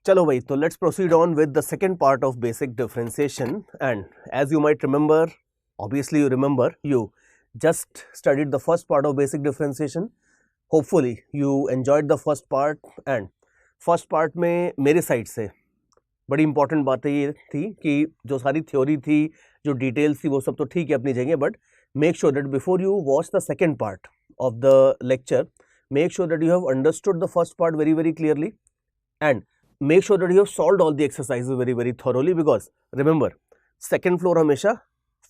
चलो भाई, तो let's proceed on with the second part of basic differentiation. And as you might remember, obviously you remember, you just studied the first part of basic differentiation. Hopefully you enjoyed the first part. And first part में मेरे side से बड़ी important बात ये थी कि जो सारी थ्योरी थी, जो डिटेल्स थी, वो सब तो ठीक है अपनी जगह, but make sure that before you watch the second part of the lecture, make sure that you have understood the first part very very clearly, and make sure that you have solved all the exercises very very thoroughly, because remember second floor हमेशा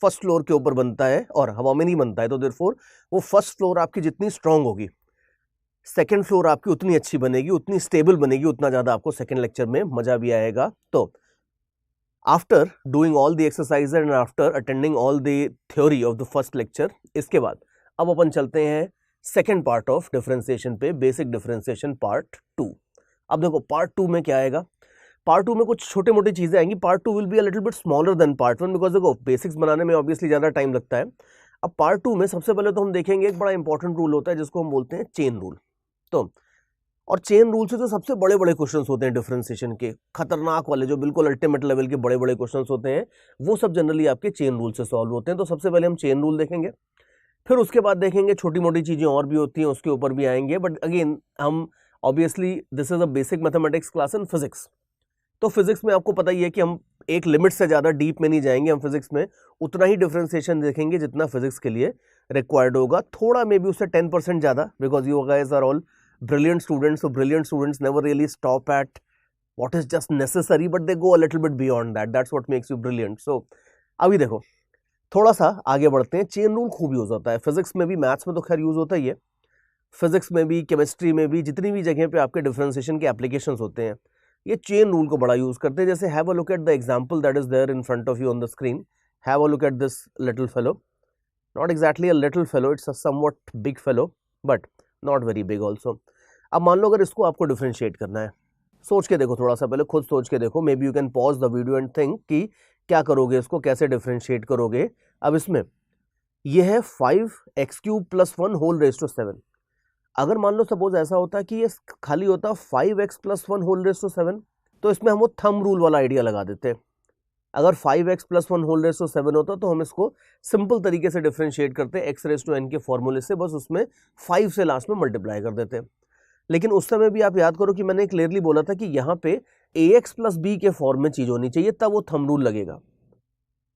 first floor के ऊपर बनता है और हवा में नहीं बनता है. तो देयरफॉर वो फर्स्ट फ्लोर आपकी जितनी स्ट्रांग होगी, सेकंड फ्लोर आपकी उतनी अच्छी बनेगी, उतनी स्टेबल बनेगी, उतना ज़्यादा आपको सेकंड लेक्चर में मज़ा भी आएगा. तो after doing all the exercise and after attending all the theory of the first lecture, इसके बाद अब अपन चलते हैं सेकेंड पार्ट ऑफ डिफरेंशिएशन पे, बेसिक डिफरेंशिएशन पार्ट 2. अब देखो पार्ट 2 में क्या आएगा. पार्ट 2 में कुछ छोटे मोटी चीज़ें आएंगी. Part 2 will be a little bit smaller than part 1, because देखो बेसिक्स बनाने में ऑब्वियसली ज़्यादा टाइम लगता है. अब पार्ट 2 में सबसे पहले तो हम देखेंगे एक बड़ा इंपॉर्टेंट रूल होता है जिसको हम बोलते हैं चेन रूल. तो और चेन रूल से जो सबसे बड़े बड़े क्वेश्चंस होते हैं डिफरेंशिएशन के, खतरनाक वाले, जो बिल्कुल अल्टीमेट लेवल के बड़े बड़े क्वेश्चंस होते हैं, वो सब जनरली आपके चेन रूल से सॉल्व होते हैं. तो सबसे पहले हम चेन रूल देखेंगे, फिर उसके बाद देखेंगे छोटी मोटी चीज़ें और भी होती हैं, उसके ऊपर भी आएंगे. बट अगेन हम obviously this is a basic mathematics class in physics. तो फिजिक्स में आपको पता ही है कि हम एक लिमिट से ज़्यादा डीप में नहीं जाएंगे. हम फिजिक्स में उतना ही डिफरेंशिएशन देखेंगे जितना फिजिक्स के लिए रिक्वायर्ड होगा, थोड़ा मे बी उससे 10% ज़्यादा, because you guys are all brilliant students. So brilliant students never really stop at what is just necessary, but they go a little bit beyond that. That's what makes you brilliant. So अभी देखो थोड़ा सा आगे बढ़ते हैं. Chain rule खूब use होता है फिजिक्स में भी, मैथ्स में तो खैर यूज़ होता ही है, फिजिक्स में भी, केमिस्ट्री में भी, जितनी भी जगह पे आपके डिफरेंशिएशन के एप्लीकेशंस होते हैं, ये चेन रूल को बड़ा यूज़ करते हैं. जैसे have a look at the example that is there in front of you on the screen. Have a look at this little fellow. Not exactly a little fellow, it's a somewhat big fellow, but not very big also. अब मान लो अगर इसको आपको differentiate करना है, सोच के देखो, थोड़ा सा पहले खुद सोच के देखो. May be you can pause the video and think कि क्या करोगे, इसको कैसे डिफरेंशिएट करोगे. अब इसमें यह है 5x³ + 1 होल रेज़ टू 7. अगर मान लो सपोज ऐसा होता है कि ये खाली होता 5x + 1 होल रेज़ टू 7, तो इसमें हम वो थंब रूल वाला आइडिया लगा देते. अगर 5x + 1 होल रेज़ टू 7 होता तो हम इसको सिंपल तरीके से डिफरेंशिएट करते x⁻n के फॉर्मूले से, बस उसमें 5 से लास्ट में मल्टीप्लाई कर देते. लेकिन उस समय भी आप याद करो कि मैंने क्लियरली बोला था कि यहाँ पे ax + b के फॉर्म में चीज़ होनी चाहिए, तब वो थंब रूल लगेगा,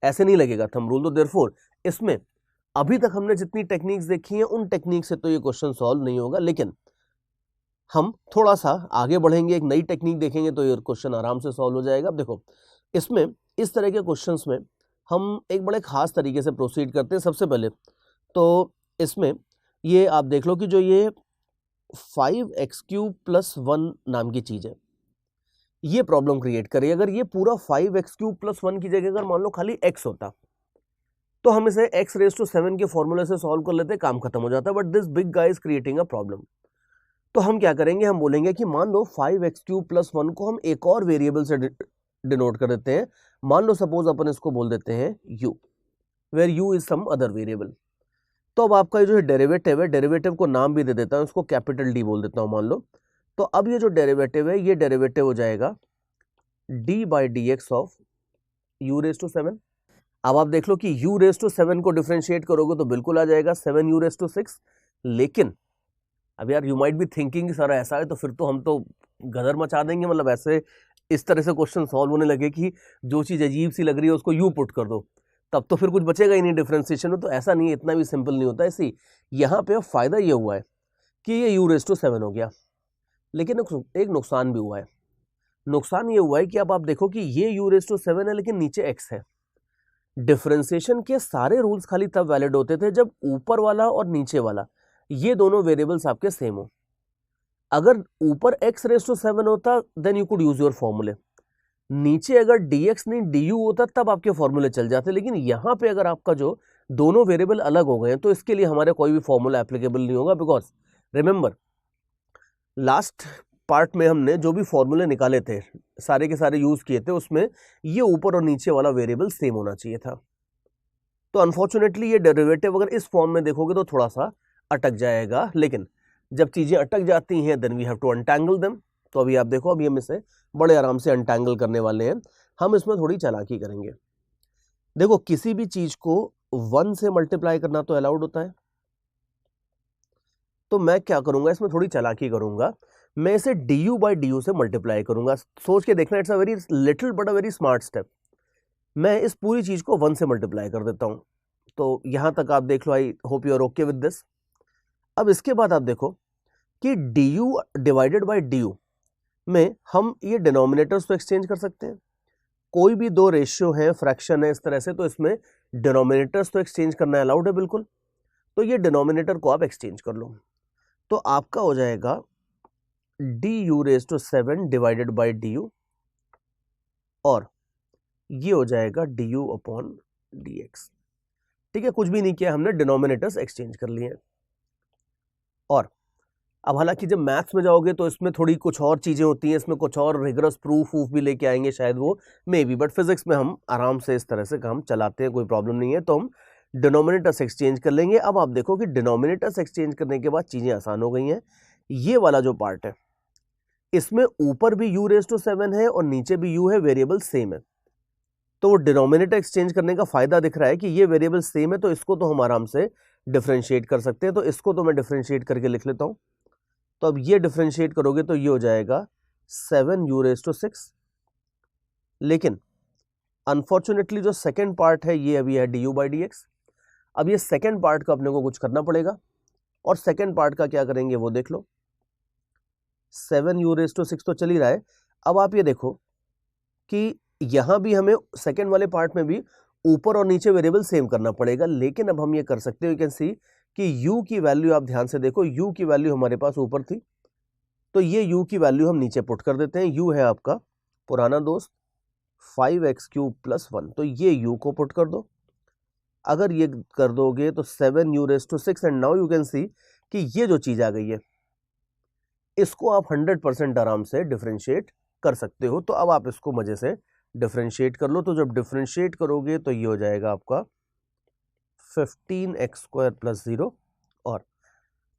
ऐसे नहीं लगेगा थंब रूल. तो देयरफॉर इसमें अभी तक हमने जितनी टेक्निक्स देखी हैं, उन टेक्निक से तो ये क्वेश्चन सॉल्व नहीं होगा, लेकिन हम थोड़ा सा आगे बढ़ेंगे, एक नई टेक्निक देखेंगे तो ये क्वेश्चन आराम से सॉल्व हो जाएगा. अब देखो इसमें इस तरह के क्वेश्चंस में हम एक बड़े खास तरीके से प्रोसीड करते हैं. सबसे पहले तो इसमें ये आप देख लो कि जो ये 5x³ + 1 नाम की चीज़ है, ये प्रॉब्लम क्रिएट करे. अगर ये पूरा 5x³ + 1 की जगह अगर मान लो खाली x होता, तो हम इसे x⁻7 के फॉर्मूले से सॉल्व कर लेते, काम खत्म हो जाता. But this big guy is creating a problem. तो हम क्या करेंगे, हम बोलेंगे कि मान लो 5x³ + 1 को हम एक और वेरिएबल से डिनोट कर देते हैं. मान लो सपोज अपन इसको बोल देते हैं u, where u is some other variable. तो अब आपका जो डेरिवेटिव है, डेरिवेटिव को नाम भी दे देता हूँ, उसको कैपिटल D बोल देता हूँ मान लो. तो अब ये जो डेरिवेटिव है, ये डेरिवेटिव हो जाएगा d/dx ऑफ u⁻7. अब आप देख लो कि u⁻7 को डिफरेंशिएट करोगे तो बिल्कुल आ जाएगा 7u⁻6. लेकिन अब यार you might be thinking sir ऐसा है तो फिर तो हम तो गदर मचा देंगे, मतलब ऐसे इस तरह से क्वेश्चन सॉल्व होने लगे कि जो चीज़ अजीब सी लग रही है उसको u पुट कर दो, तब तो फिर कुछ बचेगा ही नहीं डिफरेंशिएशन में. तो ऐसा नहीं है, इतना भी सिंपल नहीं होता. इसी यहाँ पे फ़ायदा ये हुआ है कि ये u⁻7 हो गया, लेकिन एक नुकसान भी हुआ है. नुकसान ये हुआ है कि अब आप देखो कि ये u⁻7 है लेकिन नीचे x है. डिफरेंशिएशन के सारे रूल्स खाली तब वैलिड होते थे जब ऊपर वाला और नीचे वाला ये दोनों वेरिएबल्स आपके सेम हो. अगर ऊपर x⁻7 होता then you could use your formulae, नीचे अगर dx नहीं du होता तब आपके फॉर्मूले चल जाते. लेकिन यहाँ पे अगर आपका जो दोनों वेरिएबल अलग हो गए हैं तो इसके लिए हमारे कोई भी फॉर्मूला एप्लीकेबल नहीं होगा. बिकॉज रिमेंबर लास्ट पार्ट में हमने जो भी फॉर्मूले निकाले थे, सारे के सारे यूज किए थे, उसमें ये ऊपर और नीचे वाला वेरिएबल सेम होना चाहिए था. तो अनफॉर्चुनेटली ये डेरिवेटिव अगर इस फॉर्म में देखोगे तो थोड़ा सा अटक जाएगा. लेकिन जब चीज़ें अटक जाती हैं then we have to untangle them. तो अभी आप देखो, अभी हम इसे बड़े आराम से अनटैंगल करने वाले हैं। हम इसमें थोड़ी चालाकी करेंगे। देखो, किसी भी चीज को 1 से मल्टीप्लाई करना तो अलाउड होता है, तो मैं क्या करूंगा, इसमें थोड़ी चालाकी करूंगा, मैं इसे du बाई डी से मल्टीप्लाई करूंगा। सोच के देखना, it's a very little but a very smart step. मैं इस पूरी चीज को 1 से मल्टीप्लाई कर देता हूं। तो यहां तक आप देख लो, I hope you are okay with this. अब इसके बाद आप देखो कि du डिवाइडेड बाई du में हम ये डिनोमिनेटर्स तो एक्सचेंज कर सकते हैं। कोई भी दो रेशियो है, फ्रैक्शन है इस तरह से, तो इसमें डिनोमिनेटर्स तो एक्सचेंज करना अलाउड है बिल्कुल। तो ये डिनोमिनेटर को आप एक्सचेंज कर लो, तो आपका हो जाएगा du⁻7 डिवाइडेड बाई du, और ये हो जाएगा du अपॉन dx। ठीक है, कुछ भी नहीं किया हमने, डिनोमिनेटर्स एक्सचेंज कर लिए। और अब हालांकि जब मैथ्स में जाओगे तो इसमें थोड़ी कुछ और चीजें होती हैं, इसमें कुछ और रिगरस प्रूफ भी लेके आएंगे शायद वो, मे बी, बट फिजिक्स में हम आराम से इस तरह से काम चलाते हैं, कोई प्रॉब्लम नहीं है। तो हम डिनोमिनेटर्स एक्सचेंज कर लेंगे। अब आप देखो कि डिनोमिनेटर्स एक्सचेंज करने के बाद चीजें आसान हो गई हैं। ये वाला जो पार्ट है, इसमें ऊपर भी u⁻7 है और नीचे भी u है, वेरिएबल सेम है। तो वो डिनोमिनेटर एक्सचेंज करने का फायदा दिख रहा है कि ये वेरिएबल सेम है, तो इसको तो हम आराम से डिफरेंशिएट कर सकते हैं। तो इसको तो मैं डिफरेंशिएट करके लिख लेता हूं। तो अब ये डिफरेंशिएट करोगे तो ये हो जाएगा 7u⁻6। लेकिन अनफॉर्चुनेटली जो सेकेंड पार्ट है, ये अभी है du बाई dx। अब ये सेकेंड पार्ट का अपने को कुछ करना पड़ेगा, और सेकेंड पार्ट का क्या करेंगे वो देख लो। 7u⁻6 तो चल ही रहा है। अब आप ये देखो कि यहां भी हमें सेकेंड वाले पार्ट में भी ऊपर और नीचे वेरिएबल सेम करना पड़ेगा, लेकिन अब हम ये कर सकते हो, यू कैन सी कि u की वैल्यू आप ध्यान से देखो, u की वैल्यू हमारे पास ऊपर थी, तो ये u की वैल्यू हम नीचे पुट कर देते हैं। u है आपका पुराना दोस्त 5x³ + 1, तो ये u को पुट कर दो। अगर ये कर दोगे तो 7u⁻6, and now you can see कि ये जो चीज आ गई है, इसको आप 100% आराम से डिफरेंशिएट कर सकते हो। तो अब आप इसको मजे से डिफरेंशिएट कर लो। तो जब डिफरेंशिएट करोगे तो ये हो जाएगा आपका 15x² + 0। और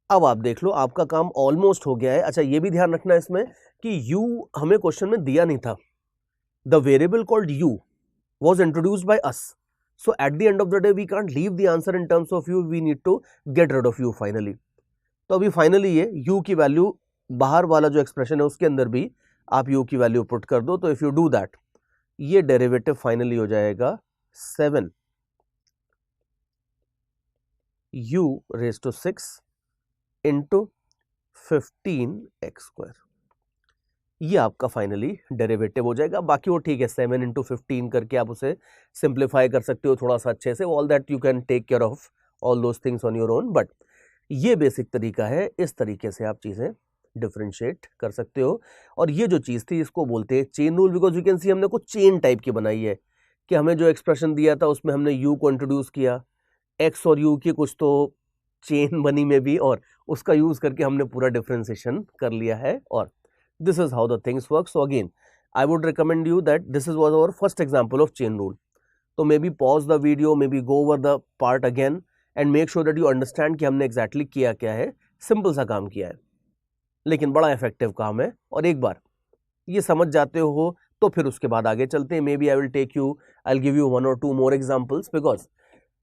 अब आप देख लो, आपका काम ऑलमोस्ट हो गया है। अच्छा, ये भी ध्यान रखना इसमें कि u हमें क्वेश्चन में दिया नहीं था। The variable called u was introduced by us, so at the end of the day we can't leave the answer in terms of u, we need to get rid of u finally। तो अभी finally ये u की value, बाहर वाला जो expression है उसके अंदर भी आप u की वैल्यू पुट कर दो। तो इफ यू डू दैट, ये डेरिवेटिव फाइनली हो जाएगा 7u⁻6 इंटू 15x²। ये आपका फाइनली डेरिवेटिव हो जाएगा। बाकी वो ठीक है, 7 × 15 करके आप उसे सिंप्लीफाई कर सकते हो थोड़ा सा अच्छे से। All that you can take care of all those things on your own, but ये बेसिक तरीका है, इस तरीके से आप चीजें डिफरेंशिएट कर सकते हो। और ये जो चीज थी, इसको बोलते हैं chain rule, because you can सी हमने कुछ चेन टाइप की बनाई है कि हमें जो एक्सप्रेशन दिया था उसमें हमने u को इंट्रोड्यूस किया, x और u की कुछ तो चेन बनी में भी, और उसका यूज करके हमने पूरा डिफरेंशिएशन कर लिया है। और this is how the things work. So again, I would recommend you that this was our first example of chain rule. So maybe pause the video, maybe go over the part again and make sure that you understand कि हमने exactly किया क्या है। Simple सा काम किया है, लेकिन बड़ा इफेक्टिव काम है। और एक बार ये समझ जाते हो तो फिर उसके बाद आगे चलते हैं। Maybe I will take you, I will give you 1 or 2 more examples, because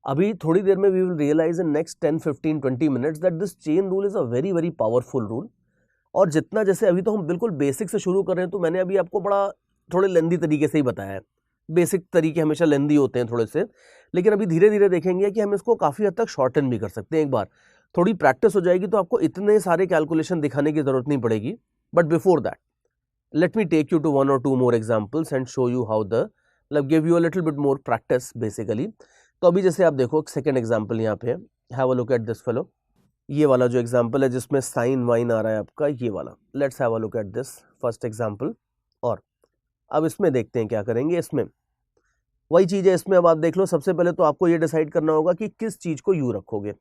अभी थोड़ी देर में we will realise in next 10, 15, 20 minutes that this chain rule is a very very powerful rule। और जितना, जैसे अभी तो हम बिल्कुल बेसिक से शुरू कर रहे हैं, तो मैंने अभी आपको बड़ा थोड़े लेंदी तरीके से ही बताया है। बेसिक तरीके हमेशा लेंदी होते हैं थोड़े से, लेकिन अभी धीरे धीरे देखेंगे कि हम इसको काफ़ी हद तक शॉर्टन भी कर सकते हैं। एक बार थोड़ी प्रैक्टिस हो जाएगी तो आपको इतने सारे कैलकुलेशन दिखाने की जरूरत नहीं पड़ेगी। But before that, let me take you to 1 or 2 more examples and show you how the, मतलब give you a little bit more practice basically। तो अभी जैसे आप देखो, सेकेंड एग्जाम्पल यहाँ पे, have a look at this fellow. ये वाला जो एग्जाम्पल है जिसमें साइन वाइन आ रहा है आपका, ये वाला, let's have a look at this first example. और अब इसमें देखते हैं क्या करेंगे। इसमें वही चीज़ है, इसमें अब आप देख लो, सबसे पहले तो आपको ये डिसाइड करना होगा कि किस चीज़ को यू रखोगे।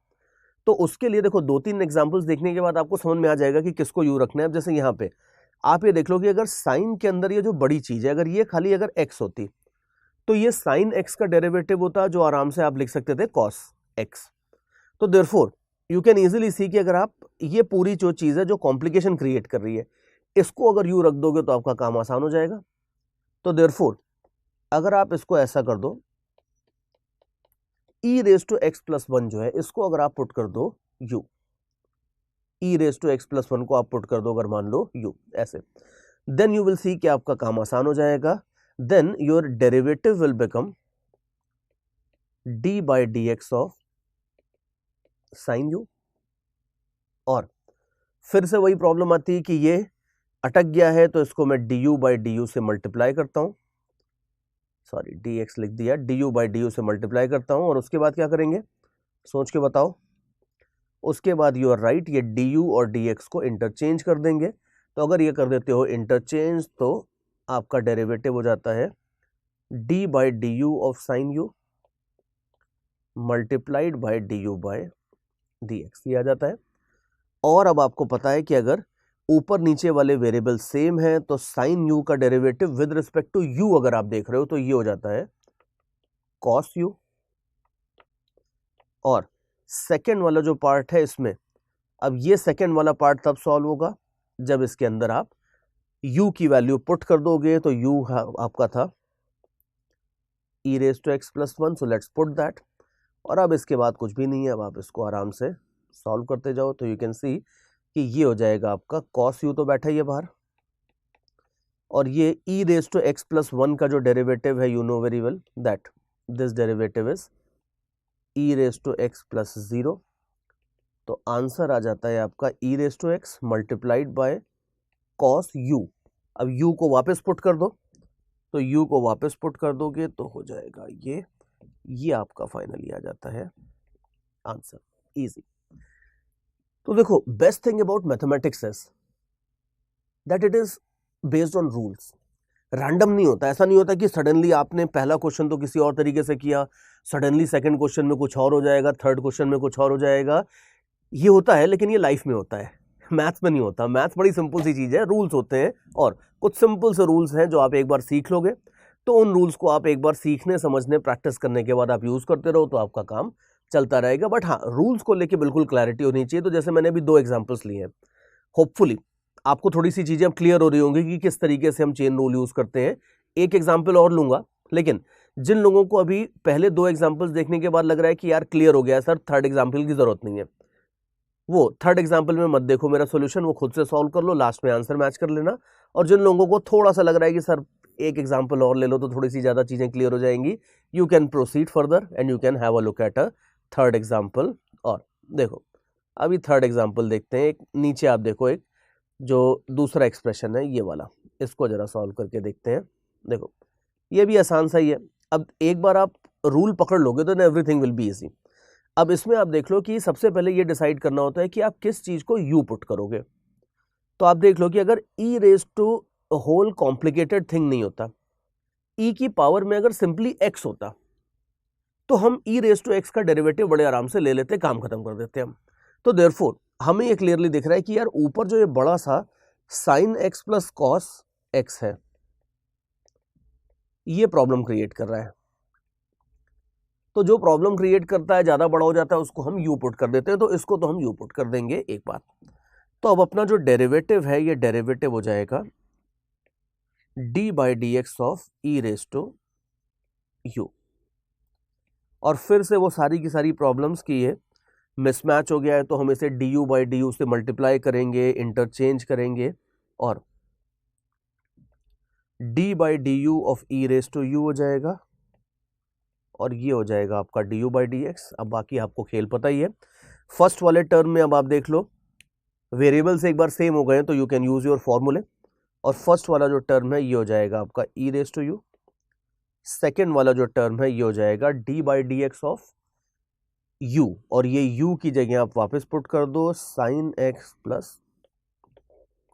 तो उसके लिए देखो, 2-3 एग्जाम्पल्स देखने के बाद आपको समझ में आ जाएगा कि किसको यू रखना है। अब जैसे यहाँ पे आप ये देख लो कि अगर साइन के अंदर ये जो बड़ी चीज़ है, अगर ये खाली अगर एक्स होती, तो ये साइन एक्स का डेरिवेटिव होता, जो आराम से आप लिख सकते थे कॉस एक्स। तो therefore you can easily see कि अगर आप, ये पूरी जो चीज़ है जो कॉम्प्लिकेशन क्रिएट कर रही है, इसको अगर u रख दोगे तो आपका काम आसान हो जाएगा। तो देयरफॉर अगर आप इसको ऐसा कर दो, e raise to x plus one जो है इसको अगर आप पुट कर दो u, e raise to x plus one को आप पुट कर दो अगर मान लो u ऐसे, देन यू विल सी कि आपका काम आसान हो जाएगा। Then your derivative will become d by d x of sine u। और फिर से वही प्रॉब्लम आती है कि ये अटक गया है तो इसको मैं du बाई डी यू से मल्टीप्लाई करता हूं, सॉरी dx लिख दिया, du बाई डी यू से मल्टीप्लाई करता हूं और उसके बाद क्या करेंगे सोच के बताओ। उसके बाद यू आर राइट, ये du और dx को इंटरचेंज कर देंगे। तो अगर ये कर देते हो इंटरचेंज तो आपका डेरिवेटिव हो जाता है d by d u of sine u multiplied by du by dx, ये आ जाता है। और अब आपको पता है कि अगर ऊपर नीचे वाले वेरिएबल सेम है तो साइन u का derivative with respect to u अगर आप देख रहे हो तो ये हो जाता है कॉस u। और सेकेंड वाला जो पार्ट है इसमें, अब ये सेकेंड वाला पार्ट तब सॉल्व होगा जब इसके अंदर आप u की वैल्यू पुट कर दोगे। तो u आपका था e raise to x plus one, so let's put that. और अब इसके बाद कुछ भी नहीं है, अब आप इसको आराम से सॉल्व करते जाओ तो यू कैन सी कि ये हो जाएगा आपका cos u तो बैठा ही है बाहर, और ये e raise to x plus one का जो डेरिवेटिव है you know very well that this derivative is e raise to x plus zero. तो आंसर आ जाता है आपका e raise to x multiplied by cos u। अब u को वापस पुट कर दो, तो u को वापस पुट कर दोगे तो हो जाएगा ये आपका फाइनली आ जाता है आंसर, इजी। तो देखो best thing about mathematics is that it is based on rules, random नहीं होता। ऐसा नहीं होता कि सडनली आपने पहला क्वेश्चन तो किसी और तरीके से किया, सडनली सेकंड क्वेश्चन में कुछ और हो जाएगा, थर्ड क्वेश्चन में कुछ और हो जाएगा। ये होता है लेकिन ये लाइफ में होता है, मैथ्स में नहीं होता। मैथ्स बड़ी सिंपल सी चीज है, रूल्स होते हैं और कुछ सिंपल से रूल्स हैं जो आप एक बार सीख लोगे तो उन रूल्स को आप एक बार सीखने समझने प्रैक्टिस करने के बाद आप यूज करते रहो तो आपका काम चलता रहेगा। बट हाँ, रूल्स को लेके बिल्कुल क्लैरिटी होनी चाहिए। तो जैसे मैंने अभी 2 एग्जांपल्स लिए हैं, होपफुली आपको थोड़ी सी चीजें अब क्लियर हो रही होंगी कि किस तरीके से हम चेन रूल यूज करते हैं। एक एग्जांपल और लूंगा, लेकिन जिन लोगों को अभी पहले 2 एग्जांपल्स देखने के बाद लग रहा है कि यार क्लियर हो गया सर, थर्ड एग्जांपल की जरूरत नहीं है, वो थर्ड एग्जांपल में मत देखो मेरा सॉल्यूशन, वो खुद से सॉल्व कर लो, लास्ट में आंसर मैच कर लेना। और जिन लोगों को थोड़ा सा लग रहा है कि सर एक एग्जांपल और ले लो तो थोड़ी सी ज़्यादा चीज़ें क्लियर हो जाएंगी, you can proceed further and you can have a look at a third example. और देखो अभी थर्ड एग्जांपल देखते हैं। एक नीचे आप देखो, एक जो दूसरा एक्सप्रेशन है ये वाला, इसको जरा सॉल्व करके देखते हैं। देखो ये भी आसान सा ही है। अब एक बार आप रूल पकड़ लोगे तो एवरीथिंग विल बी इजी। अब इसमें आप देख लो कि सबसे पहले ये डिसाइड करना होता है कि आप किस चीज को u पुट करोगे। तो आप देख लो कि अगर e raise to whole complicated thing नहीं होता, e की पावर में अगर सिंपली x होता तो हम e रेज टू x का डेरिवेटिव बड़े आराम से ले लेते, काम खत्म कर देते हम। तो देयरफॉर हमें ये क्लियरली दिख रहा है कि यार ऊपर जो ये बड़ा सा sine x plus cos x है ये प्रॉब्लम क्रिएट कर रहा है। तो जो प्रॉब्लम क्रिएट करता है, ज्यादा बड़ा हो जाता है, उसको हम u पुट कर देते हैं। तो इसको तो हम u पुट कर देंगे एक बार। तो अब अपना जो डेरिवेटिव है ये डेरिवेटिव हो जाएगा d by d x of e raise to u। और फिर से वो सारी की सारी प्रॉब्लम्स की ये मिसमैच हो गया है तो हम इसे du बाई डी यू से मल्टीप्लाई करेंगे, इंटरचेंज करेंगे और d by d u of e raise to u हो जाएगा और ये हो जाएगा आपका du बाई डी एक्स। अब बाकी आपको खेल पता ही है। फर्स्ट वाले टर्म में अब आप देख लो वेरिएबल्स एक बार सेम हो गए तो यू कैन यूज योर फॉर्मूले, और फर्स्ट वाला जो टर्म है ये हो जाएगा आपका e raise to u। Second वाला जो टर्म है ये हो जाएगा d by d x of u, और ये u की जगह आप वापस पुट कर दो sine x plus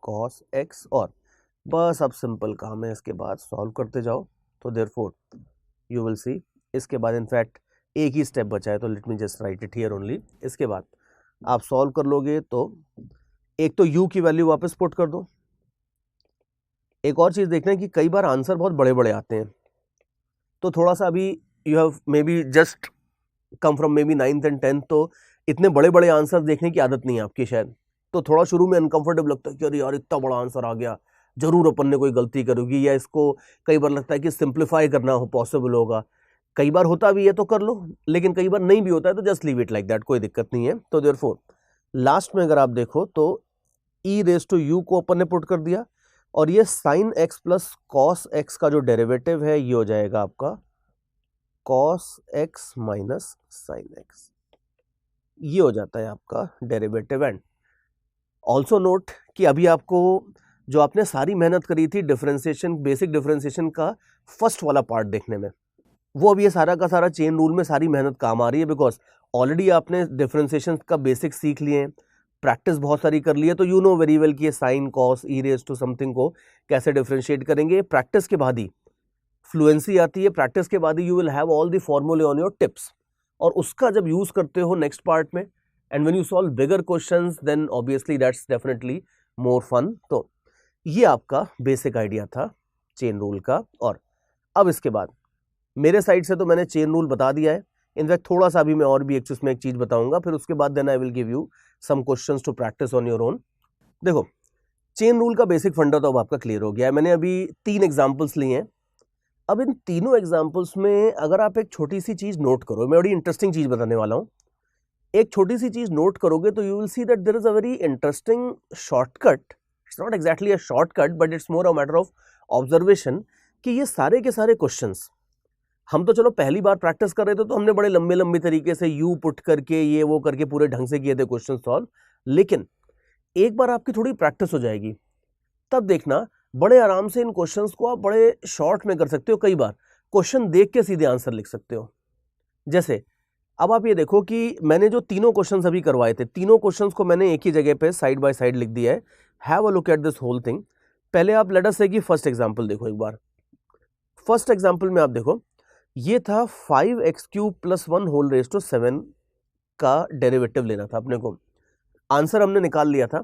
cos x, और बस अब सिंपल काम है, इसके बाद सॉल्व करते जाओ। तो देयरफॉर यू विल सी, इसके बाद इनफैक्ट एक ही स्टेप बचा है तो let me just right it here only. इसके बाद आप सॉल्व कर लोगे तो एक तो u की वैल्यू वापस पुट कर दो। एक और चीज देखना है कि कई बार आंसर बहुत बड़े बड़े आते हैं, तो थोड़ा सा अभी you have may be just come from may be 9th and 10th, तो इतने बड़े बड़े आंसर देखने की आदत नहीं है आपकी शायद। तो थोड़ा शुरू में अनकंफर्टेबल लगता है कि अरे यार इतना बड़ा आंसर आ गया, जरूर अपन ने कोई गलती करोगी, या इसको कई बार लगता है कि सिंप्लीफाई करना हो पॉसिबल होगा। कई बार होता भी है तो कर लो, लेकिन कई बार नहीं भी होता है तो just leave it like that, कोई दिक्कत नहीं है। तो देयरफॉर लास्ट में अगर आप देखो तो e रेज टू u को अपन ने पुट कर दिया, और ये sine x plus cos x का जो डेरिवेटिव है ये हो जाएगा आपका cos x minus sine x, ये हो जाता है आपका डेरिवेटिव। एंड ऑल्सो नोट कि अभी आपको जो आपने सारी मेहनत करी थी डिफरेंशिएशन, बेसिक डिफरेंशिएशन का फर्स्ट वाला पार्ट देखने में, वो अब ये सारा का सारा चेन रूल में सारी मेहनत काम आ रही है, बिकॉज ऑलरेडी आपने डिफरेंशिएशन का बेसिक सीख लिए हैं, प्रैक्टिस बहुत सारी कर ली है, तो यू नो वेरी वेल कि ये sine cos e raise to something को कैसे डिफरेंशिएट करेंगे। प्रैक्टिस के बाद ही फ्लुएंसी आती है, प्रैक्टिस के बाद ही you will have all the फॉर्मूले ऑन योर टिप्स, और उसका जब यूज करते हो नेक्स्ट पार्ट में and when you solve bigger questions then obviously that's definitely more fun. तो ये आपका बेसिक आइडिया था चेन रूल का। और अब इसके बाद मेरे साइड से तो मैंने चेन रूल बता दिया है, इनफैक्ट थोड़ा सा अभी मैं और भी एक चीज बताऊंगा, फिर उसके बाद then I will give you some questions to practice on your own. देखो चेन रूल का बेसिक फंडा तो अब आपका क्लियर हो गया है। मैंने अभी 3 एग्जांपल्स लिए हैं। अब इन तीनों एग्जांपल्स में अगर आप एक छोटी सी चीज नोट करो, मैं बड़ी इंटरेस्टिंग चीज बताने वाला हूं, एक छोटी सी चीज नोट करोगे तो you will see that there is a very interesting shortcut. It's not exactly a shortcut but it's more a matter of observation कि ये सारे के सारे क्वेश्चंस हम तो चलो पहली बार प्रैक्टिस कर रहे थे तो हमने बड़े लंबे लंबे तरीके से यू पुट करके ये वो करके पूरे ढंग से किए थे क्वेश्चन सॉल्व, लेकिन एक बार आपकी थोड़ी प्रैक्टिस हो जाएगी तब देखना बड़े आराम से इन क्वेश्चंस को आप बड़े शॉर्ट में कर सकते हो। कई बार क्वेश्चन देख के सीधे आंसर लिख सकते हो। जैसे अब आप ये देखो कि मैंने जो तीनों क्वेश्चंस अभी करवाए थे, तीनों क्वेश्चंस को मैंने एक ही जगह पे साइड बाय साइड लिख दिया है। Have a look at this whole thing. पहले आप लेट अस से कि फर्स्ट एग्जांपल देखो एक बार। फर्स्ट एग्जांपल में आप देखो ये था 5x³ + 1 होल रेज टू 7 का डेरिवेटिव लेना था अपने को। आंसर हमने निकाल लिया था।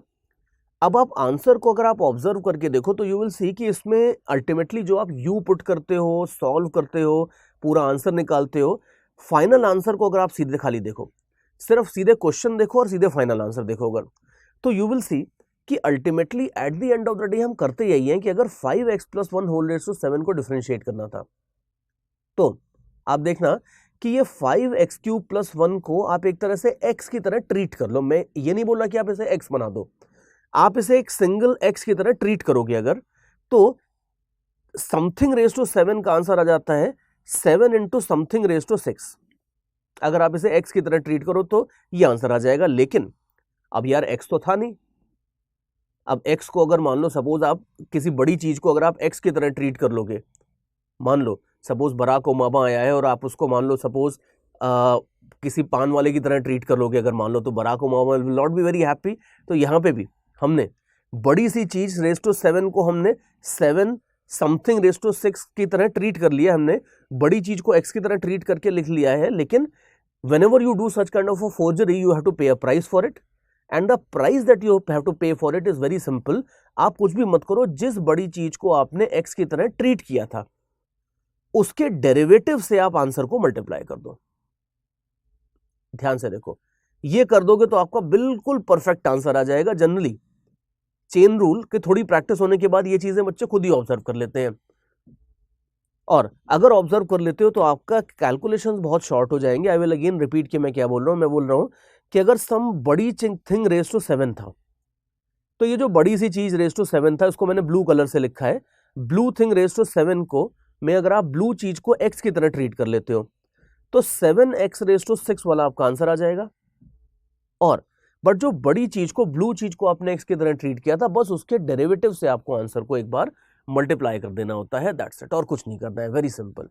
अब आप आंसर को अगर आप ऑब्जर्व करके देखो तो यू विल सी कि इसमें अल्टीमेटली जो आप यू पुट करते हो, सॉल्व करते हो, पूरा आंसर निकालते हो, फाइनल आंसर को अगर आप सीधे खाली देखो, सिर्फ सीधे क्वेश्चन देखो और सीधे फाइनल आंसर देखो अगर, तो यू विल सी कि ultimately at the end of the day हम करते यही हैं कि अगर 5x + 1 होल रेज टू 7 को डिफरेंशिएट करना था तो आप देखना कि ये 5x³ + 1 को आप एक तरह से x की तरह ट्रीट कर लो। मैं ये नहीं बोल रहा कि आप इसे x बना दो, आप इसे एक सिंगल x की तरह ट्रीट करोगे अगर, तो समथिंग रेज टू 7 का आंसर आ जाता है 7 × समथिंग रेज टू 6। अगर आप इसे x की तरह ट्रीट करो तो ये आंसर आ जाएगा। लेकिन अब यार x तो था नहीं। अब x को अगर मान लो सपोज आप किसी बड़ी चीज को अगर आप x की तरह ट्रीट कर लोगे, मान लो सपोज बराक ओबामा आया है और आप उसको मान लो सपोज किसी पान वाले की तरह ट्रीट कर लोगे अगर मान लो, तो Barack Obama will not be very happy. तो यहाँ पे भी हमने बड़ी सी चीज रेज टू 7 को हमने 7 समथिंग रेज टू 6 की तरह ट्रीट कर लिया। हमने बड़ी चीज को x की तरह ट्रीट करके लिख लिया है। लेकिन whenever you do such kind of a forgery you have to pay a price for it, and the price that you have to pay for it is very simple। आप कुछ भी मत करो, जिस बड़ी चीज को आपने x की तरह ट्रीट किया था उसके डेरिवेटिव से आप आंसर को मल्टीप्लाई कर दो। ध्यान से देखो, ये कर दोगे तो आपका बिल्कुल परफेक्ट आंसर आ जाएगा। जनरली चेन रूल की थोड़ी प्रैक्टिस होने के बाद ये चीजें बच्चे खुद ही ऑब्जर्व कर लेते हैं, और अगर ऑब्जर्व कर लेते हो तो आपका कैलकुलेशंस बहुत शॉर्ट हो जाएंगे। आई विल अगेन रिपीट कि मैं क्या बोल रहा हूं। मैं बोल रहा हूं कि अगर सम बड़ी थिंग रेज टू 7 था, तो ये जो बड़ी सी चीज रेज टू 7 था इसको मैंने ब्लू कलर से लिखा है। ब्लू थिंग रेज टू 7 को में अगर आप ब्लू चीज को x की तरह ट्रीट कर लेते हो तो 7x रेज टू 6 वाला आपका आंसर आ जाएगा। और बट जो बड़ी चीज को, ब्लू चीज को आपने x की तरह ट्रीट किया था, बस उसके डेरिवेटिव से आपको आंसर को एक बार मल्टीप्लाई कर देना होता है, दैट्स इट, और कुछ नहीं करना है, वेरी सिंपल।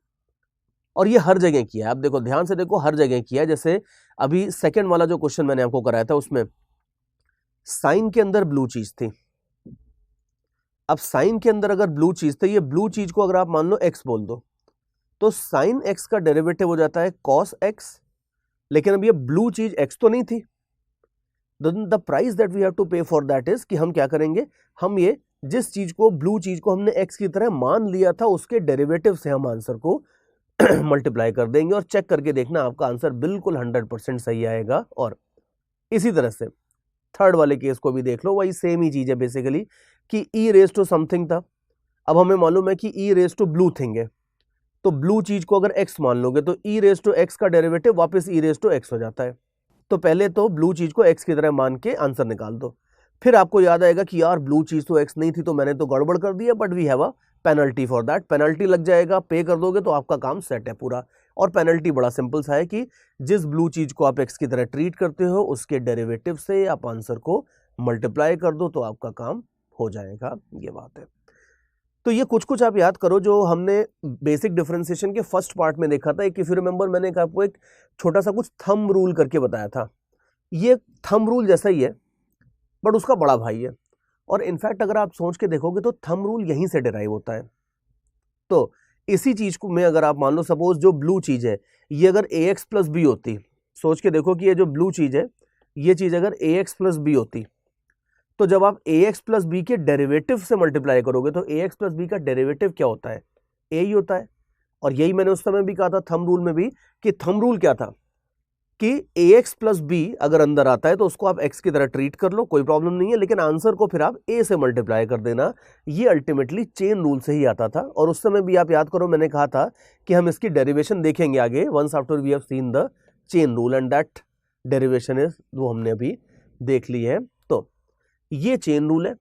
और ये हर जगह किया है, आप देखो ध्यान से देखो, हर जगह किया है। जैसे अभी सेकंड वाला जो क्वेश्चन मैंने आपको कराया था उसमें साइन के अंदर ब्लू चीज थी। अब साइन के अंदर अगर ब्लू चीज थी, ये ब्लू चीज को अगर आप मान लो x बोल दो तो साइन x का डेरिवेटिव हो जाता है cos x। लेकिन अब ये ब्लू चीज x तो नहीं थी, the price that we have to pay for that is कि हम क्या करेंगे, हम ये जिस चीज को, ब्लू चीज को हमने x की तरह मान लिया था उसके डेरिवेटिव से हम आंसर को मल्टीप्लाई कर देंगे, और चेक करके देखना आपका आंसर बिल्कुल 100% सही आएगा। और इसी तरह से थर्ड वाले केस को भी देख लो, वही सेम ही चीज़ है बेसिकली कि ई रेज टू समथिंग था। अब हमें मालूम है कि ई रेज टू ब्लू थिंग है, तो ब्लू चीज को अगर x मान लोगे तो ई रेज टू एक्स का डेरिवेटिव वापस ई रेज टू एक्स हो जाता है। तो पहले तो ब्लू चीज को x की तरह मान के आंसर निकाल दो, फिर आपको याद आएगा कि यार ब्लू चीज तो x नहीं थी तो मैंने तो गड़बड़ कर दिया, but we have a penalty for that. Penalty लग जाएगा, पे कर दोगे तो आपका काम सेट है पूरा। और पेनल्टी बड़ा सिंपल सा है कि जिस ब्लू चीज को आप x की तरह ट्रीट करते हो उसके डेरिवेटिव से आप आंसर को मल्टीप्लाई कर दो तो आपका काम हो जाएगा, ये बात है। तो ये कुछ आप याद करो जो हमने बेसिक डिफरेंशिएशन के फर्स्ट पार्ट में देखा था। एक इफ यू रिमेंबर मैंने आपको एक छोटा सा कुछ थंब रूल करके बताया था। ये थंब रूल जैसा ही है बट उसका बड़ा भाई है, और इनफैक्ट अगर आप सोच के देखोगे तो थंब रूल यहीं से डिराइव होता है। तो इसी चीज को में अगर आप मान लो सपोज जो ब्लू चीज है ये अगर ax प्लस बी होती, सोच के देखो कि ये जो ब्लू चीज है ये चीज अगर ax प्लस बी होती, तो जब आप ax प्लस बी के डेरिवेटिव से मल्टीप्लाई करोगे तो ax प्लस बी का डेरिवेटिव क्या होता है, a ही होता है। और यही मैंने उस समय भी कहा था थंब रूल में भी कि थंब रूल क्या था कि ax प्लस बी अगर अंदर आता है तो उसको आप x की तरह ट्रीट कर लो, कोई प्रॉब्लम नहीं है, लेकिन आंसर को फिर आप a से मल्टीप्लाई कर देना। ये अल्टीमेटली चेन रूल से ही आता था। और उस समय भी आप याद करो मैंने कहा था कि हम इसकी डेरिवेशन देखेंगे आगे once after we have seen the chain rule, and that derivation is वो हमने अभी देख ली है। तो ये चेन रूल है,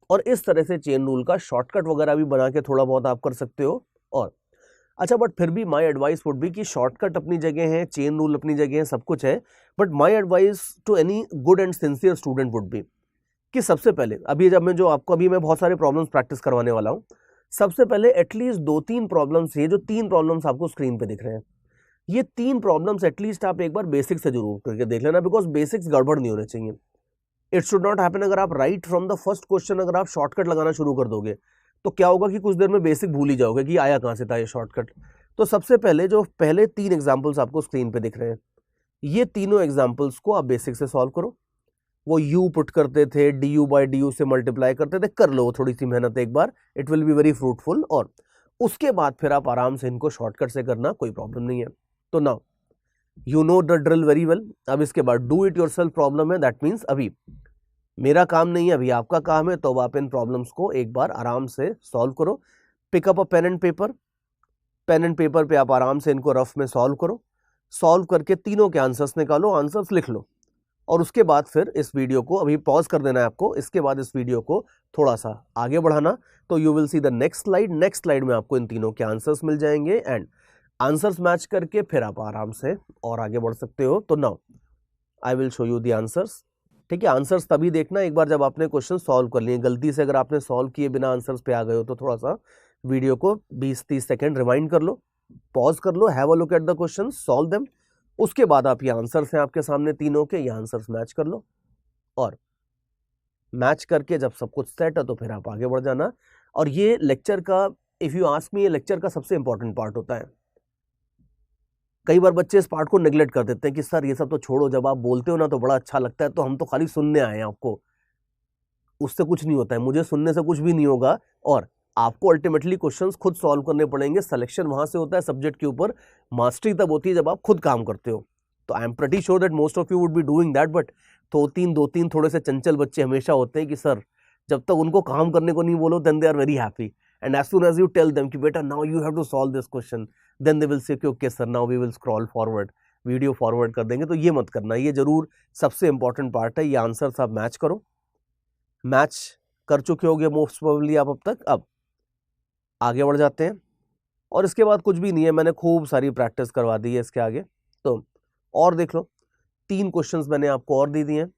और इस तरह से चेन रूल का शॉर्टकट वगैरह भी बना के थोड़ा बहुत आप कर सकते हो। और अच्छा, बट फिर भी माय एडवाइस वुड बी कि शॉर्टकट अपनी जगह है, चेन रूल अपनी जगह है, सब कुछ है, but my advice to any good and sincere student would be कि सबसे पहले अभी जब मैं बहुत सारे प्रॉब्लम्स प्रैक्टिस करवाने वाला हूं, सबसे पहले एटलीस्ट 2-3 प्रॉब्लम्स, ये जो 3 प्रॉब्लम्स आपको स्क्रीन पे दिख रहे हैं, ये 3 प्रॉब्लम्स एटलीस्ट आप एक बार बेसिक से जरूर करके देख लेना, बिकॉज बेसिक्स गड़बड़ नहीं होने चाहिए। इट शुड नॉट हैपन अगर आप right from the first question अगर आप शॉर्टकट लगाना शुरू कर दोगे तो क्या होगा कि कुछ देर में बेसिक भूल ही जाओगे कि आया कहां से था ये शॉर्टकट। तो सबसे पहले जो पहले 3 एग्जांपल्स आपको स्क्रीन पे दिख रहे हैं, ये तीनों एग्जांपल्स को आप बेसिक से सॉल्व करो। वो u पुट करते थे, du बाई du से मल्टीप्लाई करते थे, कर लो थोड़ी सी मेहनत एक बार, it will be very fruitful. और उसके बाद फिर आप आराम से इनको शॉर्टकट से करना, कोई प्रॉब्लम नहीं है। तो now you know the drill very well. अब इसके बाद डू इट योरसेल्फ प्रॉब्लम है, दैट मीन्स अभी मेरा काम नहीं है, अभी आपका काम है, तो आप इन प्रॉब्लम्स को एक बार आराम से सॉल्व करो। Pick up a pen and paper, pen and paper पे आप आराम से इनको रफ में सॉल्व करो, सॉल्व करके तीनों के आंसर्स निकालो, आंसर्स लिख लो, और उसके बाद फिर इस वीडियो को अभी पॉज कर देना है आपको। इसके बाद इस वीडियो को थोड़ा सा आगे बढ़ाना, तो you will see the next slide. Next slide में आपको इन तीनों के आंसर्स मिल जाएंगे, एंड आंसर्स मैच करके फिर आप आराम से और आगे बढ़ सकते हो। तो now I will show you the answers. ठीक है, आंसर्स तभी देखना एक बार जब आपने क्वेश्चन सॉल्व कर लिए। गलती से अगर आपने सॉल्व किए बिना आंसर्स पे आ गए हो तो थोड़ा सा वीडियो को 20-30 सेकेंड रिवाइंड कर लो, पॉज कर लो, have a look at the question, solve them. उसके बाद आप ये आंसर्स हैं आपके सामने तीनों के, ये आंसर्स मैच कर लो, और मैच करके जब सब कुछ सेट है तो फिर आप आगे बढ़ जाना। और ये लेक्चर का, इफ यू आस्क मी, ये लेक्चर का सबसे इंपॉर्टेंट पार्ट होता है। कई बार बच्चे इस पार्ट को नेग्लेक्ट कर देते हैं कि सर ये सब तो छोड़ो, जब आप बोलते हो ना तो बड़ा अच्छा लगता है, तो हम तो खाली सुनने आए हैं आपको, उससे कुछ नहीं होता है, मुझे सुनने से कुछ भी नहीं होगा, और आपको अल्टीमेटली क्वेश्चंस खुद सॉल्व करने पड़ेंगे। सिलेक्शन वहां से होता है सब्जेक्ट के ऊपर, मास्टरी तब होती है जब आप खुद काम करते हो। तो I am pretty sure that most of you would be doing that, but दो तीन थोड़े से चंचल बच्चे हमेशा होते हैं कि सर जब तक उनको काम करने को नहीं बोलो then they are very happy, and as soon as you tell them कि बेटा now you have to solve this question, then they will say कि okay sir now we will scroll forward, video forward कर देंगे। तो ये मत करना, ये जरूर सबसे इंपॉर्टेंट पार्ट है। ये आंसर्स आप मैच करो, मैच कर चुके होंगे मोस्ट प्रोबेबली आप अब तक। अब आगे बढ़ जाते हैं, और इसके बाद कुछ भी नहीं है, मैंने खूब सारी प्रैक्टिस करवा दी है इसके आगे। तो और देख लो, 3 क्वेश्चंस मैंने आपको और दे दिए हैं।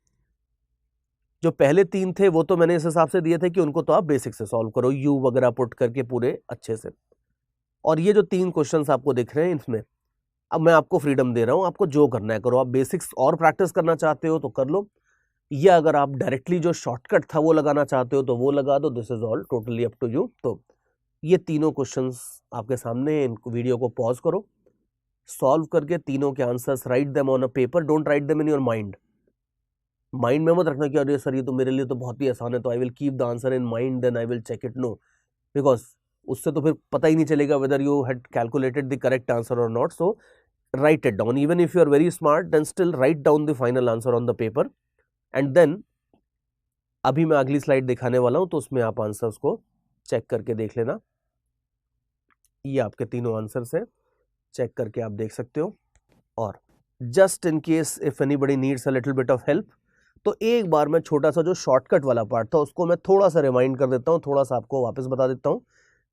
जो पहले 3 थे वो तो मैंने इस हिसाब से दिए थे कि उनको तो आप बेसिक से सॉल्व करो, यू वगैरह पुट करके पूरे अच्छे से। और ये जो 3 क्वेश्चंस आपको दिख रहे हैं इसमें अब मैं आपको फ्रीडम दे रहा हूं, आपको जो करना है करो। आप बेसिक्स और प्रैक्टिस करना चाहते हो तो कर लो, या अगर आप डायरेक्टली जो शॉर्टकट था वो लगाना चाहते हो तो वो लगा दो। This is all totally up to you. तो ये तीनों क्वेश्चंस आपके सामने, इन वीडियो को पॉज करो, सॉल्व करके तीनों के answers write them on a paper, don't write them in your mind. Mind में मत रखना कि अरे सर ये तो मेरे लिए तो बहुत ही आसान है, तो I will keep the answer in mind then I will check it. No, because उससे तो फिर पता ही नहीं चलेगा whether you had calculated the correct answer और not. So write it down, even if you are very smart then still write down the final answer on the paper, and then अभी मैं अगली स्लाइड दिखाने वाला हूं, तो उसमें आप आंसर्स को चेक करके देख लेना। ये आपके तीनों आंसर्स हैं, चेक करके आप देख सकते हो। और just in case if anybody needs a little bit of help, तो एक बार मैं छोटा सा जो शॉर्टकट वाला पार्ट था उसको मैं थोड़ा सा रिमाइंड कर देता हूँ, थोड़ा सा आपको वापस बता देता हूँ।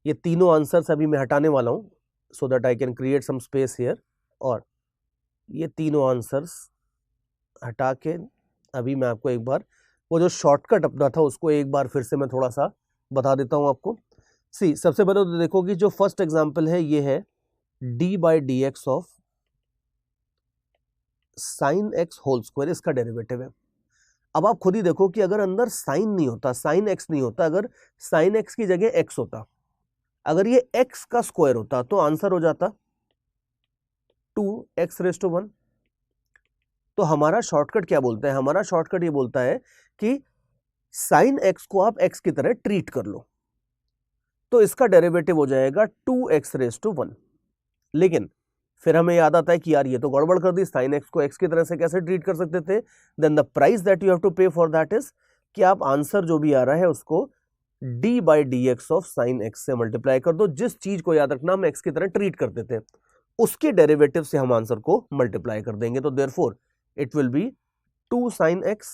ये तीनों आंसर्स अभी मैं हटाने वाला हूँ so that I can create some space here. और ये तीनों आंसर्स हटा के अभी मैं आपको एक बार वो जो शॉर्टकट अपना था उसको एक बार फिर से मैं थोड़ा सा बता देता हूँ आपको। सी सबसे पहले तो देखो कि जो फर्स्ट एग्जांपल है ये है d/dx of sine x whole square, इसका डेरिवेटिव है। अब आप खुद ही देखो कि अगर अंदर साइन नहीं होता, साइन एक्स नहीं होता, अगर साइन एक्स की जगह एक्स होता, अगर ये एक्स का स्क्वायर होता तो आंसर हो जाता 2x⁻1। तो हमारा शॉर्टकट क्या बोलता है? हमारा शॉर्टकट ये बोलता है कि साइन एक्स को आप एक्स की तरह ट्रीट कर लो, तो इसका डेरिवेटिव हो जाएगा 2x⁻1। लेकिन फिर हमें याद आता है कि यार ये तो गड़बड़ कर दी, साइन एक्स को एक्स की तरह से कैसे ट्रीट कर सकते थे? Then the price that you have to pay for that is कि आप आंसर जो भी आ रहा है उसको d/dx ऑफ साइन एक्स से मल्टीप्लाई कर दो। जिस चीज को याद रखना हम एक्स की तरह ट्रीट करते थे उसके डेरिवेटिव से हम आंसर को मल्टीप्लाई कर देंगे। तो therefore it will B 2 sin x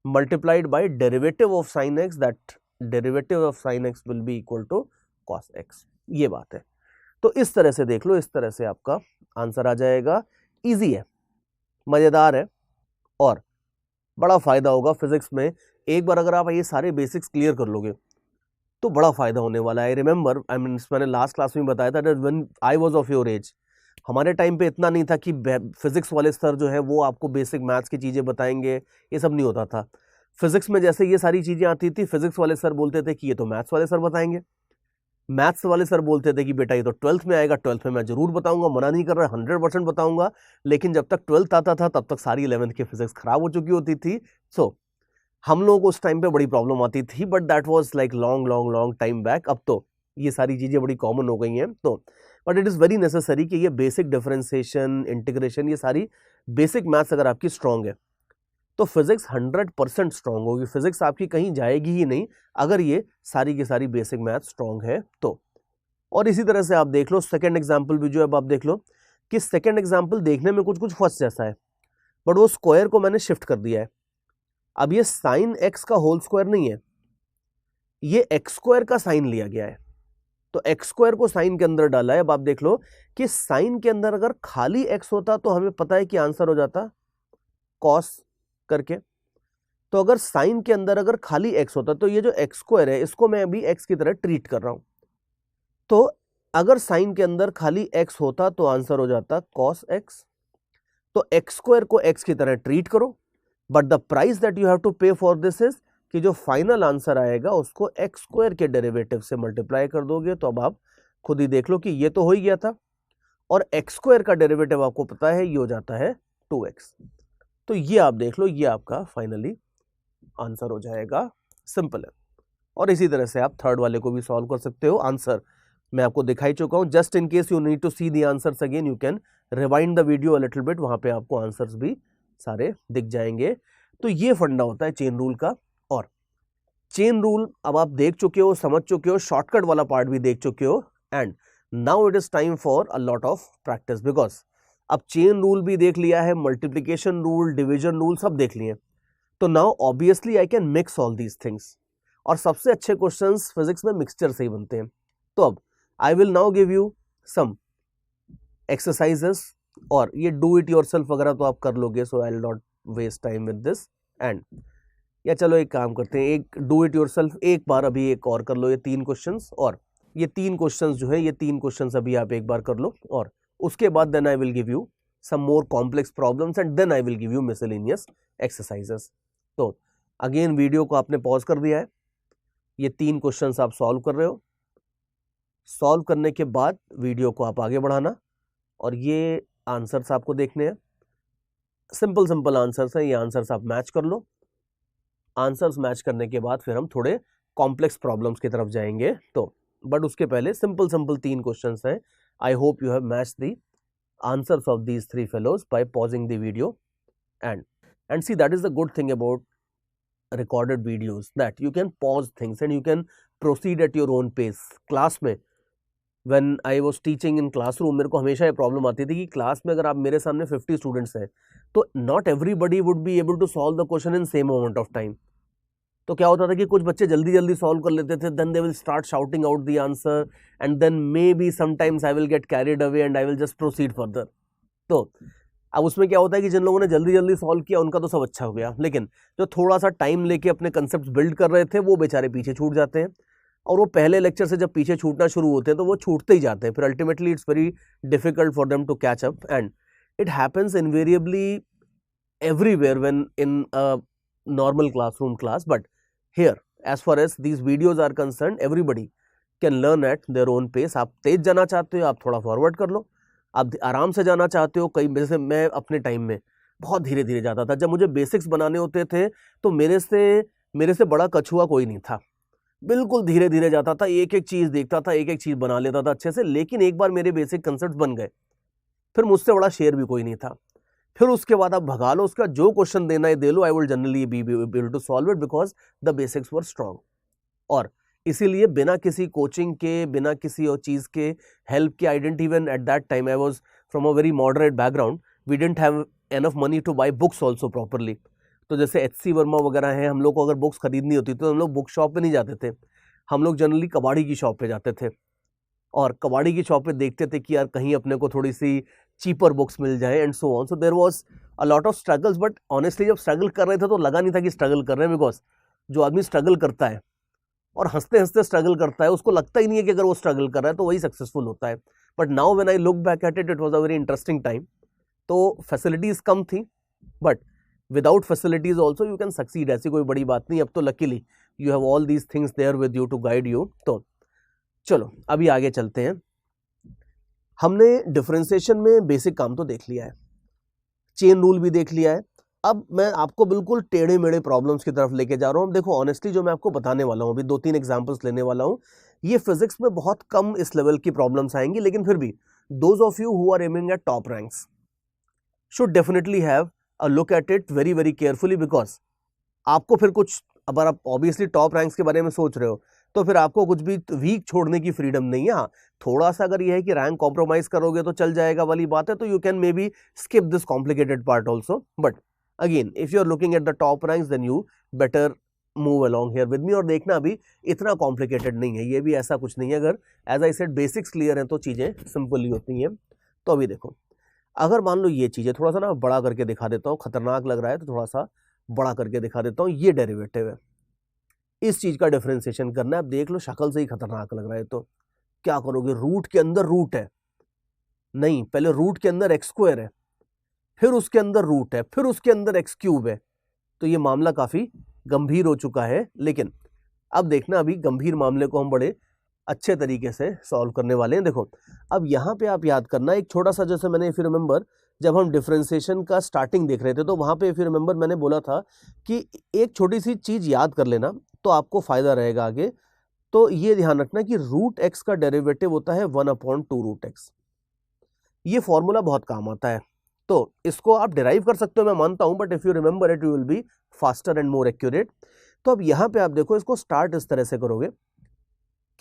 multiplied by derivative of sin x, that derivative of sin x will be equal to cos x। ये बात है। तो इस तरह से देख लो, इस तरह से आपका आंसर आ जाएगा। इजी है, मजेदार है और बड़ा फायदा होगा फिजिक्स में। एक बार अगर आप ये सारे बेसिक्स क्लियर कर लोगे तो बड़ा फायदा होने वाला है। रिमेंबर मैंने लास्ट क्लास में बताया था that when I was of your age, हमारे टाइम पे इतना नहीं था कि फिजिक्स वाले सर जो है वो आपको बेसिक मैथ्स की चीज़ें बताएंगे, ये सब नहीं होता था। फिजिक्स में जैसे ये सारी चीज़ें आती थी, फिजिक्स वाले सर बोलते थे कि ये तो मैथ्स वाले सर बताएंगे, मैथ्स वाले सर बोलते थे कि बेटा ये तो 12th में आएगा, 12th में मैं जरूर बताऊंगा, मना नहीं कर रहा, 100% बताऊंगा। लेकिन जब तक 12th आता था तब तक सारी 11th की फिजिक्स खराब हो चुकी होती थी। सो हम लोगों को उस टाइम पे बड़ी प्रॉब्लम आती थी, but that was like long long long time back. अब तो ये सारी चीज़ें बड़ी कॉमन हो गई हैं। तो but it is very necessary कि ये बेसिक डिफरेंशिएशन, इंटीग्रेशन, ये सारी बेसिक मैथ्स अगर आपकी स्ट्रांग है तो फिजिक्स 100% स्ट्रांग होगी। फिजिक्स आपकी कहीं जाएगी ही नहीं अगर ये सारी की सारी बेसिक मैथ्स स्ट्रांग है तो। और इसी तरह से आप देख लो सेकेंड एग्जाम्पल भी जो है, अब आप देख लो कि सेकेंड एग्जाम्पल देखने में कुछ कुछ फर्स्ट जैसा है, बट वो स्क्वायर को मैंने शिफ्ट कर दिया है। अब ये साइन एक्स का होल स्क्वायर नहीं है, ये एक्स स्क्वायर का साइन लिया गया है। तो एक्स स्क्वायर को साइन के अंदर डाला है। अब आप देख लो कि साइन के अंदर अगर खाली एक्स होता तो हमें पता है कि आंसर हो जाता कॉस करके। तो अगर साइन के अंदर अगर खाली एक्स होता तो ये जो एक्स स्क्वायर है इसको मैं अभी एक्स की तरह ट्रीट कर रहा हूं। तो अगर साइन के अंदर खाली एक्स होता तो आंसर हो जाता कॉस एक्स। तो एक्स स्क्वायर को एक्स की तरह ट्रीट करो, but the price that you have to pay for this is कि जो फाइनल आंसर आएगा उसको एक्स स्क्वायर के डेरिवेटिव से मल्टीप्लाई कर दोगे। तो अब आप खुद ही देख लो कि ये तो हो ही गया था, और एक्स स्क्वायर का डेरिवेटिव आपको पता है ये हो जाता है 2x। तो ये आप देख लो, ये आपका फाइनली आंसर हो जाएगा। सिंपल है। और इसी तरह से आप थर्ड वाले को भी सॉल्व कर सकते हो। आंसर मैं आपको दिखाई चुका हूं। Just in case you need to see the answers again, you can rewind the video a little bit, वहां पे आपको आंसर्स भी सारे दिख जाएंगे। तो ये फंडा होता है चेन रूल का। और चेन रूल अब आप देख चुके हो, समझ चुके हो, शॉर्टकट वाला पार्ट भी देख चुके हो, and now it is time for a lot of practice, because अब चेन रूल भी देख लिया है, मल्टीप्लीकेशन रूल, डिवीजन रूल सब देख लिए। तो now obviously I can mix all these things, और सबसे अच्छे क्वेश्चंस फिजिक्स में मिक्सचर से ही बनते हैं। तो अब I will now give you some exercises, और ये डू इट योरसेल्फ वगैरह तो आप कर लोगे, so I will not waste time with this. And या चलो एक काम करते हैं, एक डू इट योरसेल्फ एक बार अभी एक और कर लो, ये 3 क्वेश्चंस, और ये 3 क्वेश्चंस जो है ये 3 क्वेश्चंस अभी आप एक बार कर लो, और उसके बाद then I will give you some more complex problems and then I will give you miscellaneous exercises। तो अगेन वीडियो को आपने पॉज कर दिया है, ये 3 क्वेश्चंस आप सॉल्व कर रहे हो। सॉल्व करने के बाद वीडियो को आप आगे बढ़ाना, और ये आंसर्स आपको देखने हैं। सिंपल सिंपल आंसर्स हैं, ये आंसर्स आप मैच कर लो। आंसर्स मैच करने के बाद फिर हम थोड़े कॉम्प्लेक्स प्रॉब्लम्स की तरफ जाएंगे। तो बट उसके पहले सिंपल सिंपल 3 क्वेश्चंस हैं। आई hope you have matched the answers of these 3 fellows by pausing the video and And see, that is the good thing about recorded videos, that you can pause things and you can proceed at your own pace. Class में when I was teaching in classroom, मेरे को हमेशा ये problem आती थी कि class में अगर आप मेरे सामने 50 स्टूडेंट्स हैं तो not everybody would be able to solve the question in same amount of time. तो क्या होता था कि कुछ बच्चे जल्दी जल्दी सॉल्व कर लेते थे, then they will start shouting out the answer and then maybe sometimes I will get carried away and I will just proceed further. तो अब उसमें क्या होता है कि जिन लोगों ने जल्दी जल्दी सॉल्व किया उनका तो सब अच्छा हो गया, लेकिन जो थोड़ा सा टाइम लेके अपने कंसेप्ट बिल्ड कर रहे थे वो बेचारे पीछे छूट जाते हैं, और वो पहले लेक्चर से जब पीछे छूटना शुरू होते हैं तो वो छूटते ही जाते हैं, फिर ultimately it's very difficult for them to catch up, and it happens invariably everywhere when in a normal classroom class. But here, as far as these videos are concerned, everybody can learn at their own pace. आप तेज जाना चाहते हो आप थोड़ा forward कर लो, आप आराम से जाना चाहते हो, कई जैसे मैं अपने टाइम में बहुत धीरे धीरे जाता था, जब मुझे बेसिक्स बनाने होते थे तो मेरे से बड़ा कछुआ कोई नहीं था, बिल्कुल धीरे धीरे जाता था, एक एक चीज़ देखता था, एक एक चीज़ बना लेता था अच्छे से, लेकिन एक बार मेरे बेसिक कंसेप्ट बन गए फिर मुझसे बड़ा शेर भी कोई नहीं था, फिर उसके बाद आप भगा लो, उसका जो क्वेश्चन देना है दे लो, I will generally be able to solve it because the basics were strong. और इसीलिए बिना किसी कोचिंग के, बिना किसी और चीज़ के हेल्प के, I didn't even at that time, I was from a very moderate background, we didn't have enough money to buy books also properly. तो जैसे एच.सी. वर्मा वगैरह हैं, हम लोग को अगर बुक्स खरीदनी होती तो हम लोग बुक शॉप पे नहीं जाते थे, हम लोग जनरली कबाड़ी की शॉप पे जाते थे, और कबाड़ी की शॉप पे देखते थे कि यार कहीं अपने को थोड़ी सी चीपर बुक्स मिल जाए and so on. So there was a lot of struggles, but honestly जब स्ट्रगल कर रहे थे तो लगा नहीं था कि स्ट्रगल कर रहे हैं, बिकॉज जो आदमी स्ट्रगल करता है और हंसते हंसते स्ट्रगल करता है उसको लगता ही नहीं है कि अगर वो स्ट्रगल कर रहा है तो वही सक्सेसफुल होता है। But now when I look back at it, it was a very interesting time. तो फैसिलिटीज़ कम थी, but without facilities also you can succeed, ऐसी कोई बड़ी बात नहीं। अब तो luckily you have all these things there with you to guide you. तो चलो अभी आगे चलते हैं। हमने डिफरेंशिएशन में बेसिक काम तो देख लिया है, चेन रूल भी देख लिया है, अब मैं आपको बिल्कुल टेढ़े मेढ़े प्रॉब्लम्स की तरफ लेके जा रहा हूँ। देखो ऑनेस्टली जो मैं आपको बताने वाला हूँ, अभी 2-3 एग्जांपल्स लेने वाला हूँ, ये फिजिक्स में बहुत कम इस लेवल की प्रॉब्लम्स आएंगी, लेकिन फिर भी those of you who are aiming at top ranks should definitely have a look at it very very carefully, because आपको फिर कुछ, अगर आप ऑब्वियसली टॉप रैंक्स के बारे में सोच रहे हो तो फिर आपको कुछ भी वीक छोड़ने की फ्रीडम नहीं है। हाँ, थोड़ा सा अगर ये है कि रैंक कॉम्प्रोमाइज करोगे तो चल जाएगा वाली बात है, तो you can maybe skip this complicated part also, but again if you are looking at the top ranks then you better move along here with me. और देखना अभी इतना कॉम्प्लिकेटेड नहीं है, ये भी ऐसा कुछ नहीं है, अगर as I said basics clear हैं तो चीज़ें सिंपल ही होती हैं। तो अभी देखो, अगर मान लो ये चीज़ें थोड़ा सा ना बड़ा करके दिखा देता हूँ, खतरनाक लग रहा है तो थोड़ा सा बड़ा करके दिखा देता हूँ, ये डेरिवेटिव है, इस चीज़ का डिफरेंशिएशन करना है। अब देख लो शक्ल से ही खतरनाक लग रहा है, तो क्या करोगे, रूट के अंदर रूट है, नहीं पहले रूट के अंदर एक्स स्क्वायर है, फिर उसके अंदर रूट है, फिर उसके अंदर एक्स क्यूब है, तो ये मामला काफ़ी गंभीर हो चुका है। लेकिन अब देखना, अभी गंभीर मामले को हम बड़े अच्छे तरीके से सॉल्व करने वाले हैं। देखो अब यहाँ पे आप याद करना एक छोटा सा, जैसे मैंने इफ यू रिमेंबर जब हम डिफरेंशिएशन का स्टार्टिंग देख रहे थे तो वहाँ पे इफ यू रिमेंबर मैंने बोला था कि एक छोटी सी चीज़ याद कर लेना तो आपको फ़ायदा रहेगा आगे। तो ये ध्यान रखना कि रूट एक्स का डेरिवेटिव होता है 1/2 रूट एक्स। ये फॉर्मूला बहुत काम आता है, तो इसको आप डिराइव कर सकते हो, मैं मानता हूँ, but if you remember it you will be faster and more accurate. तो अब यहाँ पे आप देखो, इसको स्टार्ट इस तरह से करोगे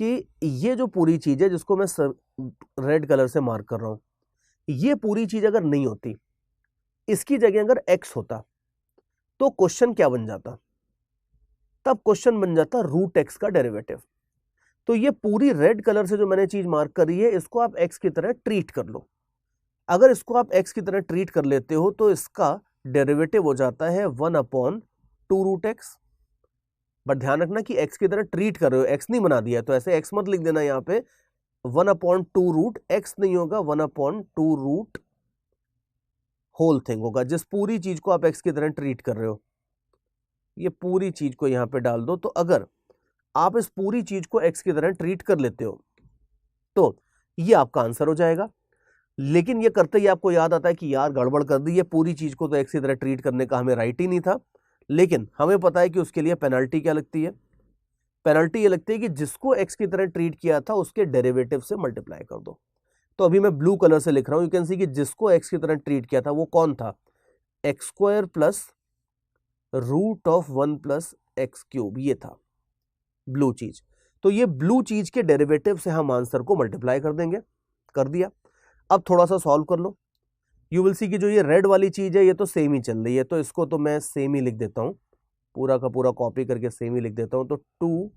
कि ये जो पूरी चीज़ है जिसको मैं रेड कलर से मार्क कर रहा हूँ, ये पूरी चीज़ अगर नहीं होती, इसकी जगह अगर x होता तो क्वेश्चन क्या बन जाता, तब क्वेश्चन बन जाता रूट एक्स का डेरिवेटिव। तो ये पूरी रेड कलर से जो मैंने चीज मार्क करी है इसको आप x की तरह ट्रीट कर लो। अगर इसको आप x की तरह ट्रीट कर लेते हो तो इसका डेरिवेटिव हो जाता है 1/2 रूट एक्स। बट ध्यान रखना कि x की तरह ट्रीट कर रहे हो, x नहीं बना दिया, तो ऐसे x मत लिख देना, यहाँ पे 1/2 रूट x नहीं होगा, 1/2 रूट होल थिंग होगा, जिस पूरी चीज को आप x की तरह ट्रीट कर रहे हो, ये पूरी चीज को यहाँ पे डाल दो। तो अगर आप इस पूरी चीज को x की तरह ट्रीट कर लेते हो तो ये आपका आंसर हो जाएगा। लेकिन ये करते ही आपको याद आता है कि यार गड़बड़ कर दी, ये पूरी चीज को तो x की तरह ट्रीट करने का हमें राइट ही नहीं था। लेकिन हमें पता है कि उसके लिए पेनल्टी क्या लगती है, पेनल्टी ये लगती है कि जिसको x की तरह ट्रीट किया था उसके डेरिवेटिव से मल्टीप्लाई कर दो। तो अभी मैं ब्लू कलर से लिख रहा हूं, यू कैन सी कि जिसको x की तरह ट्रीट किया था वो कौन था, x² plus root of 1 plus x cube, ये था ब्लू चीज। तो ये ब्लू चीज के डेरिवेटिव से हम आंसर को मल्टीप्लाई कर देंगे, कर दिया। अब थोड़ा सा सॉल्व कर लो, यू विल सी कि जो ये रेड वाली चीज है ये तो सेम ही चल रही है, तो इसको तो मैं सेम ही लिख देता हूं, पूरा का पूरा कॉपी करके सेम ही लिख देता हूं। तो 2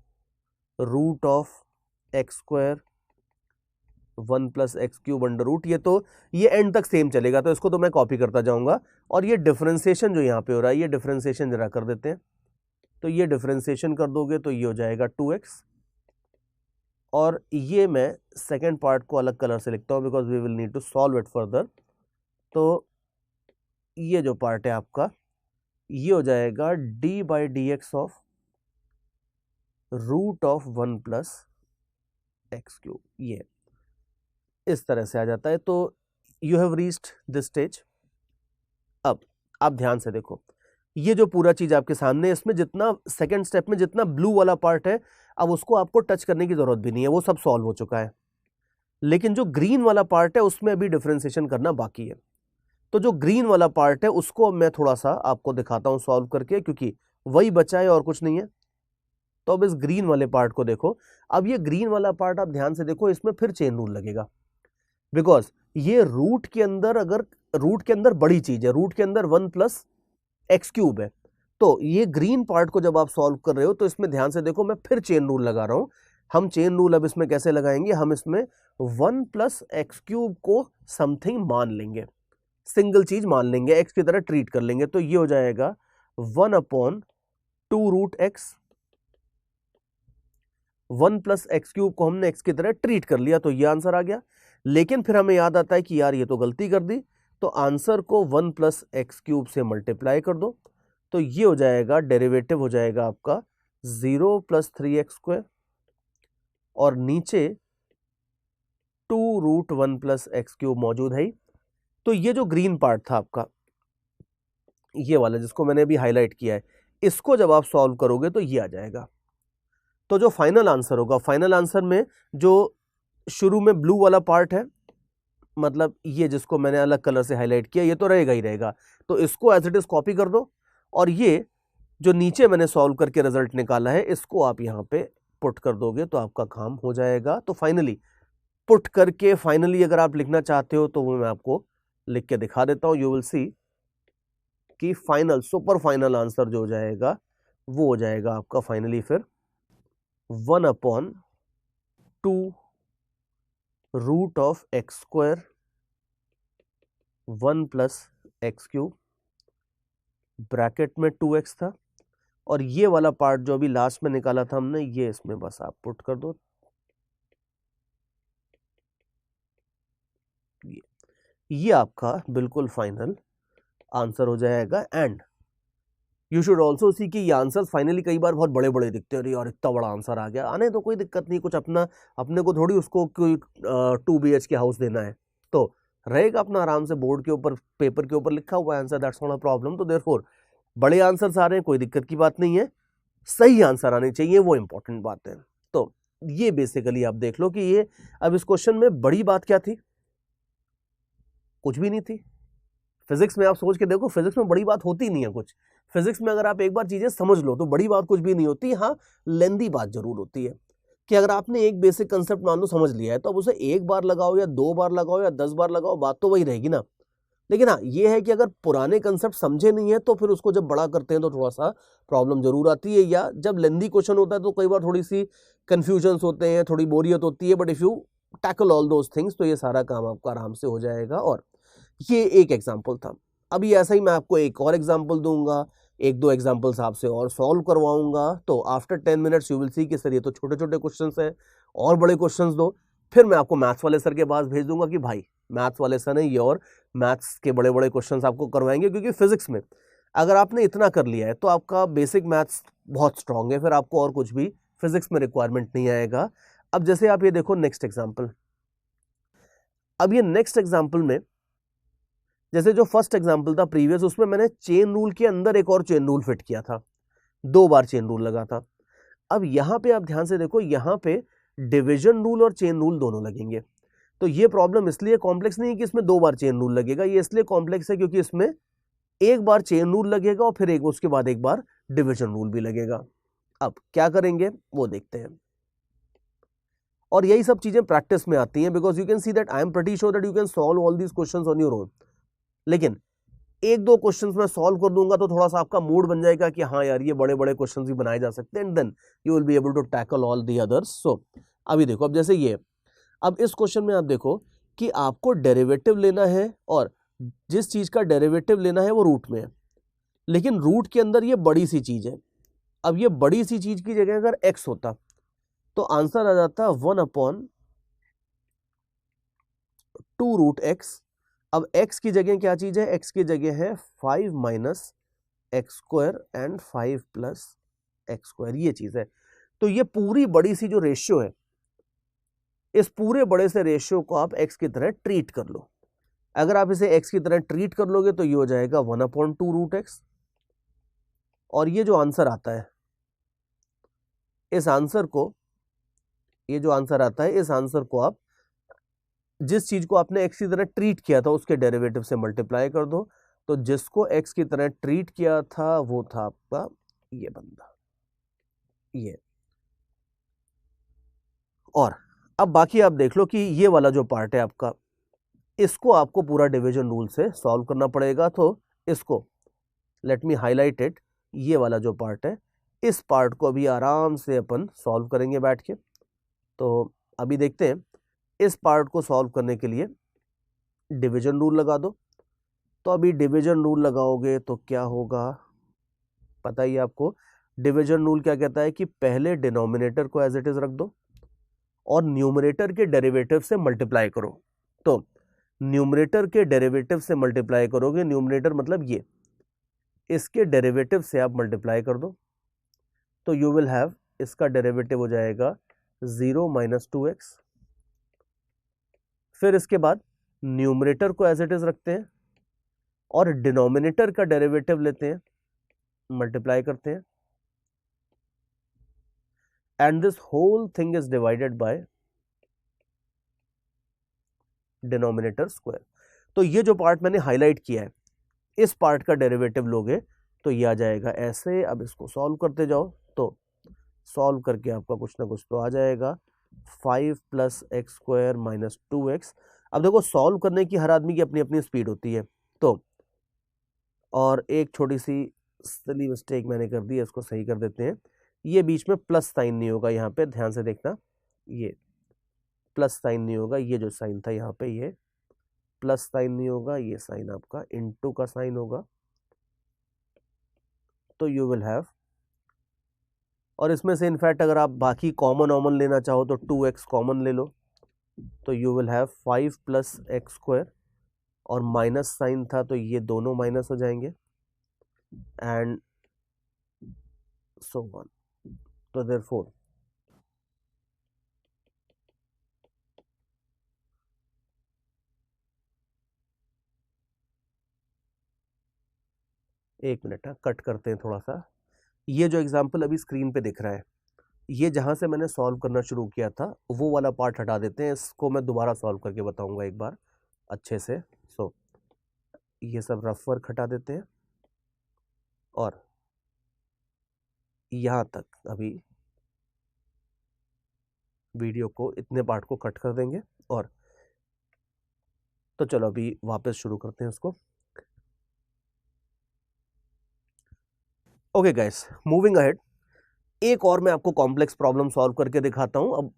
root of x square 1 plus x cube under root, ये तो ये एंड तक सेम चलेगा, तो इसको तो मैं कॉपी करता जाऊंगा। और ये डिफरेंशिएशन जो यहाँ पे हो रहा है, ये डिफरेंशिएशन जरा कर देते हैं। तो ये डिफरेंशिएशन कर दोगे तो ये हो जाएगा 2x, और ये मैं सेकेंड पार्ट को अलग कलर से लिखता हूँ because we will need to solve it further. तो ये जो पार्ट है आपका, ये हो जाएगा d by d x of root of 1 plus x cube, ये इस तरह से आ जाता है। तो you have reached this stage. अब आप ध्यान से देखो, ये जो पूरा चीज आपके सामने है, इसमें जितना सेकंड स्टेप में जितना ब्लू वाला पार्ट है, अब उसको आपको टच करने की जरूरत भी नहीं है, वो सब सॉल्व हो चुका है। लेकिन जो ग्रीन वाला पार्ट है उसमें अभी डिफरेंशिएशन करना बाकी है। तो जो ग्रीन वाला पार्ट है उसको मैं थोड़ा सा आपको दिखाता हूं सॉल्व करके, क्योंकि वही बचा है और कुछ नहीं है। तो अब इस ग्रीन वाले पार्ट को देखो। अब ये ग्रीन वाला पार्ट आप ध्यान से देखो, इसमें फिर चेन रूल लगेगा, बिकॉज ये रूट के अंदर, अगर रूट के अंदर बड़ी चीज है, रूट के अंदर 1 प्लस एक्स क्यूब है, तो ये ग्रीन पार्ट को जब आप सॉल्व कर रहे हो तो इसमें ध्यान से देखो, मैं फिर चेन रूल लगा रहा हूं। हम चेन रूल अब इसमें कैसे लगाएंगे, हम इसमें 1 प्लस एक्स क्यूब को समथिंग मान लेंगे, सिंगल चीज मान लेंगे, एक्स की तरह ट्रीट कर लेंगे। तो ये हो जाएगा 1/2 root x, 1 plus x cube को हमने एक्स की तरह ट्रीट कर लिया, तो ये आंसर आ गया। लेकिन फिर हमें याद आता है कि यार ये तो गलती कर दी, तो आंसर को 1 प्लस एक्स क्यूब से मल्टीप्लाई कर दो। तो ये हो जाएगा, डेरिवेटिव हो जाएगा आपका 0 प्लस 3x स्क्वायर, और नीचे 2 रूट 1 प्लस एक्स क्यूब मौजूद है ही। तो ये जो ग्रीन पार्ट था आपका, ये वाला जिसको मैंने अभी हाईलाइट किया है, इसको जब आप सॉल्व करोगे तो ये आ जाएगा। तो जो फाइनल आंसर होगा, फाइनल आंसर में जो शुरू में ब्लू वाला पार्ट है, मतलब ये जिसको मैंने अलग कलर से हाईलाइट किया, ये तो रहेगा ही रहेगा। तो इसको एज इट इज कॉपी कर दो, और ये जो नीचे मैंने सॉल्व करके रिजल्ट निकाला है, इसको आप यहाँ पे पुट कर दोगे तो आपका काम हो जाएगा। तो फाइनली पुट करके फाइनली अगर आप लिखना चाहते हो तो वो मैं आपको लिख के दिखा देता हूं। यू विल सी कि फाइनल सुपर फाइनल आंसर जो हो जाएगा वो हो जाएगा आपका फाइनली फिर 1/2 root of x square 1 plus x cube, bracket में 2x था, और ये वाला पार्ट जो अभी लास्ट में निकाला था हमने, ये इसमें बस आप पुट कर दो। ये आपका बिल्कुल फाइनल आंसर हो जाएगा। And you should also see कि ये आंसर फाइनली कई बार बहुत बड़े बड़े दिखते हैं, अरे यार इतना बड़ा आंसर आ गया, आने तो कोई दिक्कत नहीं, कुछ अपना अपने को थोड़ी उसको कोई 2 BHK हाउस देना है, तो रहेगा अपना आराम से बोर्ड के ऊपर पेपर के ऊपर लिखा हुआ answer, that's not a problem. तो देयरफॉर बड़े आंसर्स आ रहे हैं, कोई दिक्कत की बात नहीं है, सही आंसर आने चाहिए, वो इंपॉर्टेंट बात है। तो ये बेसिकली आप देख लो कि ये अब इस क्वेश्चन में बड़ी बात क्या थी, कुछ भी नहीं थी। फिजिक्स में आप सोच के देखो, फिजिक्स में बड़ी बात होती नहीं है कुछ। फिजिक्स में अगर आप एक बार चीजें समझ लो तो बड़ी बात कुछ भी नहीं होती। हाँ, लेंदी बात जरूर होती है कि अगर आपने एक बेसिक कंसेप्ट मान लो समझ लिया है, तो अब उसे एक बार लगाओ या 2 बार लगाओ या 10 बार लगाओ, बात तो वही रहेगी ना। लेकिन हाँ, ये है कि अगर पुराने कंसेप्ट समझे नहीं है तो फिर उसको जब बड़ा करते हैं तो थोड़ा सा प्रॉब्लम जरूर आती है, या जब लेंदी क्वेश्चन होता है तो कई बार थोड़ी सी कंफ्यूजन होते हैं, थोड़ी बोरियत होती है। But if you tackle all those things तो ये सारा काम आपका आराम से हो जाएगा। और ये एक एग्जाम्पल था। अभी ऐसा ही मैं आपको एक और एग्जाम्पल दूंगा, 1-2 एग्जाम्पल्स आपसे और सॉल्व करवाऊंगा। तो after 10 minutes you will see कि सर ये तो छोटे छोटे क्वेश्चंस हैं, और बड़े क्वेश्चंस दो। फिर मैं आपको मैथ्स वाले सर के पास भेज दूंगा कि भाई मैथ्स वाले सर ने ये और मैथ्स के बड़े बड़े क्वेश्चंस आपको करवाएंगे, क्योंकि फिजिक्स में अगर आपने इतना कर लिया है तो आपका बेसिक मैथ्स बहुत स्ट्रांग है, फिर आपको और कुछ भी फिजिक्स में रिक्वायरमेंट नहीं आएगा। अब जैसे आप ये देखो नेक्स्ट एग्जाम्पल, अब ये नेक्स्ट एग्जाम्पल में जैसे जो फर्स्ट एग्जाम्पल था प्रीवियस, उसमें मैंने चेन रूल के अंदर एक और चेन रूल फिट किया था, 2 बार चेन रूल लगा था। अब यहां पे आप ध्यान से देखो, यहां पे डिवीजन रूल और चेन रूल दोनों लगेंगे। तो ये प्रॉब्लम इसलिए कॉम्प्लेक्स नहीं है कि इसमें 2 बार चेन रूल लगेगा, ये इसलिए कॉम्प्लेक्स है क्योंकि इसमें एक बार चेन रूल लगेगा और फिर उसके बाद एक बार डिवीजन रूल भी लगेगा। अब क्या करेंगे वो देखते हैं, और यही सब चीजें प्रैक्टिस में आती हैं, because you can see that I am pretty sure that you can solve all these questions on your own. लेकिन एक दो क्वेश्चंस मैं सॉल्व कर दूंगा तो थोड़ा सा आपका मूड बन जाएगा कि हाँ यार ये बड़े बड़े क्वेश्चंस भी बनाए जा सकते हैं, and then you will be able to tackle all the others. So अभी देखो, अब जैसे ये, अब इस क्वेश्चन में आप देखो कि आपको डेरिवेटिव लेना है, और जिस चीज का डेरिवेटिव लेना है वो रूट में है, लेकिन रूट के अंदर ये बड़ी सी चीज है। अब ये बड़ी सी चीज की जगह अगर x होता तो आंसर आ जाता 1/2√x। अब x की जगह क्या चीज है, x की जगह है 5 minus x square and 5 plus x square, ये चीज है। तो ये पूरी बड़ी सी जो रेशियो है, इस पूरे बड़े से रेशियो को आप x की तरह ट्रीट कर लो। अगर आप इसे x की तरह ट्रीट कर लोगे तो ये हो जाएगा 1/2√x। और ये जो आंसर आता है, इस आंसर को, ये जो आंसर आता है इस आंसर को आप जिस चीज को आपने x की तरह ट्रीट किया था उसके डेरिवेटिव से मल्टीप्लाई कर दो। तो जिसको x की तरह ट्रीट किया था वो था आपका ये बंदा, ये। और अब बाकी आप देख लो कि ये वाला जो पार्ट है आपका, इसको आपको पूरा डिवीजन रूल से सॉल्व करना पड़ेगा। तो इसको लेट मी हाईलाइट इट, ये वाला जो पार्ट है, इस पार्ट को अभी आराम से अपन सॉल्व करेंगे बैठ के। तो अभी देखते हैं, इस पार्ट को सॉल्व करने के लिए डिवीजन रूल लगा दो। तो अभी डिवीजन रूल लगाओगे तो क्या होगा पता ही आपको। डिवीजन रूल क्या कहता है कि पहले डिनोमिनेटर को एज इट इज रख दो और न्यूमरेटर के डेरिवेटिव से मल्टीप्लाई करो। तो न्यूमरेटर के डेरिवेटिव से मल्टीप्लाई करोगे, न्यूमरेटर मतलब ये, इसके डेरिवेटिव से आप मल्टीप्लाई कर दो, तो यू विल हैव, इसका डेरिवेटिव हो जाएगा 0 माइनस 2x। फिर इसके बाद न्यूमरेटर को एज इट इज रखते हैं और डिनोमिनेटर का डेरिवेटिव लेते हैं, मल्टीप्लाई करते हैं, and this whole thing is divided by denominator square. तो ये जो पार्ट मैंने हाईलाइट किया है, इस पार्ट का डेरिवेटिव लोगे तो ये आ जाएगा ऐसे। अब इसको सॉल्व करते जाओ, तो सॉल्व करके आपका कुछ ना कुछ तो आ जाएगा 5 plus x square minus 2x। अब देखो, सॉल्व करने की हर आदमी की अपनी अपनी स्पीड होती है। तो और एक छोटी सी सिली मिस्टेक मैंने कर दी है, इसको सही कर देते हैं। ये बीच में प्लस साइन नहीं होगा, यहाँ पे ध्यान से देखना, ये प्लस साइन नहीं होगा, ये जो साइन था यहाँ पे ये प्लस साइन नहीं होगा, ये साइन आपका इनटू का साइन होगा। तो यू विल हैव, और इसमें से इनफैक्ट अगर आप बाकी कॉमन लेना चाहो तो 2x कॉमन ले लो, तो you will have 5 plus x square, और माइनस साइन था तो ये दोनों माइनस हो जाएंगे, एंड सो ऑन। तो देयरफॉर एक मिनट कट करते हैं थोड़ा सा। ये जो एग्जाम्पल अभी स्क्रीन पे दिख रहा है, ये जहां से मैंने सॉल्व करना शुरू किया था वो वाला पार्ट हटा देते हैं, इसको मैं दोबारा सॉल्व करके बताऊंगा एक बार अच्छे से। सो ये सब रफ वर्क हटा देते हैं, और यहां तक अभी वीडियो को, इतने पार्ट को कट कर देंगे। और तो चलो अभी वापस शुरू करते हैं इसको। ओके गाइस, मूविंग अहेड, एक और मैं आपको कॉम्प्लेक्स प्रॉब्लम सॉल्व करके दिखाता हूं। अब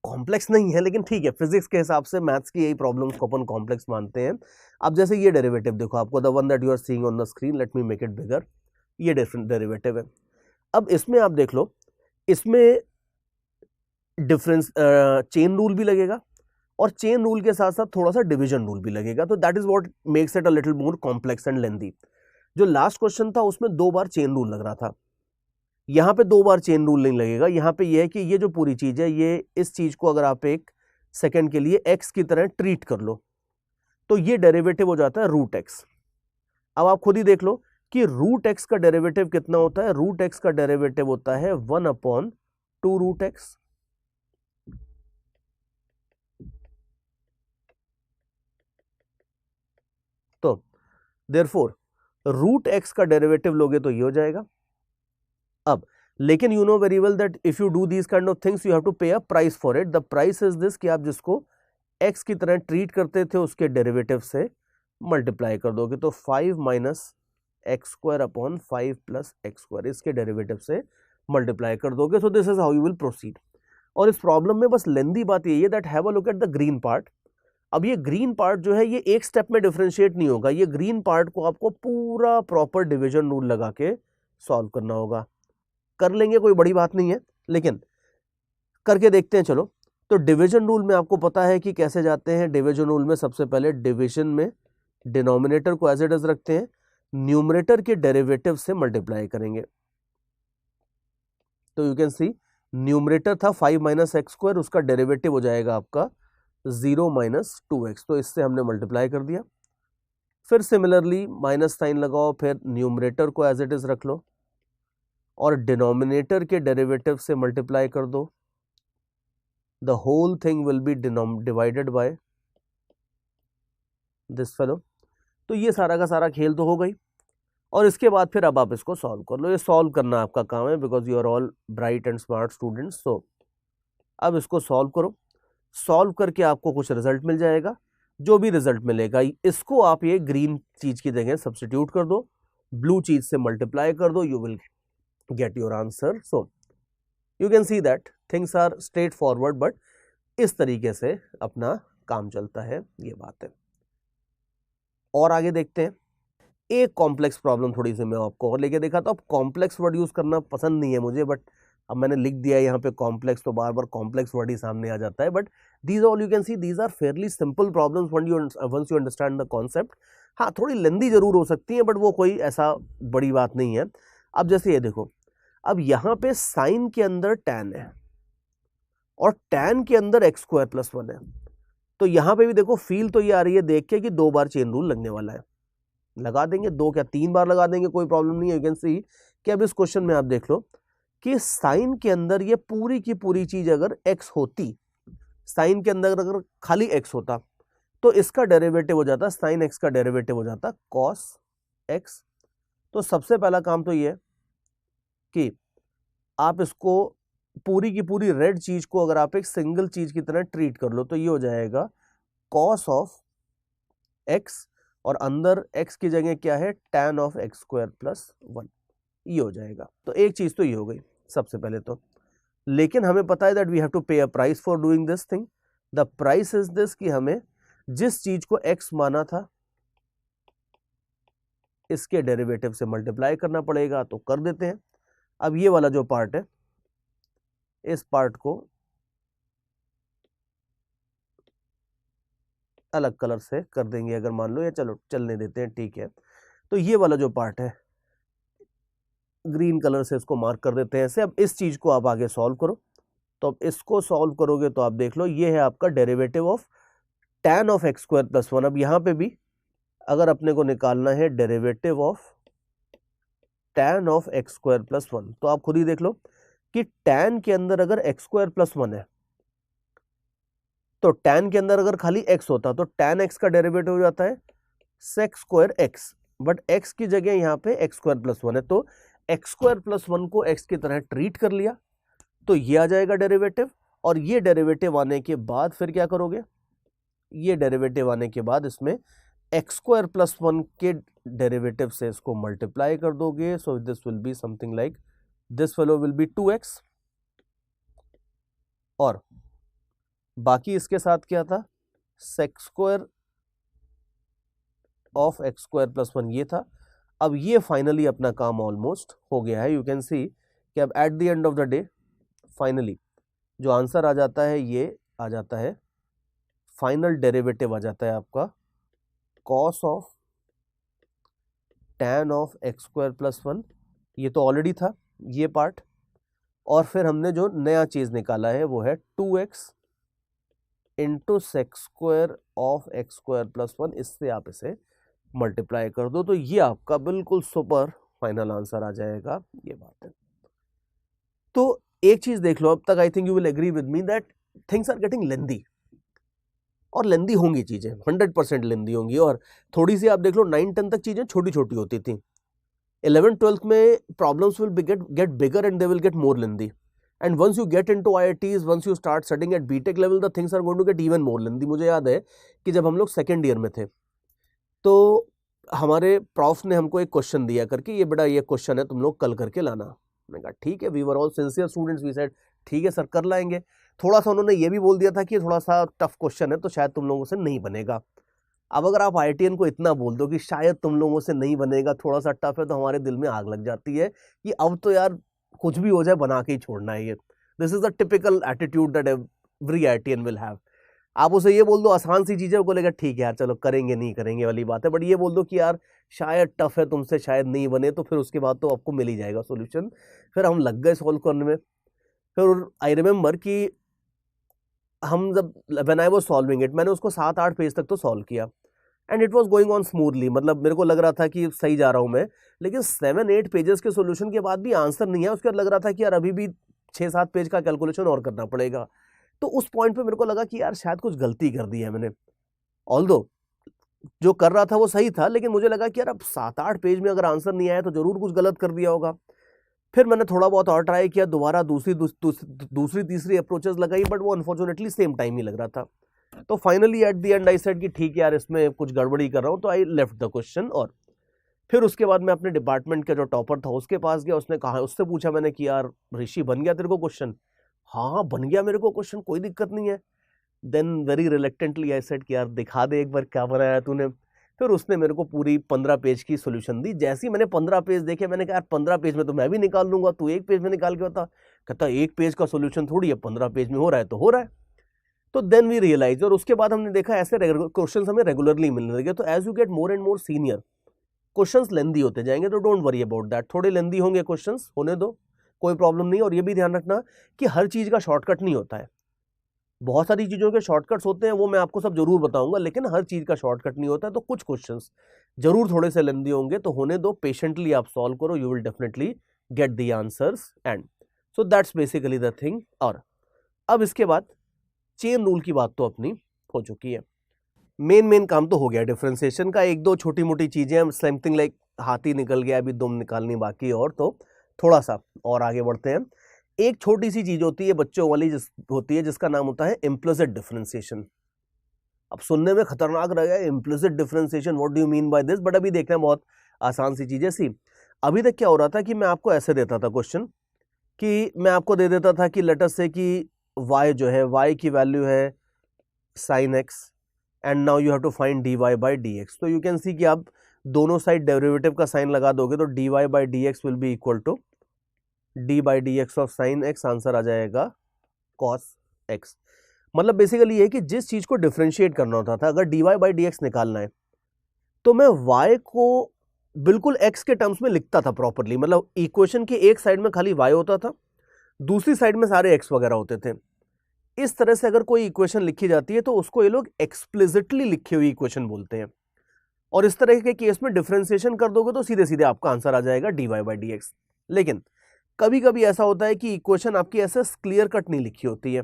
कॉम्प्लेक्स नहीं है लेकिन ठीक है, फिजिक्स के हिसाब से मैथ्स की यही प्रॉब्लम्स को अपन कॉम्प्लेक्स मानते हैं। अब जैसे ये डेरिवेटिव देखो, आपको the one that you are seeing on the screen, let me make it bigger, ये डिफरेंट डेरिवेटिव है। अब इसमें आप देख लो, इसमें डिफरेंस चेन रूल भी लगेगा, और चेन रूल के साथ साथ थोड़ा सा डिवीजन रूल भी लगेगा। तो that is what makes it a little more complex and lengthy. जो लास्ट क्वेश्चन था उसमें 2 बार चेन रूल लग रहा था, यहां पे 2 बार चेन रूल नहीं लगेगा। यहां पे ये है कि ये जो पूरी चीज है, ये इस चीज को अगर आप एक सेकंड के लिए x की तरह ट्रीट कर लो तो ये डेरिवेटिव हो जाता है √x। अब आप खुद ही देख लो कि √x का डेरिवेटिव कितना होता है। √x का डेरिवेटिव होता है 1/2√x। तो देयरफॉर रूट एक्स का डेरिवेटिव लोगे तो ये हो जाएगा। अब लेकिन you know very well that if you do these kind of things you have to pay a price for it. The price is this कि आप जिसको एक्स की तरह ट्रीट करते थे उसके डेरिवेटिव से मल्टीप्लाई कर दोगे, तो 5 minus x square upon 5 plus x square इसके डेरिवेटिव से मल्टीप्लाई कर दोगे। सो this is how you will proceed. और इस प्रॉब्लम में बस लेंदी बात यही है that have a look at the green part. अब ये ग्रीन पार्ट जो है ये एक स्टेप में डिफरेंशिएट नहीं होगा, ये ग्रीन पार्ट को आपको पूरा प्रॉपर डिवीजन रूल लगा के सॉल्व करना होगा। कर लेंगे, कोई बड़ी बात नहीं है, लेकिन करके देखते हैं चलो। तो डिवीजन रूल में आपको पता है कि कैसे जाते हैं। डिवीजन रूल में सबसे पहले डिवीजन में डिनोमिनेटर को एज इट इज रखते हैं, न्यूमरेटर के डेरिवेटिव से मल्टीप्लाई करेंगे। तो यू कैन सी न्यूमरेटर था 5 माइनस एक्स स्क्वायर, उसका डेरिवेटिव हो जाएगा आपका 0 माइनस 2x, तो इससे हमने मल्टीप्लाई कर दिया। फिर सिमिलरली माइनस साइन लगाओ, फिर न्यूमरेटर को एज इट इज रख लो और डिनोमिनेटर के डेरिवेटिव से मल्टीप्लाई कर दो। The whole thing will be divided by this fellow. तो ये सारा का सारा खेल तो हो गई, और इसके बाद फिर अब आप इसको सॉल्व कर लो। ये सॉल्व करना आपका काम है because you are all bright and smart students. So अब इसको सॉल्व करो, सॉल्व करके आपको कुछ रिजल्ट मिल जाएगा। जो भी रिजल्ट मिलेगा इसको आप ये ग्रीन चीज की जगह सब्स्टिट्यूट कर दो, ब्लू चीज से मल्टीप्लाई कर दो, you will get your answer. So you can see that things are straightforward, but इस तरीके से अपना काम चलता है, ये बात है। और आगे देखते हैं। एक कॉम्प्लेक्स प्रॉब्लम थोड़ी सी मैं आपको और लेके देखा, तो अब कॉम्प्लेक्स वर्ड यूज करना पसंद नहीं है मुझे, बट अब मैंने लिख दिया यहाँ पे कॉम्प्लेक्स, तो बार बार कॉम्प्लेक्स वर्ड ही सामने आ जाता है। But these all you can see these are fairly simple problems once you understand the concept. हाँ, थोड़ी लेंदी जरूर हो सकती है, बट वो कोई ऐसा बड़ी बात नहीं है। अब जैसे ये देखो, अब यहाँ पे साइन के अंदर टैन है और टैन के अंदर एक्स स्क्वायर प्लस 1 है, तो यहाँ पे भी देखो फील तो ये आ रही है देख के कि 2 बार चेन रूल लगने वाला है। लगा देंगे, 2 क्या 3 बार लगा देंगे, कोई प्रॉब्लम नहीं है। यू कैन सी कि अब इस क्वेश्चन में आप देख लो कि साइन के अंदर ये पूरी की पूरी चीज अगर x होती, साइन के अंदर अगर खाली x होता तो इसका डेरिवेटिव हो जाता, साइन x का डेरिवेटिव हो जाता cos x। तो सबसे पहला काम तो ये कि आप इसको पूरी की पूरी रेड चीज को अगर आप एक सिंगल चीज की तरह ट्रीट कर लो तो ये हो जाएगा cos ऑफ x, और अंदर x की जगह क्या है, tan of x square plus 1, ये हो जाएगा। तो एक चीज तो ये हो गई सबसे पहले तो। लेकिन हमें पता है that we have to pay a price for doing this thing. The price is this कि हमें जिस चीज को x माना था इसके डेरिवेटिव से मल्टीप्लाई करना पड़ेगा, तो कर देते हैं। अब ये वाला जो पार्ट है, इस पार्ट को अलग कलर से कर देंगे अगर मान लो, या चलो चलने देते हैं, ठीक है। तो ये वाला जो पार्ट है ग्रीन कलर से इसको मार्क कर देते हैं ऐसे। अब इस चीज को आप आगे सॉल्व करो, तो अब इसको सॉल्व करोगे तो आप देख लो ये है आपका derivative of tan of x square plus 1। अब यहां पे भी अगर अपने को निकालना है derivative of tan of x square plus 1, तो आप खुद ही देख लो कि tan के अंदर अगर एक्स स्क्वायर प्लस 1 है, तो tan के अंदर अगर खाली x होता तो tan x का डेरिवेटिव हो जाता है sec square x, but x की जगह यहाँ पे एक्स स्क्वायर प्लस 1 है, तो एक्स स्क्वायर प्लस 1 को x की तरह ट्रीट कर लिया, तो ये आ जाएगा डेरिवेटिव। और ये डेरिवेटिव आने के बाद फिर क्या करोगे, ये डेरिवेटिव आने के बाद इसमें एक्स स्क्वायर प्लस 1 के डेरिवेटिव से इसको मल्टीप्लाई कर दोगे। सो this will be something like this fellow will be 2x, और बाकी इसके साथ क्या था, sec square of x square plus 1 ये था। अब ये फाइनली अपना काम ऑलमोस्ट हो गया है। यू कैन सी कि अब at the end of the day finally जो आंसर आ जाता है ये आ जाता है, फाइनल डेरिवेटिव आ जाता है आपका cos of tan of x square plus 1, ये तो ऑलरेडी था ये पार्ट, और फिर हमने जो नया चीज निकाला है वो है 2x into sec square of x square plus 1, इससे आप इसे मल्टीप्लाई कर दो, तो ये आपका बिल्कुल सुपर फाइनल आंसर आ जाएगा, ये बात है। तो एक चीज देख लो, अब तक I think you will agree with me that things are getting lengthy. और लेंदी होंगी चीज़ें, 100% लेंदी होंगी। और थोड़ी सी आप देख लो 9-10 तक चीज़ें छोटी छोटी होती थी, 11th-12th में problems will get bigger and they will get more lengthy, and once you get into IITs, once you start studying at B Tech level, the things are going to get even more lengthy. मुझे याद है कि जब हम लोग second year में थे तो हमारे प्रॉफ ने हमको एक क्वेश्चन दिया करके, ये बेटा ये क्वेश्चन है, तुम लोग कल करके लाना। मैंने कहा ठीक है, we were all sincere students, we said ठीक है सर कर लाएंगे। थोड़ा सा उन्होंने ये भी बोल दिया था कि थोड़ा सा टफ क्वेश्चन है तो शायद तुम लोगों से नहीं बनेगा। अब अगर आप IITian को इतना बोल दो कि शायद तुम लोगों से नहीं बनेगा, थोड़ा सा टफ है, तो हमारे दिल में आग लग जाती है कि अब तो यार कुछ भी हो जाए बना के ही छोड़ना है ये। This is the typical attitude that every IITian will have. आप उसे ये बोल दो आसान सी चीज़ें को लेकर ठीक है यार चलो करेंगे नहीं करेंगे वाली बात है, बट ये बोल दो कि यार शायद टफ है तुमसे शायद नहीं बने, तो फिर उसके बाद तो आपको मिल ही जाएगा सोल्यूशन। फिर हम लग गए सॉल्व करने में। फिर आई रिमेंबर कि हम जब when I was solving it, मैंने उसको 7-8 पेज तक तो सॉल्व किया and it was going on smoothly, मतलब मेरे को लग रहा था कि सही जा रहा हूँ मैं। लेकिन 7-8 पेजेस के सोल्यूशन के बाद भी आंसर नहीं है, उसके बाद लग रहा था कि यार अभी भी 6-7 पेज का कैलकुलेशन और करना पड़ेगा। तो उस पॉइंट पे मेरे को लगा कि यार शायद कुछ गलती कर दी है मैंने, ऑल्दो जो कर रहा था वो सही था, लेकिन मुझे लगा कि यार अब 7-8 पेज में अगर आंसर नहीं आया तो जरूर कुछ गलत कर दिया होगा। फिर मैंने थोड़ा बहुत और ट्राई किया, दोबारा दूसरी तीसरी अप्रोचेस लगाई, बट वो अनफॉर्चुनेटली सेम टाइम ही लग रहा था। तो finally at the and I said कि ठीक है यार इसमें कुछ गड़बड़ी कर रहा हूँ, तो आई लेफ्ट द क्वेश्चन। और फिर उसके बाद मैं अपने डिपार्टमेंट का जो टॉपर था उसके पास गया, उसने कहा, उससे पूछा मैंने कि यार ऋषि बन गया तेरे को क्वेश्चन? हाँ बन गया मेरे को क्वेश्चन, कोई दिक्कत नहीं है। Then very reluctantly I said कि यार दिखा दे एक बार क्या बनाया तूने। फिर उसने मेरे को पूरी 15 पेज की सोल्यूशन दी। जैसे ही मैंने 15 पेज देखे मैंने कहा यार 15 पेज में तो मैं भी निकाल लूंगा, तू एक पेज में निकाल के बता। कहता एक पेज का सोल्यूशन थोड़ी है, 15 पेज में हो रहा है तो हो रहा है। तो देन वी रियलाइज, और उसके बाद हमने देखा ऐसे क्वेश्चन हमें रेगुलरली मिलने लगे। तो as you get more and more senior, questions lengthy होते जाएंगे, तो डोंट वरी अबाउट दैट, थोड़े लेंदी होंगे क्वेश्चंस, होने दो, कोई प्रॉब्लम नहीं। और ये भी ध्यान रखना कि हर चीज का शॉर्टकट नहीं होता है, बहुत सारी चीजों के शॉर्टकट्स होते हैं, वो मैं आपको सब जरूर बताऊंगा, लेकिन हर चीज का शॉर्टकट नहीं होता है। तो कुछ क्वेश्चंस जरूर थोड़े से लेंदी होंगे, तो होने दो, पेशेंटली आप सॉल्व करो, you will definitely get the answers. And so that's basically the thing. और अब इसके बाद चेन रूल की बात तो अपनी हो चुकी है, मेन काम तो हो गया डिफरेंशिएशन का। एक दो छोटी मोटी चीजें, समथिंग लाइक हाथी निकल गया, अभी दुम निकालनी बाकी, और तो थोड़ा सा और आगे बढ़ते हैं। एक छोटी सी चीज होती है बच्चों वाली, होती है जिसका नाम होता है इम्प्लिसिट डिफरेंशिएशन। अब सुनने में खतरनाक रहेगा implicit differentiation, what do you mean by this, but अभी देखना बहुत आसान सी चीज है। सी अभी तक क्या हो रहा था कि मैं आपको ऐसे देता था क्वेश्चन, कि मैं आपको दे देता था कि लेट अस से कि y जो है, y की वैल्यू है sin x, and now you have to find dy by dx। तो यू कैन सी कि आप दोनों साइड डेरिवेटिव का साइन लगा दोगे तो dy by dx will be equal to d by dx of sine x, answer आ जाएगा cos x। मतलब बेसिकली ये है कि जिस चीज को डिफरेंशिएट करना होता था, अगर dy बाई dx निकालना है तो मैं y को बिल्कुल x के टर्म्स में लिखता था प्रॉपरली, मतलब इक्वेशन की एक साइड में खाली y होता था, दूसरी साइड में सारे x वगैरह होते थे। इस तरह से अगर कोई इक्वेशन लिखी जाती है तो उसको ये लोग एक्सप्लिसिटली लिखी हुई इक्वेशन बोलते हैं। और इस तरह के केस में डिफरेंशिएशन कर दोगे तो सीधे सीधे आपका आंसर आ जाएगा dy बाई dx। लेकिन कभी कभी ऐसा होता है कि इक्वेशन आपकी ऐसे क्लियर कट नहीं लिखी होती है।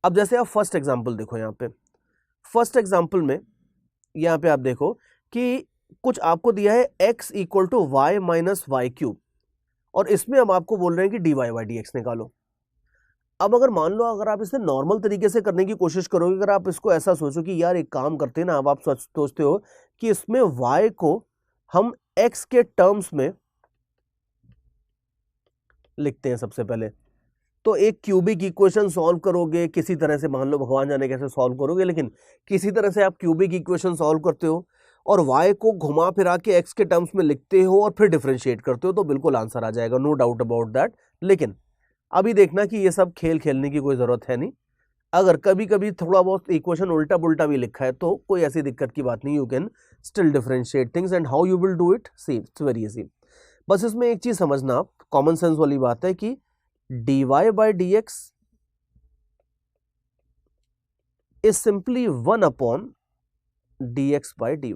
अब जैसे आप फर्स्ट एग्जांपल देखो, यहाँ पे फर्स्ट एग्जांपल में यहाँ पे आप देखो कि कुछ आपको दिया है x equal to y minus y cube, और इसमें हम आपको बोल रहे हैं कि dy बाई dx निकालो। अब अगर मान लो अगर आप इसे नॉर्मल तरीके से करने की कोशिश करोगे, अगर आप इसको ऐसा सोचो कि यार एक काम करते हैं ना, अब आप सोचते हो कि इसमें y को हम x के टर्म्स में लिखते हैं सबसे पहले, तो एक क्यूबिक इक्वेशन सॉल्व करोगे किसी तरह से, मान लो भगवान जाने कैसे सॉल्व करोगे, लेकिन किसी तरह से आप क्यूबिक इक्वेशन सॉल्व करते हो और y को घुमा फिरा के x के टर्म्स में लिखते हो और फिर डिफरेंशिएट करते हो, तो बिल्कुल आंसर आ जाएगा, नो डाउट अबाउट दैट। लेकिन अभी देखना कि ये सब खेल खेलने की कोई जरूरत है नहीं। अगर कभी कभी थोड़ा बहुत इक्वेशन उल्टा पुल्टा भी लिखा है तो कोई ऐसी दिक्कत की बात नहीं, you can still differentiate things. And how you will do it, see it's very easy. बस इसमें एक चीज समझना, आप कॉमन सेंस वाली बात है कि dy by dx is simply 1 upon dx by dy।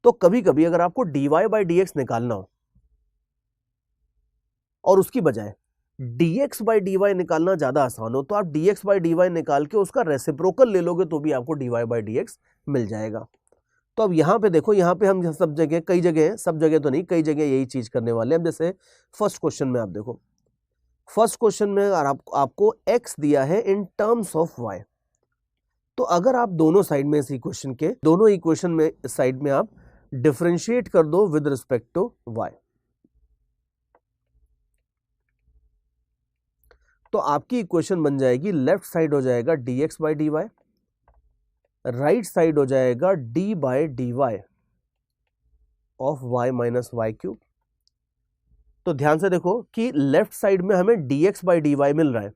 तो कभी कभी अगर आपको dy बाई dx निकालना हो और उसकी बजाय dx बाई dy निकालना ज़्यादा आसान हो तो आप dx बाई dy निकाल के उसका रेसिप्रोकल ले लोगे तो भी आपको dy बाई dx मिल जाएगा। तो अब यहाँ पे देखो, यहाँ पे हम सब जगह, कई जगह, सब जगह तो नहीं, कई जगह यही चीज़ करने वाले हैं। जैसे फर्स्ट क्वेश्चन में आप देखो, फर्स्ट क्वेश्चन में अगर आपको x दिया है इन टर्म्स ऑफ y, तो अगर आप दोनों साइड में इस इक्वेशन के, दोनों इक्वेशन में साइड में आप डिफरेंशिएट कर दो विद रिस्पेक्ट टू y, तो आपकी इक्वेशन बन जाएगी, लेफ्ट साइड हो जाएगा dx by dy, right side हो जाएगा d by dy of y minus y cube. तो ध्यान से देखो कि लेफ्ट साइड में हमें dx बाई dy मिल रहा है,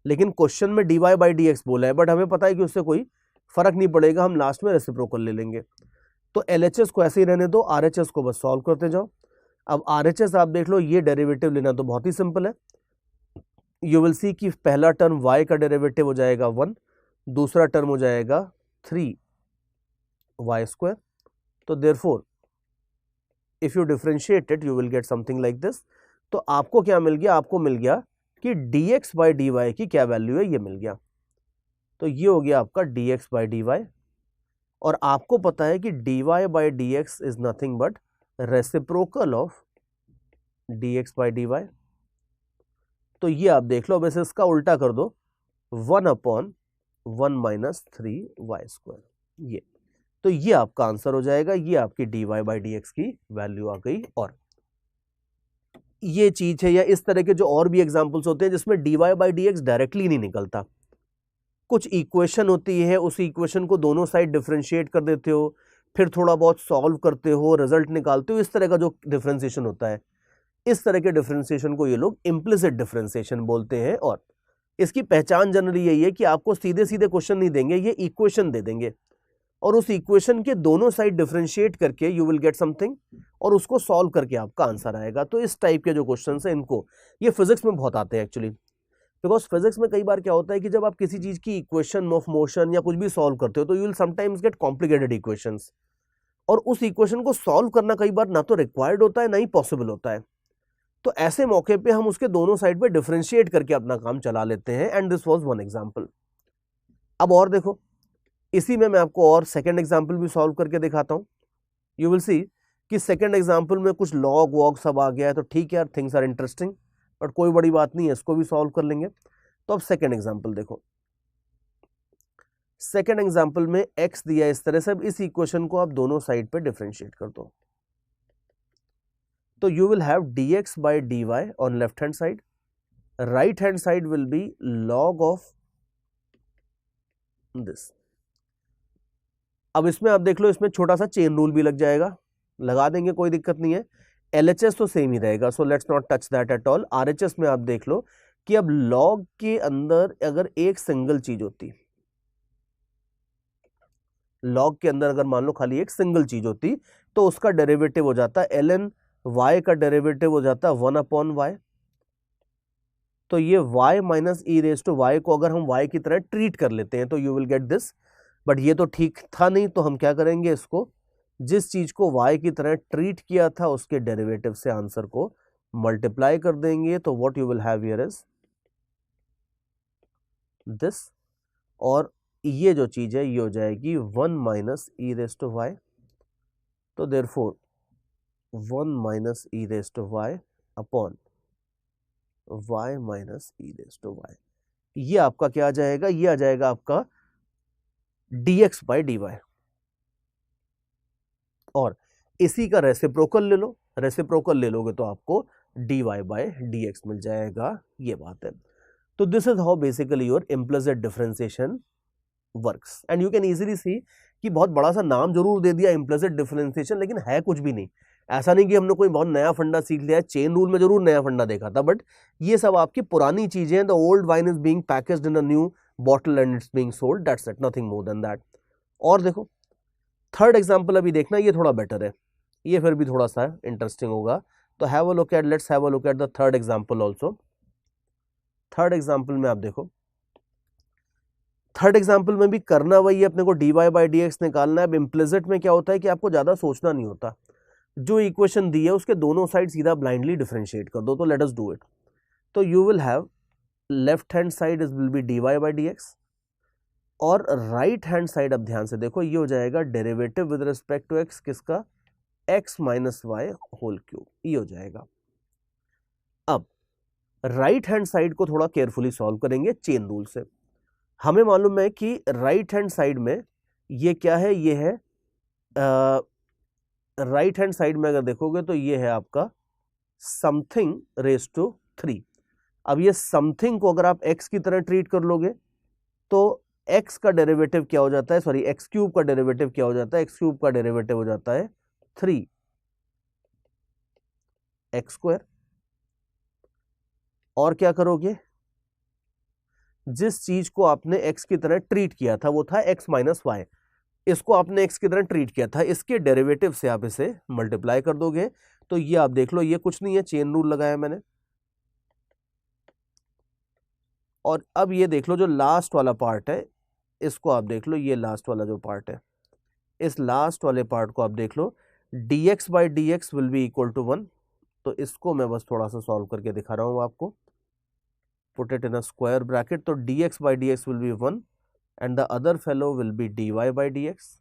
लेकिन क्वेश्चन में dy बाई dx बोला है, बट हमें पता है कि उससे कोई फर्क नहीं पड़ेगा, हम लास्ट में रेसिप्रोकल ले लेंगे। तो LHS को ऐसे ही रहने दो, RHS को बस सॉल्व करते जाओ। अब RHS आप देख लो, ये डेरिवेटिव लेना तो बहुत ही सिंपल है। यू विल सी कि पहला टर्म y का डेरिवेटिव हो जाएगा 1, दूसरा टर्म हो जाएगा 3y स्क्वायर। तो therefore if you differentiate it you will get something like this. तो आपको क्या मिल गया, आपको मिल गया कि dx बाई dy की क्या वैल्यू है, ये मिल गया। तो ये हो गया आपका dx बाई dy, और आपको पता है कि dy by dx is nothing but reciprocal of dx by dy। तो ये आप देख लो, वैसे इसका उल्टा कर दो, 1/1 माइनस 3y स्क्वायर, ये। तो ये आपका आंसर हो जाएगा, ये आपकी dy बाई dx की वैल्यू आ गई। और ये चीज है, या इस तरह के जो और भी एग्जांपल्स होते हैं जिसमें dy बाई dx डायरेक्टली नहीं निकलता, कुछ इक्वेशन होती है, उस इक्वेशन को दोनों साइड डिफरेंशिएट कर देते हो, फिर थोड़ा बहुत सॉल्व करते हो, रिजल्ट निकालते हो, इस तरह का जो डिफरेंशिएशन होता है, इस तरह के डिफरेंशिएशन को ये लोग इम्प्लिसिट डिफरेंशिएशन बोलते हैं। और इसकी पहचान जनरली यही है कि आपको सीधे सीधे क्वेश्चन नहीं देंगे, ये इक्वेशन दे देंगे, और उस इक्वेशन के दोनों साइड डिफरेंशिएट करके यू विल गेट समथिंग, और उसको सॉल्व करके आपका आंसर आएगा। तो इस टाइप के जो क्वेश्चन है, इनको, ये फिजिक्स में बहुत आते हैं एक्चुअली, बिकॉज फिजिक्स में कई बार क्या होता है कि जब आप किसी चीज की इक्वेशन ऑफ मोशन या कुछ भी सॉल्व करते हो तो you will sometimes get complicated equations, और उस इक्वेशन को सॉल्व करना कई बार ना तो रिक्वायर्ड होता है ना ही पॉसिबल होता है। तो ऐसे मौके पे हम उसके दोनों साइड पे डिफरेंशिएट करके अपना काम चला लेते हैं, and this was one example. अब और देखो, इसी में मैं आपको और सेकंड एग्जांपल भी सॉल्व करके दिखाता हूं। यू विल सी कि सेकंड एग्जांपल में कुछ लॉग वॉग सब आ गया है, तो ठीक है यार, थिंग्स आर इंटरेस्टिंग, बट कोई बड़ी बात नहीं है, इसको भी सॉल्व कर लेंगे। तो अब सेकंड एग्जांपल देखो, सेकंड एग्जांपल में x दिया इस तरह से, अब इस इक्वेशन को आप दोनों साइड पे डिफरेंशिएट कर दो, तो you will have dx by dy on left hand side, right hand side will be log of this। अब इसमें आप देख लो, इसमें छोटा सा चेन रूल भी लग जाएगा, लगा देंगे, कोई दिक्कत नहीं है। LHS तो सेम ही रहेगा, so let's not touch that at all. RHS में आप देख लो कि अब log के अंदर अगर एक सिंगल चीज होती, log के अंदर अगर मान लो खाली एक सिंगल चीज होती, तो उसका डेरिवेटिव हो जाता ln y का डेरिवेटिव हो जाता 1/y। तो ये y minus e raise to y को अगर हम y की तरह ट्रीट कर लेते हैं तो you will get this, but ये तो ठीक था नहीं, तो हम क्या करेंगे, इसको, जिस चीज को y की तरह ट्रीट किया था उसके डेरिवेटिव से आंसर को मल्टीप्लाई कर देंगे। तो what you will have here is this, और ये जो चीज है ये हो जाएगी 1 minus e raise to y. तो therefore 1 minus e raise to y upon y minus e raise to y, ये आपका क्या आ जाएगा, ये आ जाएगा आपका dx बाई dy। और इसी का रेसिप्रोकल ले लो, रेसिप्रोकल ले लोगे तो आपको dy बाई dx मिल जाएगा, ये बात है। तो this is how basically your implicit differentiation works, and you can easily see कि बहुत बड़ा सा नाम जरूर दे दिया इम्प्लिसिट डिफरेंशिएशन, लेकिन है कुछ भी नहीं। ऐसा नहीं कि हमने कोई बहुत नया फंडा सीख लिया है, चेन रूल में जरूर नया फंडा देखा था, बट ये सब आपकी पुरानी चीजें हैं। The old wine is being packaged in a new bottle and it's being sold, that's it, nothing more than that. और देखो थर्ड एग्जांपल अभी देखना, ये थोड़ा बेटर है, ये फिर भी थोड़ा सा इंटरेस्टिंग होगा। तो have a look eight, let's have a look at the third example also. Third example में आप देखो, थर्ड एग्जांपल में भी करना वही है, अपने को dy बाई dx निकालना है। अब इम्प्लिसिट में क्या होता है कि आपको ज्यादा सोचना नहीं होता, जो इक्वेशन दी है उसके दोनों साइड सीधा ब्लाइंडली डिफरेंशिएट कर दो। तो लेट अस डू इट। तो you will have left hand side is will be dy by d x, और राइट हैंड साइड अब ध्यान से देखो ये हो जाएगा derivative with respect to x किसका, x minus y whole cube, ये हो जाएगा। अब राइट हैंड साइड को थोड़ा केयरफुली सॉल्व करेंगे चेन रूल से। हमें मालूम है कि राइट हैंड साइड में ये क्या है, ये है राइट हैंड साइड में अगर देखोगे तो ये है आपका समथिंग रेज टू 3। अब ये समथिंग को अगर आप x की तरह ट्रीट कर लोगे तो x का डेरिवेटिव क्या हो जाता है, सॉरी x क्यूब का डेरिवेटिव क्या हो जाता है, x क्यूब का डेरिवेटिव हो जाता है 3 एक्स स्क्वायर। और क्या करोगे, जिस चीज को आपने x की तरह ट्रीट किया था वो था x माइनस वाई, इसको आपने x की तरह ट्रीट किया था, इसके डेरिवेटिव से आप इसे मल्टीप्लाई कर दोगे। तो ये आप देख लो, ये कुछ नहीं है, चेन रूल लगाया मैंने। और अब ये देख लो जो लास्ट वाला पार्ट है, इसको आप देख लो, ये लास्ट वाला जो पार्ट है, इस लास्ट वाले पार्ट को आप देख लो, dx by d x will be equal to 1। तो इसको मैं बस थोड़ा सा सॉल्व करके दिखा रहा हूं आपको, put it in a square bracket. तो dx by d x will B 1 and the other fellow will be dy by d x.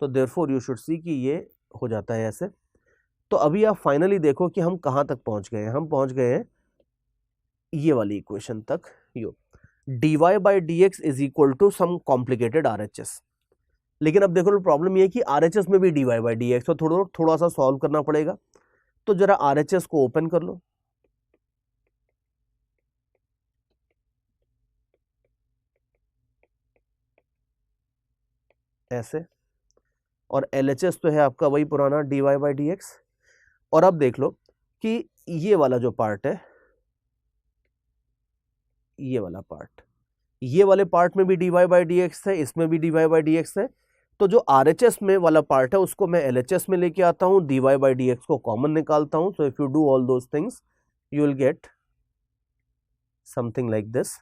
तो देयरफॉर यू शुड सी कि ये हो जाता है ऐसे। तो अभी आप फाइनली देखो कि हम कहां तक पहुंच गए हैं, हम पहुंच गए हैं ये वाली इक्वेशन तक, yo dy by d x is equal to some complicated RHS। लेकिन अब देखो प्रॉब्लम ये है कि RHS में भी dy बाई डी एक्स, तो थोड़ा सा सॉल्व करना पड़ेगा। तो जरा RHS को ओपन कर लो, ऐसे, और LHS तो है आपका वही पुराना dy बाई डी एक्स। और अब देख लो कि ये वाला जो पार्ट है, ये वाला पार्ट, ये वाले पार्ट में भी dy बाई डी एक्स है, इसमें भी dy बाई डी एक्स है। तो जो RHS में वाला पार्ट है उसको मैं LHS में लेके आता हूं, dy बाई डी एक्स को कॉमन निकालता हूं। So if you do all those things you will get something like this,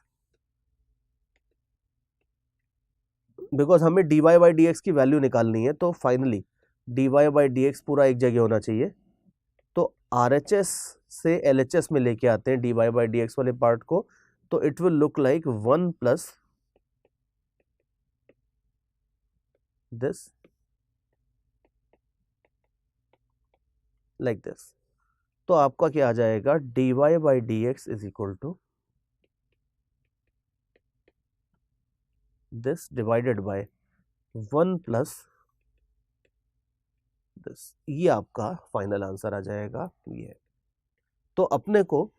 because हमें dy बाई डी एक्स की वैल्यू निकालनी है। तो finally dy by d x पूरा एक जगह होना चाहिए। तो RHS से LHS में लेके आते हैं dy बाई डी एक्स वाले पार्ट को, तो it will look like 1 plus this like this। तो आपका क्या आ जाएगा, dy by d x is equal to this divided by 1 plus this. ये आपका फाइनल आंसर आ जाएगा ये। तो अपने को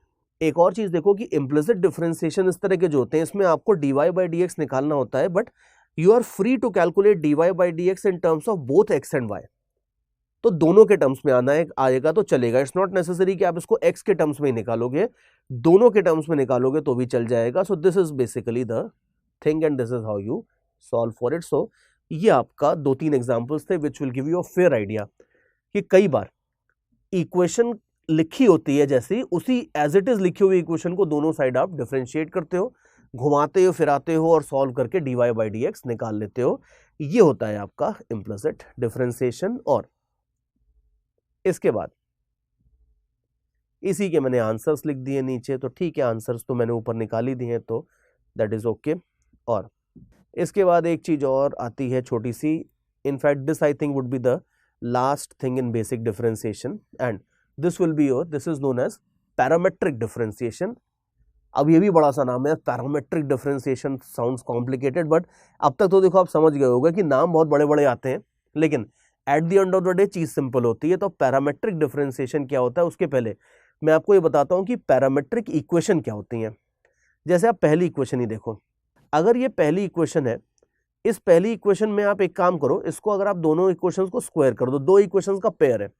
एक और चीज देखो कि इम्प्लिसिट डिफरेंशिएशन इस तरह के जो होते हैं, इसमें आपको dy बाई डी एक्स निकालना होता है, but you are free to calculate dy by d x in terms of both x and y। तो दोनों के टर्म्स में आएगा तो चलेगा। इट्स नॉट नेसेसरी कि आप इसको x के टर्म्स में ही निकालोगे, दोनों के टर्म्स में निकालोगे तो भी चल जाएगा। So this is basically the thing and this is how you solve for it. So ये आपका 2-3 एग्जांपल्स थे which will give you a fair idea कि कई बार इक्वेशन लिखी होती है जैसी, उसी एज इट इज लिखी हुई इक्वेशन को दोनों साइड आप डिफरेंशिएट करते हो, घुमाते हो फिराते हो और सॉल्व करके dy बाई डी एक्स निकाल लेते हो। ये होता है आपका इम्प्लिसिट डिफरेंशिएशन। और इसके बाद इसी के मैंने आंसर्स लिख दिए नीचे, तो ठीक है, आंसर्स तो मैंने ऊपर निकाल ही दिए हैं, तो दैट इज ओके। और इसके बाद एक चीज और आती है छोटी सी, in fact this I think would be the last thing in basic differentiation and this will be your, this is known as parametric differentiation. अब ये भी बड़ा सा नाम है, parametric differentiation sounds complicated, but अब तक तो देखो आप समझ गए होगा कि नाम बहुत बड़े बड़े आते हैं, लेकिन at the end of the day चीज सिंपल होती है। तो पैरामेट्रिक डिफरेंशिएशन क्या होता है, उसके पहले मैं आपको ये बताता हूं कि पैरामेट्रिक इक्वेशन क्या होती हैं। जैसे आप पहली इक्वेशन ही देखो, अगर ये पहली इक्वेशन है, इस पहली इक्वेशन में आप एक काम करो, इसको अगर आप दोनों इक्वेशंस को स्क्वायर कर दो, दो इक्वेशंस का पेयर है,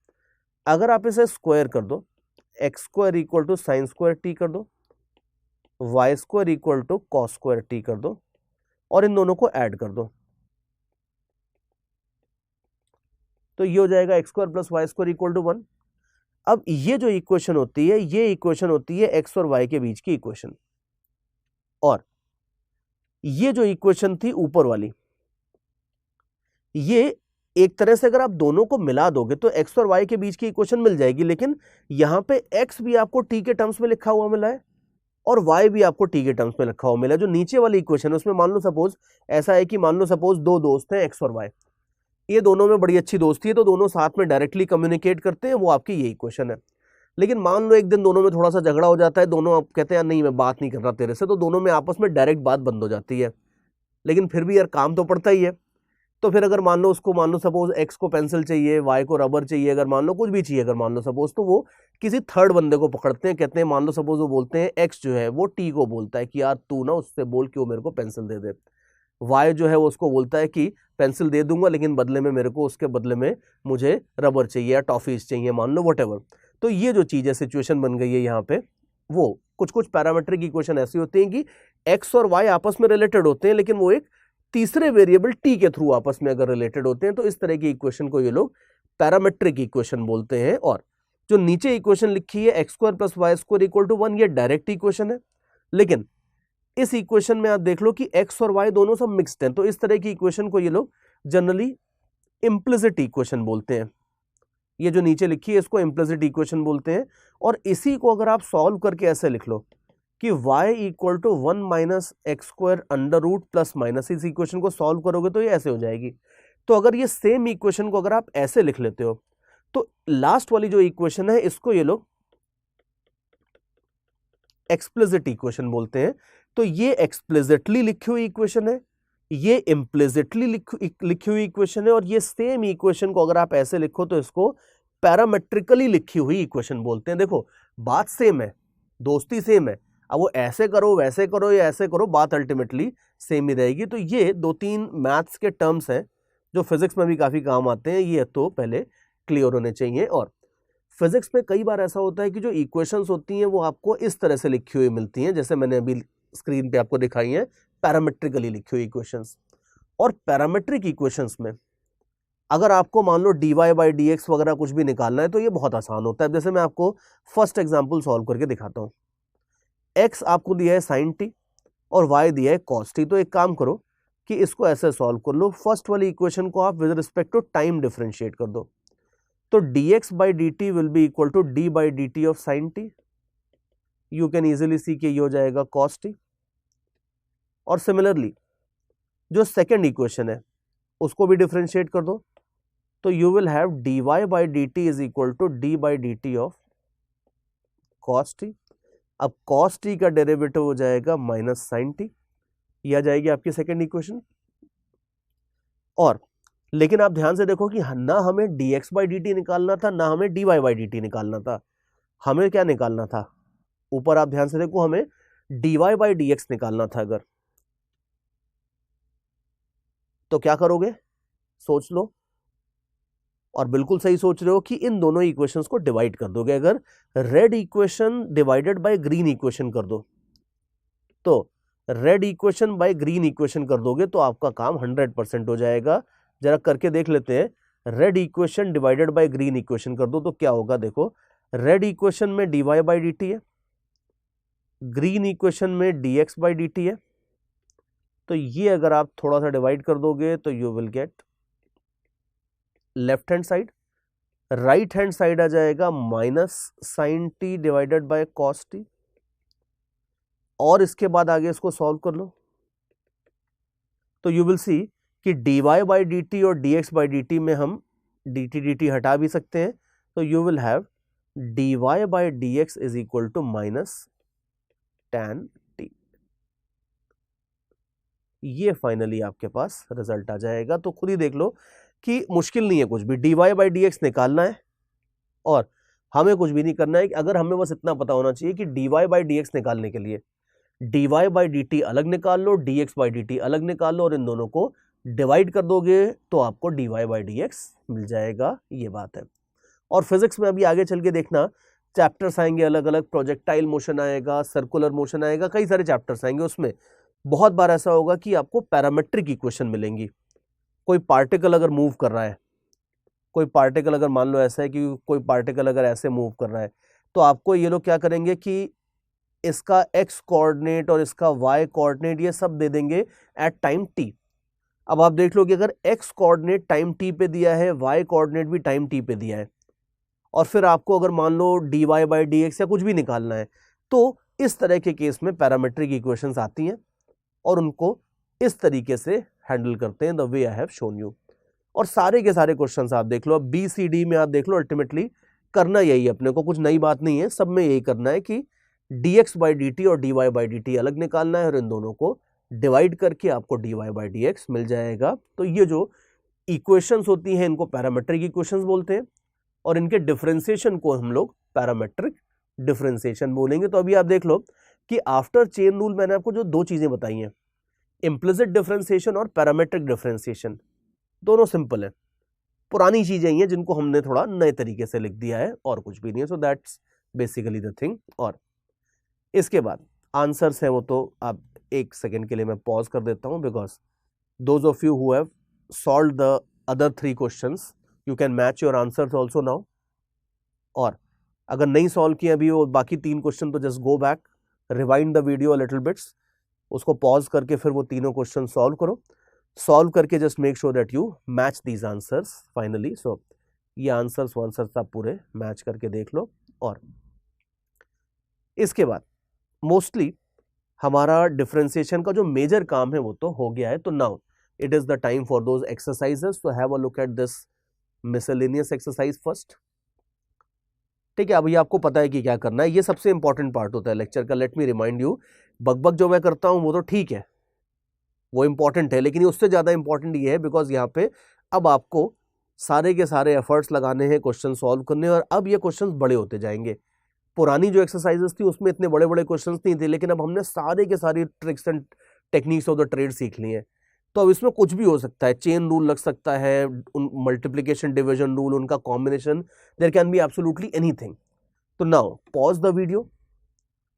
अगर आप इसे स्क्वायर कर दो, x square equal to sine square t कर दो, y square equal to cos square t कर दो, और इन दोनों को ऐड कर दो, तो ये हो जाएगा x square plus y square equal to 1। अब ये जो इक्वेशन होती है, ये इक्वेशन होती है एक्स और वाई के बीच की इक्वेशन, और ये जो इक्वेशन थी ऊपर वाली, ये एक तरह से अगर आप दोनों को मिला दोगे तो x और y के बीच की इक्वेशन मिल जाएगी, लेकिन यहाँ पे x भी आपको t के टर्म्स में लिखा हुआ मिला है और y भी आपको t के टर्म्स में लिखा हुआ मिला है। जो नीचे वाली इक्वेशन है उसमें मान लो सपोज ऐसा है कि मान लो सपोज दो दोस्त हैं x और y, ये दोनों में बड़ी अच्छी दोस्ती है तो दोनों साथ में डायरेक्टली कम्युनिकेट करते हैं, वो आपकी ये इक्वेशन है। लेकिन मान लो एक दिन दोनों में थोड़ा सा झगड़ा हो जाता है, दोनों आप कहते हैं नहीं मैं बात नहीं कर रहा तेरे से, तो दोनों में आपस में डायरेक्ट बात बंद हो जाती है, लेकिन फिर भी यार काम तो पड़ता ही है। तो फिर अगर मान लो उसको मान लो सपोज x को पेंसिल चाहिए, y को रबर चाहिए, अगर मान लो कुछ भी चाहिए, अगर मान लो सपोज, तो वो किसी थर्ड बंदे को पकड़ते हैं, कहते हैं मान लो सपोज वो बोलते हैं x जो है वो t को बोलता है कि यार तू ना उससे बोल कि वो मेरे को पेंसिल दे दे। y जो है वो उसको बोलता है कि पेंसिल दे दूंगा लेकिन बदले में मेरे को उसके बदले में मुझे रबर चाहिए या टॉफीज चाहिए, मान लो वट। तो ये जो चीज़ है सिचुएशन बन गई है यहाँ पे, वो कुछ कुछ पैरामीट्रिक इक्वेशन ऐसी होती हैं कि x और y आपस में रिलेटेड होते हैं, लेकिन वो एक तीसरे वेरिएबल t के थ्रू आपस में अगर रिलेटेड होते हैं तो इस तरह की इक्वेशन को ये लोग पैरामेट्रिक इक्वेशन बोलते हैं। और जो नीचे इक्वेशन लिखी है x square plus y square equal to 1, ये डायरेक्ट इक्वेशन है, लेकिन इस इक्वेशन में आप देख लो कि x और y दोनों सब मिक्स्ड हैं, तो इस तरह की इक्वेशन को ये लोग जनरली इम्प्लिसिट इक्वेशन बोलते हैं। ये जो नीचे लिखी है इसको इम्प्लिसिट इक्वेशन बोलते हैं। और इसी को अगर आप सॉल्व करके ऐसे लिख लो कि y equal to 1 minus x square under root plus minus, इस इक्वेशन को सॉल्व करोगे तो ये ऐसे हो जाएगी। तो अगर ये सेम इक्वेशन को अगर आप ऐसे लिख लेते हो तो लास्ट वाली जो इक्वेशन है इसको ये लोग एक्सप्लिसिट इक्वेशन बोलते हैं। तो ये एक्सप्लिसिटली लिखी हुई इक्वेशन है, ये इम्प्लिसिटली लिखी हुई इक्वेशन है, और ये सेम इक्वेशन को अगर आप ऐसे लिखो तो इसको पैरामेट्रिकली लिखी हुई इक्वेशन बोलते हैं। देखो बात सेम है, दोस्ती सेम है, अब वो ऐसे करो वैसे करो या ऐसे करो, बात अल्टीमेटली सेम ही रहेगी। तो ये दो तीन मैथ्स के टर्म्स हैं जो फिजिक्स में भी काफ़ी काम आते हैं, ये तो पहले क्लियर होने चाहिए। और फिजिक्स में कई बार ऐसा होता है कि जो इक्वेशंस होती हैं वो आपको इस तरह से लिखी हुई मिलती हैं, जैसे मैंने अभी स्क्रीन पे आपको दिखाई है, पैरामेट्रिकली लिखी हुई इक्वेशंस। और पैरामेट्रिक इक्वेशंस में अगर आपको मान लो dy बाई डी एक्स वगैरह कुछ भी निकालना है तो ये बहुत आसान होता है। जैसे मैं आपको फर्स्ट एग्जाम्पल सॉल्व करके दिखाता हूँ। x आपको दिया है साइन टी और y दिया है कॉस टी। तो एक काम करो कि इसको ऐसे सॉल्व कर लो, फर्स्ट वाली इक्वेशन को आप with respect to time differentiate कर दो। तो dx by d t will be equal to d by d t of sine t. You can easily see के ये हो जाएगा कॉस टी। और सिमिलरली जो सेकेंड इक्वेशन है उसको भी डिफरेंशिएट कर दो, तो you will have dy by d t is equal to d by d t of cos t. अब कॉस टी का डेरिवेटिव हो जाएगा माइनस साइन टी, ये आ जाएगी आपकी सेकेंड इक्वेशन। और लेकिन आप ध्यान से देखो कि ना हमें dx बाई डी टी निकालना था, ना हमें dy बाई डी टी निकालना था, हमें क्या निकालना था, ऊपर आप ध्यान से देखो हमें dy बाई डी एक्स निकालना था। अगर तो क्या करोगे सोच लो, और बिल्कुल सही सोच रहे हो कि इन दोनों इक्वेशंस को डिवाइड कर दोगे। अगर red equation divided by green equation कर दो, तो red equation by green equation कर दोगे तो आपका काम 100% हो जाएगा। जरा करके देख लेते हैं, red equation divided by green equation कर दो तो क्या होगा। देखो रेड इक्वेशन में dy बाई डी टी है, ग्रीन इक्वेशन में dx बाई डी टी है, तो ये अगर आप थोड़ा सा डिवाइड कर दोगे तो you will get left hand side, right hand side आ जाएगा minus sine t divided by cos t. और इसके बाद आगे इसको सॉल्व कर लो तो यू विल सी कि dy बाई डी टी और dx बाई डी टी में हम dt हटा भी सकते हैं, तो you will have dy by d x is equal to minus tan t। ये फाइनली आपके पास रिजल्ट आ जाएगा। तो खुद ही देख लो कि मुश्किल नहीं है कुछ भी, dy बाई डी एक्स निकालना है और हमें कुछ भी नहीं करना है। अगर हमें बस इतना पता होना चाहिए कि dy बाई डी एक्स निकालने के लिए dy बाई डी टी अलग निकाल लो, dx बाई डी टी अलग निकाल लो, और इन दोनों को डिवाइड कर दोगे तो आपको dy बाई डी एक्स मिल जाएगा। ये बात है। और फिजिक्स में अभी आगे चल के देखना चैप्टर्स आएंगे अलग अलग, प्रोजेक्टाइल मोशन आएगा, सर्कुलर मोशन आएगा, कई सारे चैप्टर्स आएंगे। उसमें बहुत बार ऐसा होगा कि आपको पैरामेट्रिक इक्वेशन मिलेंगी। कोई पार्टिकल अगर मूव कर रहा है, कोई पार्टिकल अगर मान लो ऐसा है कि कोई पार्टिकल अगर ऐसे मूव कर रहा है, तो आपको ये लोग क्या करेंगे कि इसका x कोऑर्डिनेट और इसका y कोऑर्डिनेट ये सब दे देंगे एट टाइम t। अब आप देख लो कि अगर x कोऑर्डिनेट टाइम t पे दिया है, y कोऑर्डिनेट भी टाइम t पे दिया है, और फिर आपको अगर मान लो dy बाई डी एक्स या कुछ भी निकालना है, तो इस तरह के केस में पैरामेट्रिक इक्वेशंस आती हैं और उनको इस तरीके से हैंडल करते हैं, the way I have shown you. और सारे के सारे क्वेश्चंस आप देख लो, अब बी सी डी में आप देख लो, अल्टीमेटली करना यही है अपने को, कुछ नई बात नहीं है, सब में यही करना है कि dx बाई डी टी और dy बाई डी टी अलग निकालना है और इन दोनों को डिवाइड करके आपको dy बाई डी एक्स मिल जाएगा। तो ये जो इक्वेशंस होती हैं इनको पैरामेट्रिक इक्वेशंस बोलते हैं और इनके डिफरेंशिएशन को हम लोग पैरामेट्रिक डिफरेंशिएशन बोलेंगे। तो अभी आप देख लो कि आफ्टर चेन रूल मैंने आपको जो दो चीजें बताई हैं, इम्प्लिसिट डिफरेंशिएशन और पैरामेट्रिक डिफरेंशिएशन, दोनों सिंपल है, पुरानी चीजें ही हैं जिनको हमने थोड़ा नए तरीके से लिख दिया है और कुछ भी नहीं है। So that's basically the thing. और इसके बाद आंसर्स है वो तो आप एक सेकेंड के लिए मैं पॉज कर देता हूं, because those of you who have solved the other 3 questions you can match your answers also now. और अगर नहीं सॉल्व किए अभी वो बाकी 3 क्वेश्चन तो just go back, rewind the video little bits, उसको पॉज करके फिर वो तीनों क्वेश्चन सॉल्व करो, सॉल्व करके just make sure that you match these answers finally. So ये आंसर्स आप पूरे मैच करके देख लो। और इसके बाद मोस्टली हमारा डिफरेंशिएशन का जो मेजर काम है वो तो हो गया है। तो now it is the time for those exercises. So have a look at this miscellaneous exercise first. ठीक है, अभी आपको पता है कि क्या करना है, ये सबसे इंपॉर्टेंट पार्ट होता है लेक्चर का। लेट मी रिमाइंड यू, बकबक जो मैं करता हूं वो तो ठीक है, वो इंपॉर्टेंट है, लेकिन उससे ज्यादा इंपॉर्टेंट ये है बिकॉज यहाँ पे अब आपको सारे के सारे एफर्ट्स लगाने हैं क्वेश्चन सॉल्व करने, और अब ये क्वेश्चंस बड़े होते जाएंगे। पुरानी जो एक्सरसाइजेस थी उसमें इतने बड़े बड़े क्वेश्चंस नहीं थे, लेकिन अब हमने सारे के सारी tricks and techniques of the trade सीख ली हैं। तो अब इसमें कुछ भी हो सकता है, चेन रूल लग सकता है, मल्टीप्लिकेशन डिवीजन रूल, उनका combination, there can be absolutely anything. तो नाउ पॉज द वीडियो,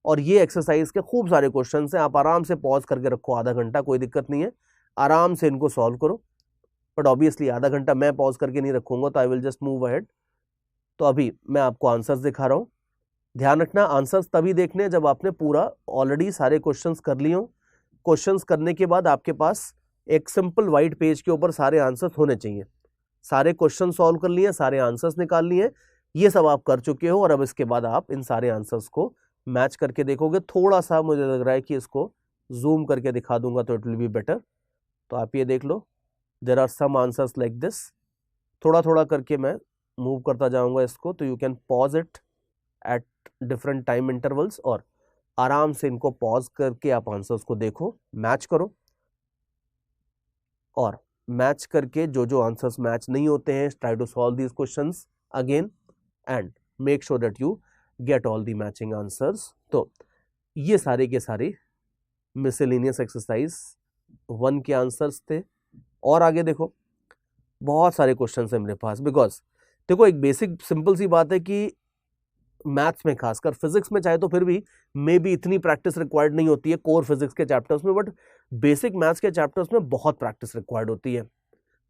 और ये एक्सरसाइज के खूब सारे क्वेश्चन हैं, आप आराम से पॉज करके रखो, आधा घंटा, कोई दिक्कत नहीं है, आराम से इनको सॉल्व करो। बट ऑब्वियसली आधा घंटा मैं पॉज करके नहीं रखूंगा, तो I will just move ahead. तो अभी मैं आपको आंसर्स दिखा रहा हूं, ध्यान रखना आंसर्स तभी देखने जब आपने पूरा ऑलरेडी सारे क्वेश्चंस कर लिए हो। क्वेश्चंस करने के बाद आपके पास एक सिंपल व्हाइट पेज के ऊपर सारे आंसर्स होने चाहिए। सारे क्वेश्चन सॉल्व कर लिए, सारे आंसर्स निकाल लिए, ये सब आप कर चुके हो, और अब इसके बाद आप इन सारे आंसर्स को मैच करके देखोगे। थोड़ा सा मुझे लग रहा है कि इसको जूम करके दिखा दूंगा तो इट विल बी बेटर। तो आप ये देख लो, there are some answers like this. थोड़ा थोड़ा करके मैं मूव करता जाऊंगा इसको, तो you can pause it at different time intervals, और आराम से इनको पॉज करके आप आंसर्स को देखो, मैच करो, और मैच करके जो जो आंसर्स मैच नहीं होते हैं, try to solve these questions again and make sure that you get all the matching answers. तो ये सारे के सारे मिसलेनियस एक्सरसाइज 1 के आंसर्स थे। और आगे देखो, बहुत सारे क्वेश्चन है मेरे पास, बिकॉज देखो एक बेसिक सिंपल सी बात है कि मैथ्स में, खासकर फिजिक्स में चाहे तो फिर भी मे बी इतनी प्रैक्टिस रिक्वायर्ड नहीं होती है कोर फिजिक्स के चैप्टर्स में, बट बेसिक मैथ्स के चैप्टर्स में बहुत प्रैक्टिस रिक्वायर्ड होती है।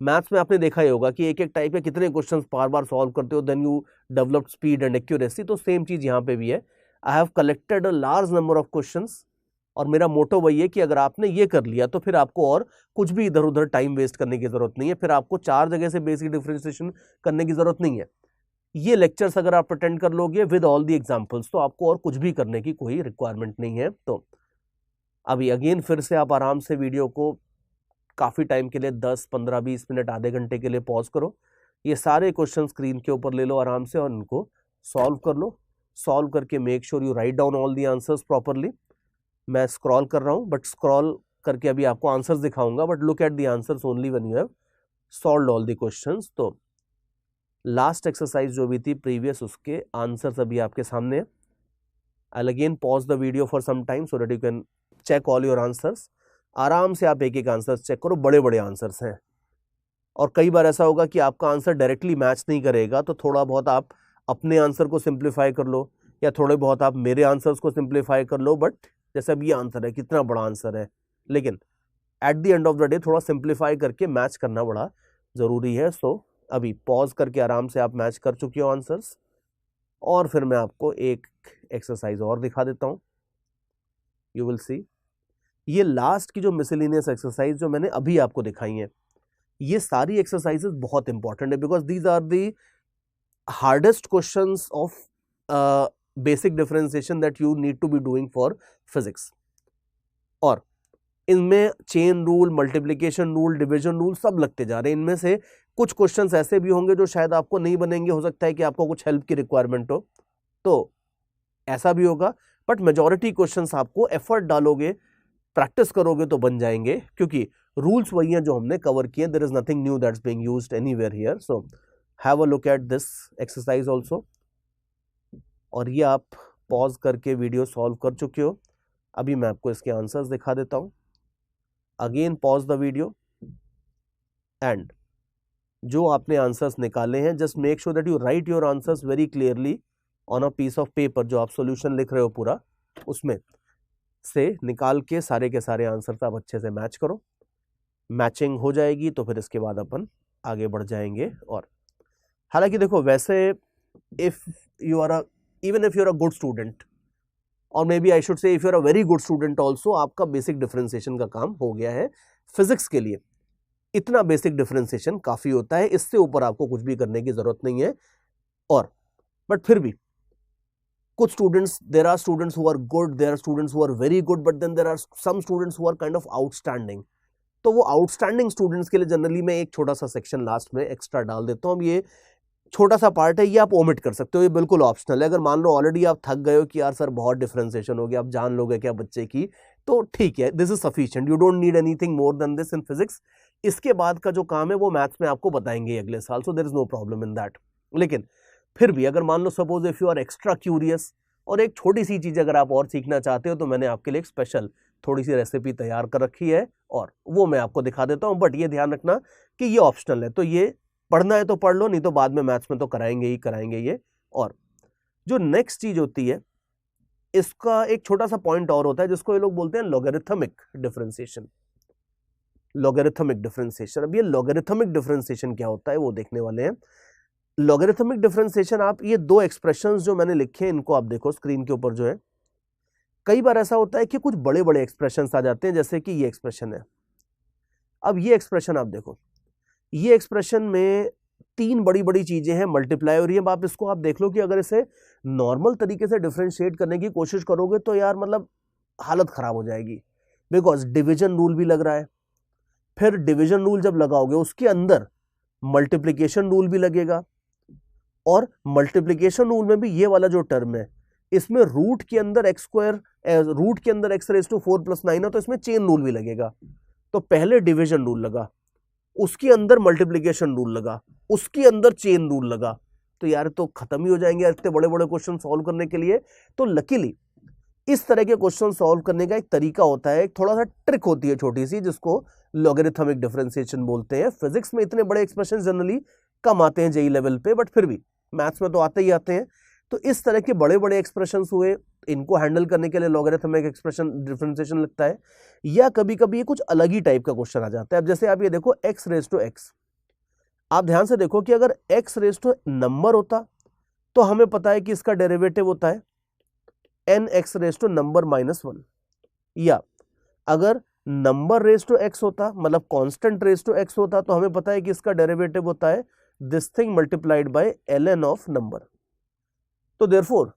मैथ्स में आपने देखा ही होगा कि एक एक टाइप के कितने क्वेश्चंस बार बार सॉल्व करते हो, then you develop speed and accuracy. तो सेम चीज यहाँ पे भी है। I have collected a large number of questions, और मेरा मोटो वही है कि अगर आपने ये कर लिया तो फिर आपको और कुछ भी इधर उधर टाइम वेस्ट करने की जरूरत नहीं है, फिर आपको 4 जगह से बेसिक डिफरेंशिएशन करने की जरूरत नहीं है। ये लेक्चर्स अगर आप अटेंड कर लोगे विद ऑल दी एग्जांपल्स, तो आपको और कुछ भी करने की कोई रिक्वायरमेंट नहीं है। तो अभी अगेन फिर से आप आराम से वीडियो को काफी टाइम के लिए 10, 15, 20 मिनट, आधे घंटे के लिए पॉज करो, ये सारे क्वेश्चन स्क्रीन के ऊपर ले लो आराम से और इनको सॉल्व कर लो। सॉल्व करके make sure you write down all the answers properly. मैं स्क्रॉल कर रहा हूं, बट स्क्रॉल करके अभी आपको आंसर्स दिखाऊंगा, but look at the answers only when you have solved all the questions. तो लास्ट एक्सरसाइज जो भी थी प्रीवियस, उसके आंसर्स अभी आपके सामने है। I will again pause the video for some time so that you can check all your answers. आराम से आप एक एक आंसर्स चेक करो, बड़े बड़े आंसर्स हैं, और कई बार ऐसा होगा कि आपका आंसर डायरेक्टली मैच नहीं करेगा, तो थोड़ा बहुत आप अपने आंसर को सिंप्लीफाई कर लो, या थोड़े बहुत आप मेरे आंसर्स को सिंप्लीफाई कर लो। बट जैसे अब ये आंसर है, कितना बड़ा आंसर है, लेकिन at the end of the day थोड़ा सिंप्लीफाई करके मैच करना बड़ा जरूरी है। सो अभी पॉज करके आराम से आप मैच कर चुके हो आंसर्स, और फिर मैं आपको एक एक्सरसाइज और दिखा देता हूं, यू विल सी। ये लास्ट की जो मिसलेनियस एक्सरसाइज जो मैंने अभी आपको दिखाई है, ये सारी एक्सरसाइजेस बहुत इंपॉर्टेंट है because these are the hardest questions of basic differentiation that you need to be doing for physics. और इनमें chain rule, multiplication rule, division rule सब लगते जा रहे हैं। इनमें से कुछ क्वेश्चंस ऐसे भी होंगे जो शायद आपको नहीं बनेंगे, हो सकता है कि आपको कुछ हेल्प की रिक्वायरमेंट हो, तो ऐसा भी होगा। बट मेजॉरिटी क्वेश्चंस आपको एफर्ट डालोगे, प्रैक्टिस करोगे तो बन जाएंगे, क्योंकि रूल्स वही हैं जो हमने कवर किए। There is nothing new that's being used anywhere here. So have a look at this exercise also. और ये आप पॉज करके वीडियो सॉल्व कर चुके हो। अभी मैं आपको इसके आंसर्स दिखा देता हूं। Again pause the video and जो आपने आंसर्स निकाले हैं, just make sure that you write your answers very clearly on a piece of paper. जो आप सॉल्यूशन लिख रहे हो पूरा, उसमें से निकाल के सारे के सारे आंसर्स आप अच्छे से मैच करो। मैचिंग हो जाएगी तो फिर इसके बाद अपन आगे बढ़ जाएंगे। और हालांकि देखो, वैसे if you are even if you are a good student, और maybe I should say if you are a very good student also, आपका बेसिक डिफरेंशिएशन का काम हो गया है। फिजिक्स के लिए इतना बेसिक डिफरेंशिएशन काफी होता है, इससे ऊपर आपको कुछ भी करने की जरूरत नहीं है। और बट फिर भी कुछ students, there are students who are good, there are students who are very good, but then there are some students who are kind of outstanding. तो वो आउटस्टैंडिंग स्टूडेंट्स के लिए जनरली मैं एक छोटा सा सेक्शन लास्ट में एक्स्ट्रा डाल देता हूँ। ये छोटा सा पार्ट है, ये आप ओमिट कर सकते हो, ये बिल्कुल ऑप्शनल है। अगर मान लो ऑलरेडी आप थक गए हो कि यार सर बहुत डिफरेंशिएशन हो गया, आप जान लोगे क्या बच्चे की, तो ठीक है, this is sufficient, you don't need anything more than this in physics. इसके बाद का जो काम है वो मैथ्स में आपको बताएंगे अगले साल, so there is no problem in that. लेकिन फिर भी अगर मान लो suppose if you are extra curious और एक छोटी सी चीज अगर आप और सीखना चाहते हो, तो मैंने आपके लिए एक स्पेशल थोड़ी सी रेसिपी तैयार कर रखी है और वो मैं आपको दिखा देता हूं। बट ये ध्यान रखना कि ये ऑप्शनल है, तो ये पढ़ना है तो पढ़ लो, नहीं तो बाद में मैथ्स में तो कराएंगे ही कराएंगे ये। और जो नेक्स्ट चीज होती है, इसका एक छोटा सा पॉइंट और होता है जिसको ये लोग बोलते हैं लॉगरिथमिक डिफरेंशिएशन। लॉगरिथमिक डिफरेंशिएशन, अब ये लॉगरिथमिक डिफरेंशिएशन क्या होता है वो देखने वाले हैं। लॉगरिथमिक डिफरेंशिएशन, आप ये दो एक्सप्रेशंस जो मैंने लिखे हैं इनको आप देखो स्क्रीन के ऊपर जो है। कई बार ऐसा होता है कि कुछ बड़े बड़े एक्सप्रेशंस आ जाते हैं, जैसे कि ये एक्सप्रेशन है। अब ये एक्सप्रेशन आप देखो, ये एक्सप्रेशन में तीन बड़ी बड़ी चीजें हैं, मल्टीप्लाई हो रही है। आप इसको आप देख लो कि अगर इसे नॉर्मल तरीके से डिफरेंशिएट करने की कोशिश करोगे तो यार मतलब हालत खराब हो जाएगी, बिकॉज डिवीजन रूल भी लग रहा है। फिर डिवीजन रूल जब लगाओगे उसके अंदर मल्टीप्लिकेशन रूल भी लगेगा, और मल्टीप्लिकेशन रूल में भी ये वाला जो टर्म है, इसमें रूट के अंदर एक्स स्क्वायर, रूट के अंदर एक्स रेज़ टू 4 + 9 है, तो इसमें चेन रूल भी लगेगा। तो पहले डिवीजन रूल लगा, उसके अंदर मल्टीप्लिकेशन रूल लगा, उसके अंदर चेन रूल लगा, तो यार तो खत्म ही हो जाएंगे इतने बड़े बड़े क्वेश्चन सॉल्व करने के लिए। तो लकीली इस तरह के क्वेश्चन सॉल्व करने का एक तरीका होता है, एक थोड़ा सा ट्रिक होती है छोटी सी, जिसको लॉगरिथमिक डिफरेंशिएशन बोलते हैं। फिजिक्स में इतने बड़े एक्सप्रेशन जनरली कम आते हैं जेई लेवल पे, बट फिर भी मैथ्स में तो आते ही आते हैं। तो इस तरह के बड़े बड़े एक्सप्रेशन हुए, इनको हैंडल करने के लिए लॉगरिथमिक एक्सप्रेशन डिफरेंशिएशन लगता है। या कभी कभी ये कुछ अलग ही टाइप का क्वेश्चन आ जाता है। अब जैसे आप ये देखो एक्स रेज़ टू एक्स, आप ध्यान से देखो कि अगर एक्स रेज़ टू नंबर होता तो हमें पता है कि इसका डेरिवेटिव होता है n x raise to number -1। या अगर नंबर रेज़ टू एक्स होता, मतलब कांस्टेंट रेज़ टू एक्स होता, तो हमें पता है कि इसका डेरिवेटिव होता है this thing multiplied by ln of number. तो देयरफॉर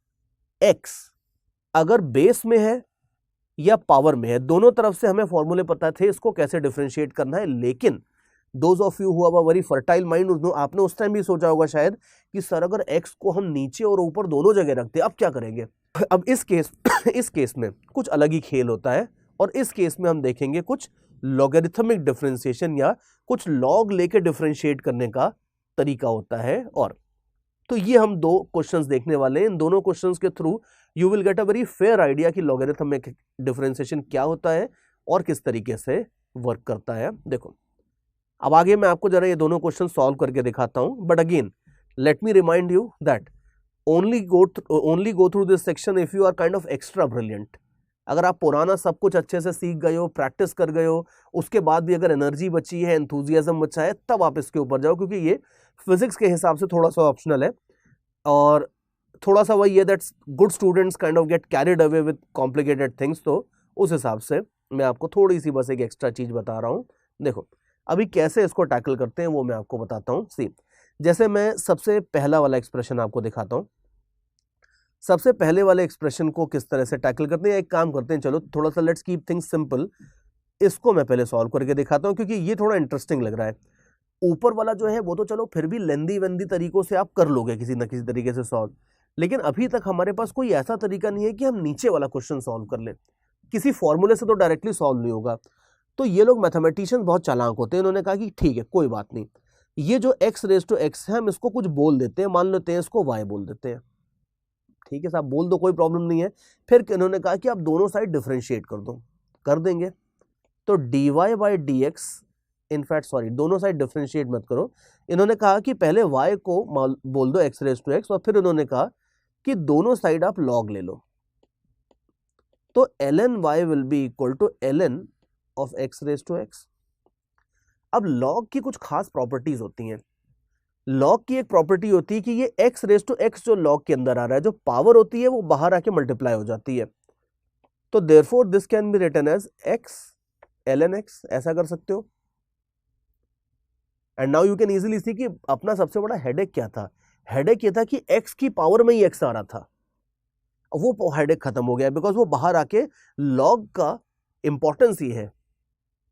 x अगर बेस में है या पावर में है, दोनों तरफ से हमें फॉर्मूले पता थे इसको कैसे डिफरेंशिएट करना है। लेकिन those of you who have a very fertile mind, आपने उस टाइम भी सोचा होगा शायद कि सर अगर x को हम नीचे और ऊपर दोनों जगह रखते अब क्या करेंगे। अब इस केस में कुछ अलग ही खेल होता है, और इस केस में हम देखेंगे कुछ लॉगरिथमिक डिफरेंशिएशन या कुछ लॉग लेके डिफरेंशिएट करने का तरीका होता है। और तो ये हम दो क्वेश्चंस देखने वाले हैं। इन दोनों क्वेश्चंस के through you will get a very fair idea कि लॉगरिथमिक डिफरेंशिएशन क्या होता है और किस तरीके से वर्क करता है। देखो अब आगे मैं आपको जरा ये दोनों क्वेश्चन सॉल्व करके दिखाता हूं, but again let me remind you that only go through this section if you are kind of extra brilliant. अगर आप पुराना सब कुछ अच्छे से सीख गए हो, प्रैक्टिस कर गए हो, उसके बाद भी अगर एनर्जी बची है, एंथुजियाज्म बचा है, तब आप इसके ऊपर जाओ, क्योंकि ये फिजिक्स के हिसाब से थोड़ा सा ऑप्शनल है। और थोड़ा सा वही है that good students kind of get carried away with complicated things, तो उस हिसाब से मैं आपको थोड़ी सी बस एक एक्स्ट्रा चीज बता रहा हूं। देखो अभी कैसे इसको टैकल करते हैं वो मैं आपको बताता हूं। सी, जैसे मैं सबसे पहला वाला एक्सप्रेशन आपको दिखाता हूं। सबसे पहले वाले एक्सप्रेशन को किस तरह से टैकल करते हैं, एक काम करते हैं, चलो थोड़ा सा लेट्स कीप थिंग्स सिंपल। इसको मैं पहले सॉल्व करके दिखाता हूं क्योंकि ये थोड़ा इंटरेस्टिंग लग रहा है। ऊपर वाला जो है वो तो चलो फिर भी लेंदी वेंदी तरीकों से आप कर लोगे किसी ना किसी तरीके से सॉल्व, लेकिन अभी तक हमारे पास कोई ऐसा तरीका नहीं है कि हम नीचे वाला क्वेश्चन सॉल्व कर लें। किसी फॉर्मूले से तो डायरेक्टली सॉल्व नहीं होगा। तो ये लोग मैथमेटिशियंस बहुत चालाक होते हैं, इन्होंने कहा कि ठीक है कोई बात नहीं, ये जो x रेज टू x है हम इसको कुछ बोल देते हैं, मान लेते हैं इसको y बोल देते हैं। ठीक है साहब, बोल दो कोई प्रॉब्लम नहीं है। फिर इन्होंने कहा कि आप दोनों साइड डिफरेंशिएट कर दो, कर देंगे। तो dy by d x, in fact sorry दोनों साइड डिफरेंशिएट मत करो, इन्होंने कहा कि पहले y को बोल दो x रेज टू x, और फिर इन्होंने कहा कि दोनों साइड आप log ले लो। तो ln y will be equal to ln of x raise to x। अब log की कुछ खास प्रॉपर्टीज होती हैं। log की एक प्रॉपर्टी होती है कि ये x रेज टू x जो log के अंदर आ रहा है, जो पावर होती है वो बाहर आके मल्टीप्लाई हो जाती है। तो therefore this can be written as x ln x, ऐसा कर सकते हो। And now you can easily see कि अपना सबसे बड़ा हेडेक क्या था। हेडेक ये था कि x की पावर में ही x आ रहा था, वो हेडेक खत्म हो गया बिकॉज वो बाहर आके log का इंपॉर्टेंस ये है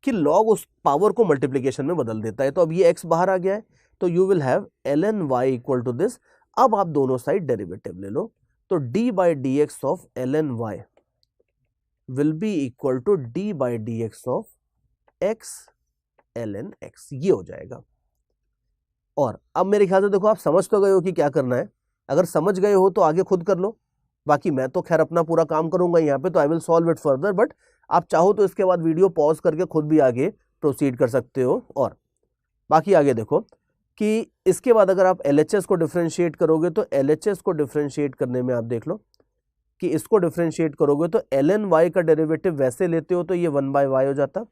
कि log उस पावर को मल्टीप्लीकेशन में बदल देता है। तो अब ये x बाहर आ गया है, तो you will have ln y equal to this. अब आप दोनों साइड डेरिवेटिव ले लो, तो d by d x of ln y will be equal to d by d x of x ln x, ये हो जाएगा। और अब मेरे ख्याल से देखो आप समझ तो गए हो कि क्या करना है। अगर समझ गए हो तो आगे खुद कर लो, बाकी मैं तो खैर अपना पूरा काम करूंगा यहाँ पे, तो I will solve it further, but आप चाहो तो इसके बाद वीडियो पॉज करके खुद भी आगे प्रोसीड कर सकते हो। और बाकी आगे देखो कि इसके बाद अगर आप LHS को डिफरेंशिएट करोगे, तो LHS को डिफरेंशिएट करने में आप देख लो कि इसको डिफरेंशिएट करोगे तो ln y का डेरिवेटिव वैसे लेते हो तो ये 1 बाय y हो जाता,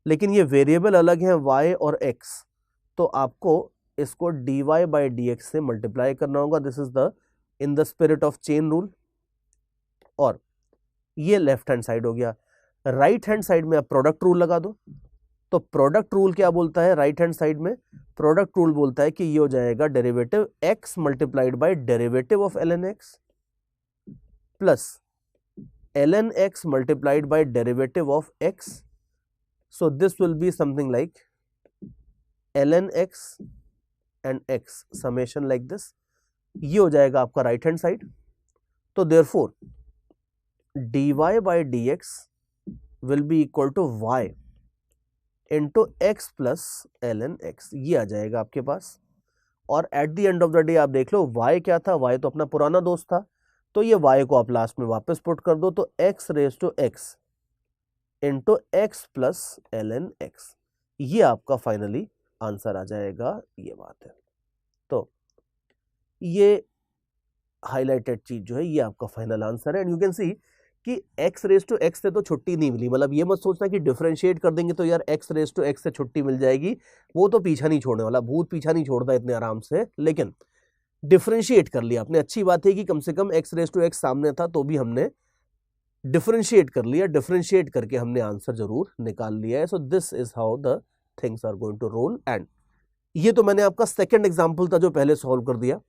लेकिन ये वेरिएबल अलग है y और x, तो आपको इसको dy बाई डी एक्स से मल्टीप्लाई करना होगा। This is the in the spirit of chain rule. और ये लेफ्ट हैंड साइड हो गया। राइट हैंड साइड में आप प्रोडक्ट रूल लगा दो। तो प्रोडक्ट रूल क्या बोलता है राइट हैंड साइड में? प्रोडक्ट रूल बोलता है कि ये हो जाएगा derivative x multiplied by derivative of ln x plus ln x multiplied by derivative of x। So this will be something like ln x and x summation like this. ये हो जाएगा आपका राइट हैंड साइड। तो therefore dy by d x will be equal to y into x plus ln x, ये आ जाएगा आपके पास। और at the end of the day आप देख लो y क्या था, y तो अपना पुराना दोस्त था, तो ये y को आप लास्ट में वापस पुट कर दो, तो x raise to x into x plus ln x, ये आपका फाइनली आंसर आ जाएगा। ये बात है। तो ये हाईलाइटेड चीज जो है ये आपका फाइनल आंसर है। एंड यू कैन सी कि x रेज टू x से तो छुट्टी नहीं मिली। मतलब ये मत सोचना कि डिफरेंशिएट कर देंगे तो यार x रेज टू x से छुट्टी मिल जाएगी, वो तो पीछा नहीं छोड़ने वाला, भूत पीछा नहीं छोड़ता इतने आराम से। लेकिन डिफरेंशिएट कर लिया आपने, अच्छी बात है कि कम से कम x रेज टू x सामने था तो भी हमने डिफरेंशिएट कर लिया, डिफरेंशिएट करके हमने आंसर जरूर निकाल लिया है। So this is how the things are going to roll. And ये तो मैंने आपका सेकेंड एग्जाम्पल था जो पहले सॉल्व कर दिया।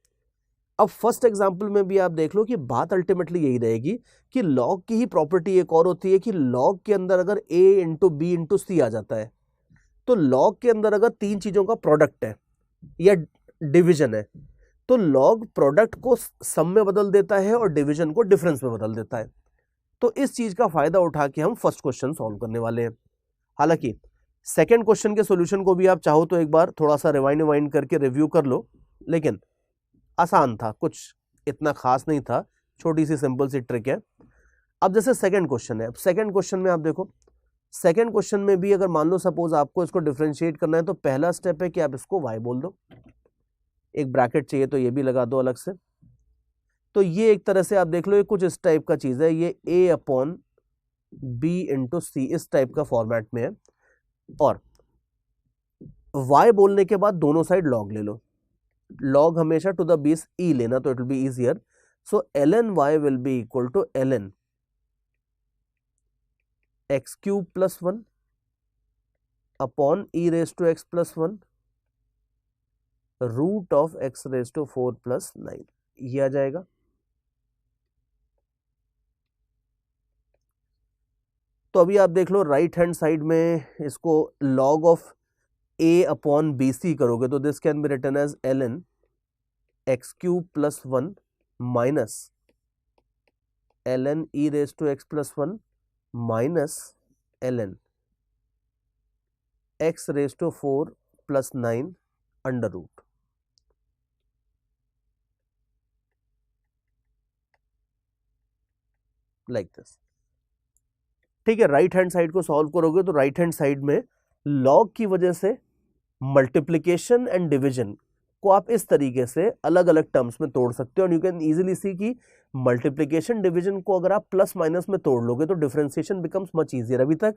अब फर्स्ट एग्जाम्पल में भी आप देख लो कि बात अल्टीमेटली यही रहेगी कि लॉग की ही प्रॉपर्टी एक और होती है कि लॉग के अंदर अगर a इंटू बी इंटू सी आ जाता है, तो लॉग के अंदर अगर तीन चीजों का प्रोडक्ट है या डिवीजन है, तो लॉग प्रोडक्ट को सम में बदल देता है और डिवीजन को डिफरेंस में बदल देता है। तो इस चीज का फायदा उठा के हम फर्स्ट क्वेश्चन सॉल्व करने वाले हैं। हालांकि सेकेंड क्वेश्चन के सोल्यूशन को भी आप चाहो तो एक बार थोड़ा सा रिवाइंड करके रिव्यू कर लो, लेकिन आसान था, कुछ इतना खास नहीं था, छोटी सी सिंपल सी ट्रिक है। अब जैसे सेकंड क्वेश्चन है, अब सेकंड क्वेश्चन में आप देखो, सेकंड क्वेश्चन में भी अगर मान लो सपोज आपको इसको डिफरेंशिएट करना है, तो पहला स्टेप है कि आप इसको y बोल दो, एक ब्रैकेट चाहिए तो ये भी लगा दो अलग से। तो ये एक तरह से आप देख लो ये कुछ इस टाइप का चीज है, ये a अपॉन बी इंटू सी इस टाइप का फॉर्मेट में है। और y बोलने के बाद दोनों साइड log ले लो, log हमेशा टू द बेस e लेना, तो it will be easier. So ln y will be equal to ln x cube plus 1 upon e raise to x plus 1 root of x raise to 4 plus 9, ये आ जाएगा। तो अभी आप देख लो right hand side में इसको log of a upon b c करोगे तो this can be written as ln x cube plus 1 minus ln e raise to x plus 1 minus ln x raise to 4 plus 9 under root. Like this, ठीक है। Right hand side को solve करोगे तो right hand side में log की वजह से multiplication and division को आप इस तरीके से अलग अलग टर्म्स में तोड़ सकते हो। और यू कैन इजीली सी कि मल्टीप्लिकेशन डिवीजन को अगर आप प्लस माइनस में तोड़ लोगे तो डिफरेंशिएशन बिकम्स मच इजियर। अभी तक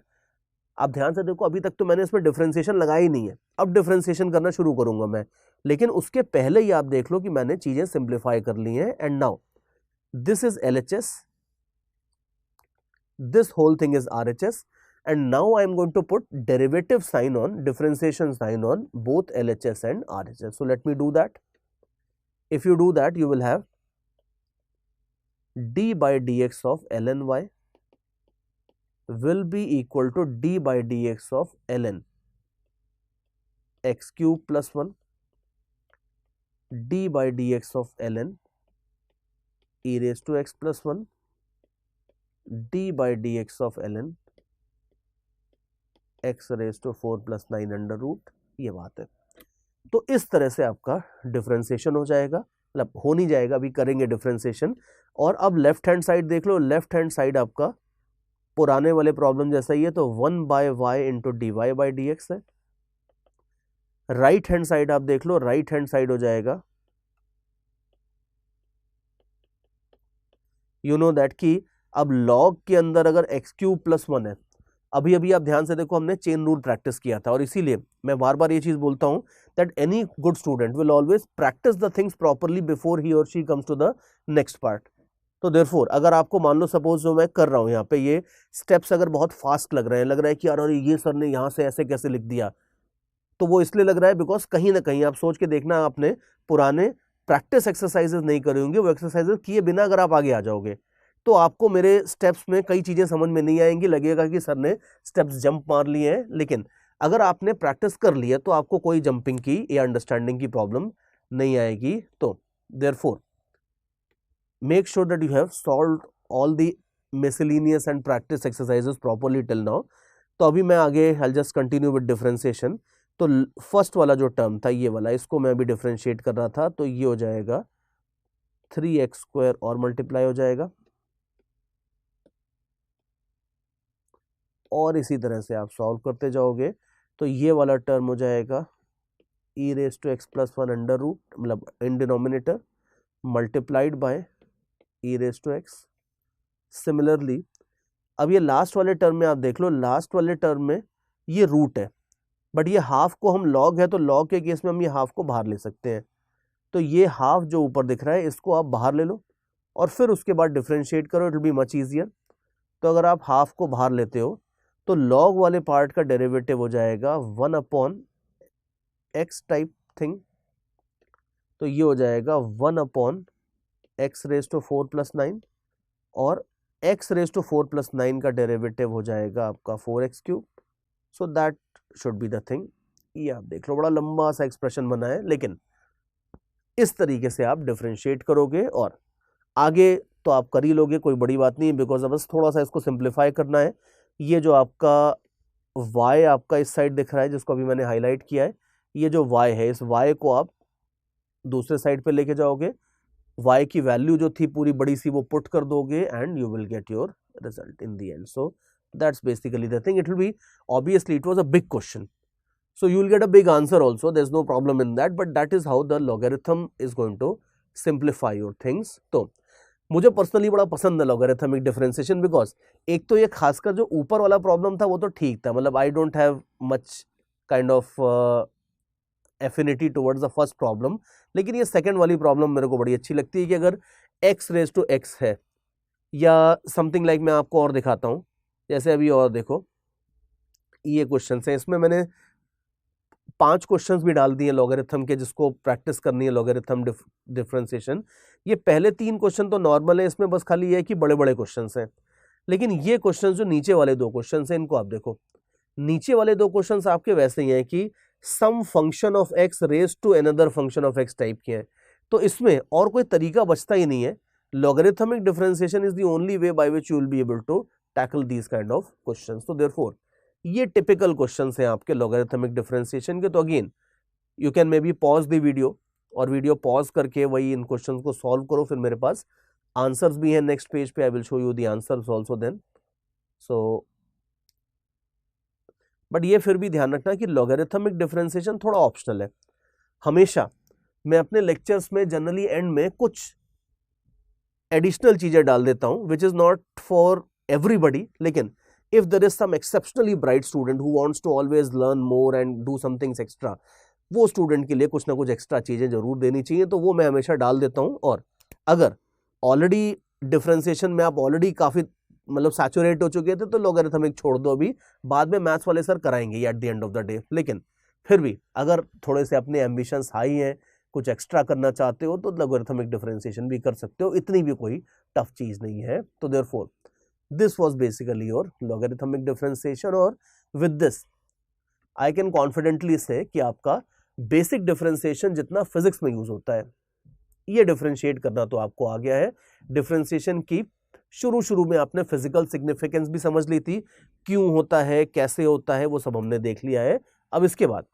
आप ध्यान से देखो, अभी तक तो मैंने इसमें डिफरेंशिएशन लगाया ही नहीं है, अब डिफरेंशिएशन करना शुरू करूंगा मैं। लेकिन उसके पहले ही आप देख लो कि मैंने चीजें सिंप्लीफाई कर ली हैं। And now this is LHS, this whole thing is RHS, and now I am going to put derivative sign on, differentiation sign on both LHS and RHS. So let me do that. If you do that, you will have d by dx of ln y will be equal to d by dx of ln x cube plus 1 d by dx of ln e raised to x plus 1 d by dx of ln x raised to 4 plus 9 under root, ये बात है। तो इस तरह से आपका differentiation हो जाएगा, मतलब हो नहीं जाएगा, अभी करेंगे डिफरेंशिएशन। और अब लेफ्ट हैंड साइड देख लो, लेफ्ट हैंड साइड आपका पुराने वाले प्रॉब्लम जैसा ही है, तो 1 by y into d y by d x है। राइट हैंड साइड आप देख लो, राइट हैंड साइड हो जाएगा, यू नो दैट कि अब लॉग के अंदर अगर एक्स क्यूब प्लस 1 है, अभी अभी आप ध्यान से देखो हमने चेन रूल प्रैक्टिस किया था, और इसीलिए मैं बार बार ये चीज बोलता हूं that any good student will always practise the things properly before he और she comes to the next part. तो देयरफॉर अगर आपको मान लो सपोज जो मैं कर रहा हूं यहाँ पे, ये स्टेप्स अगर बहुत फास्ट लग रहा है कि यार अरे ये सर ने यहाँ से ऐसे कैसे लिख दिया, तो वो इसलिए लग रहा है बिकॉज कहीं ना कहीं आप सोच के देखना, आपने पुराने प्रैक्टिस एक्सरसाइजेस नहीं करे होंगे। वो एक्सरसाइजेस किए बिना अगर आप आगे आ जाओगे तो आपको मेरे स्टेप्स में कई चीजें समझ में नहीं आएंगी, लगेगा कि सर ने स्टेप्स जंप मार लिए हैं। लेकिन अगर आपने प्रैक्टिस कर लिया तो आपको कोई जंपिंग की या अंडरस्टैंडिंग की प्रॉब्लम नहीं आएगी। तो therefore make sure that you have solved all the miscellaneous and practice exercises properly till now. तो अभी मैं आगे I just continue with differentiation. तो फर्स्ट वाला जो टर्म था ये वाला, इसको मैं अभी डिफरेंशिएट कर रहा था, तो ये हो जाएगा 3x स्क्वायर और मल्टीप्लाई हो जाएगा, और इसी तरह से आप सॉल्व करते जाओगे तो ये वाला टर्म हो जाएगा e raise to x plus 1 under root, मतलब in denominator multiplied by e raise to x. Similarly अब ये लास्ट वाले टर्म में आप देख लो, लास्ट वाले टर्म में ये रूट है, बट ये हाफ को हम लॉग है, तो लॉग के केस में हम ये हाफ को बाहर ले सकते हैं। तो ये हाफ जो ऊपर दिख रहा है इसको आप बाहर ले लो और फिर उसके बाद डिफरेंशिएट करो, it will be much easier. तो अगर आप हाफ को बाहर लेते हो तो लॉग वाले पार्ट का डेरिवेटिव हो जाएगा 1 अपॉन एक्स टाइप थिंग, तो ये हो जाएगा 1 upon x raise to 4 plus 9, और एक्स रेज टू 4 प्लस 9 का डेरिवेटिव हो जाएगा आपका 4x cube. So that should be the thing. ये आप देख लो, बड़ा लंबा सा एक्सप्रेशन बना है, लेकिन इस तरीके से आप डिफरेंशिएट करोगे और आगे तो आप कर ही लोगे, कोई बड़ी बात नहीं, बिकॉज अब बस थोड़ा सा इसको सिंप्लीफाई करना है। ये जो आपका y आपका इस साइड दिख रहा है, जिसको अभी मैंने हाईलाइट किया है, ये जो y है, इस y को आप दूसरे साइड पे लेके जाओगे, y की वैल्यू जो थी पूरी बड़ी सी वो पुट कर दोगे, and you will get your result in the end. So that's basically the thing. It will B, obviously it was a big question, so you will get a big answer also, there's no problem in that, but that is how the logarithm is going to simplify your things। तो मुझे personally बड़ा पसंद है logarithmic differentiation, because एक तो ये खासकर जो ऊपर वाला प्रॉब्लम था वो तो ठीक था, मतलब I don't have much kind of affinity towards the first problem, लेकिन ये सेकंड वाली प्रॉब्लम मेरे को बड़ी अच्छी लगती है कि अगर x रेज टू x है, या समथिंग लाइक मैं आपको और दिखाता हूँ, जैसे अभी और देखो ये क्वेश्चन है, इसमें मैंने 5 क्वेश्चंस भी डाल दिए लॉगरिथम के, जिसको प्रैक्टिस करनी है लॉगरिथम डिफरेंशिएशन। ये पहले 3 क्वेश्चन तो नॉर्मल है, इसमें बस खाली ये है कि बड़े बड़े क्वेश्चंस हैं। लेकिन ये क्वेश्चंस जो नीचे वाले 2 क्वेश्चंस हैं, इनको आप देखो। नीचे वाले 2 क्वेश्चंस आपके वैसे ही हैं कि some function of x raise to another function of x type के हैं। तो इसमें और कोई तरीका बचता ही नहीं है। Logarithmic differentiation is the only way by which you will be able to tackle these kind of questions. तो देयरफॉर ये टिपिकल क्वेश्चंस हैं आपके लॉगरिथमिक डिफरेंशिएशन के। तो again you can maybe pause the video, और video pause करके वही इन questions को सॉल्व करो। फिर मेरे पास आंसर्स भी हैं नेक्स्ट पेज पे, I will show you the answers also then. So but ये फिर भी ध्यान रखना कि लॉगरिथमिक डिफरेंशिएशन थोड़ा ऑप्शनल है। हमेशा मैं अपने लेक्चर्स में जनरली एंड में कुछ एडिशनल चीजें डाल देता हूं which is not for everybody, लेकिन if there is some exceptionally bright student who wants to always learn more and do some things extra, वो स्टूडेंट के लिए कुछ ना कुछ एक्स्ट्रा चीजें जरूर देनी चाहिए, तो वो मैं हमेशा डाल देता हूं। और अगर ऑलरेडी डिफरेंशिएशन में आप ऑलरेडी काफी मतलब सैचुरेट हो चुके थे तो लॉगरिथमिक छोड़ दो, अभी बाद में मैथ्स वाले सर कराएंगे at the end of the day. लेकिन फिर भी अगर थोड़े से अपने एम्बिशंस हाई हैं, कुछ एक्स्ट्रा करना चाहते हो, तो लॉगरिथमिक डिफरेंशिएशन भी कर सकते हो, इतनी भी कोई टफ चीज नहीं है। तो therefore this was basically your logarithmic differentiation, और with this I can confidently say कि आपका basic differentiation जितना physics में यूज होता है, ये differentiate करना तो आपको आ गया है। differentiation की शुरू में आपने physical significance भी समझ ली थी, क्यों होता है, कैसे होता है, वो सब हमने देख लिया है। अब इसके बाद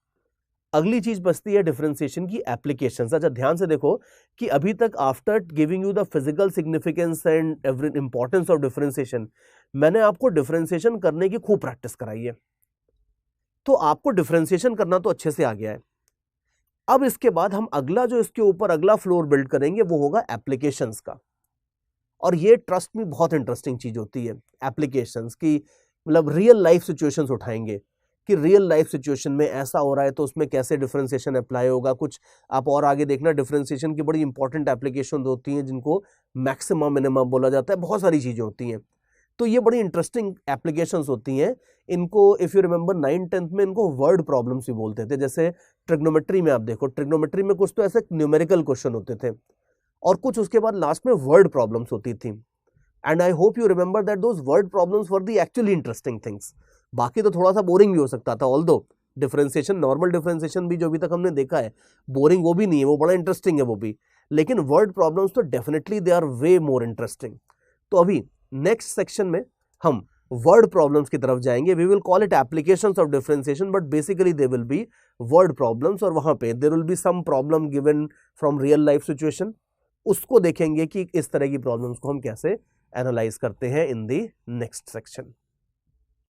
अगली चीज बचती है डिफरेंशिएशन की एप्लीकेशंस। अच्छा ध्यान से देखो कि अभी तक after giving you the physical significance and every importance of differentiation, मैंने आपको डिफरेंशिएशन करने की खूब प्रैक्टिस कराई है। तो आपको डिफरेंशिएशन करना तो अच्छे से आ गया है। अब इसके बाद हम अगला जो इसके ऊपर अगला फ्लोर बिल्ड करेंगे वो होगा एप्लीकेशंस का। और ये ट्रस्ट में बहुत इंटरेस्टिंग चीज होती है एप्लीकेशंस की, मतलब रियल लाइफ सिचुएशंस उठाएंगे कि रियल लाइफ सिचुएशन में ऐसा हो रहा है तो उसमें कैसे डिफरेंशिएशन अप्लाई होगा। कुछ आप और आगे देखना, डिफरेंशिएशन की बड़ी इंपॉर्टेंट एप्लीकेशन होती हैं जिनको मैक्सिमम मिनिमम बोला जाता है, बहुत सारी चीजें होती हैं। तो ये बड़ी इंटरेस्टिंग एप्लीकेशंस होती हैं। इनको इफ यू रिमेंबर 9th-10th में इनको वर्ड प्रॉब्लम्स भी बोलते थे। जैसे ट्रिग्नोमेट्री में आप देखो, ट्रिग्नोमेट्री में कुछ तो ऐसे न्यूमेरिकल क्वेश्चन होते थे और कुछ उसके बाद लास्ट में वर्ड प्रॉब्लम्स होती थी। And I hope you remember that those word problems were the actually interesting things. बाकी तो थोड़ा सा बोरिंग भी हो सकता था, ऑल्दो डिफरेंशिएशन, नॉर्मल डिफरेंशिएशन भी जो अभी तक हमने देखा है बोरिंग वो भी नहीं है, वो बड़ा इंटरेस्टिंग है वो भी। लेकिन वर्ड प्रॉब्लम्स तो definitely they are way more interesting. तो अभी नेक्स्ट सेक्शन में हम वर्ड प्रॉब्लम्स की तरफ जाएंगे। We will call it applications of differentiation, but basically they will be word problems. और वहां पे there will be some problem given from real life situation, उसको देखेंगे कि इस तरह की प्रॉब्लम्स को हम कैसे एनालाइज करते हैं इन द नेक्स्ट सेक्शन।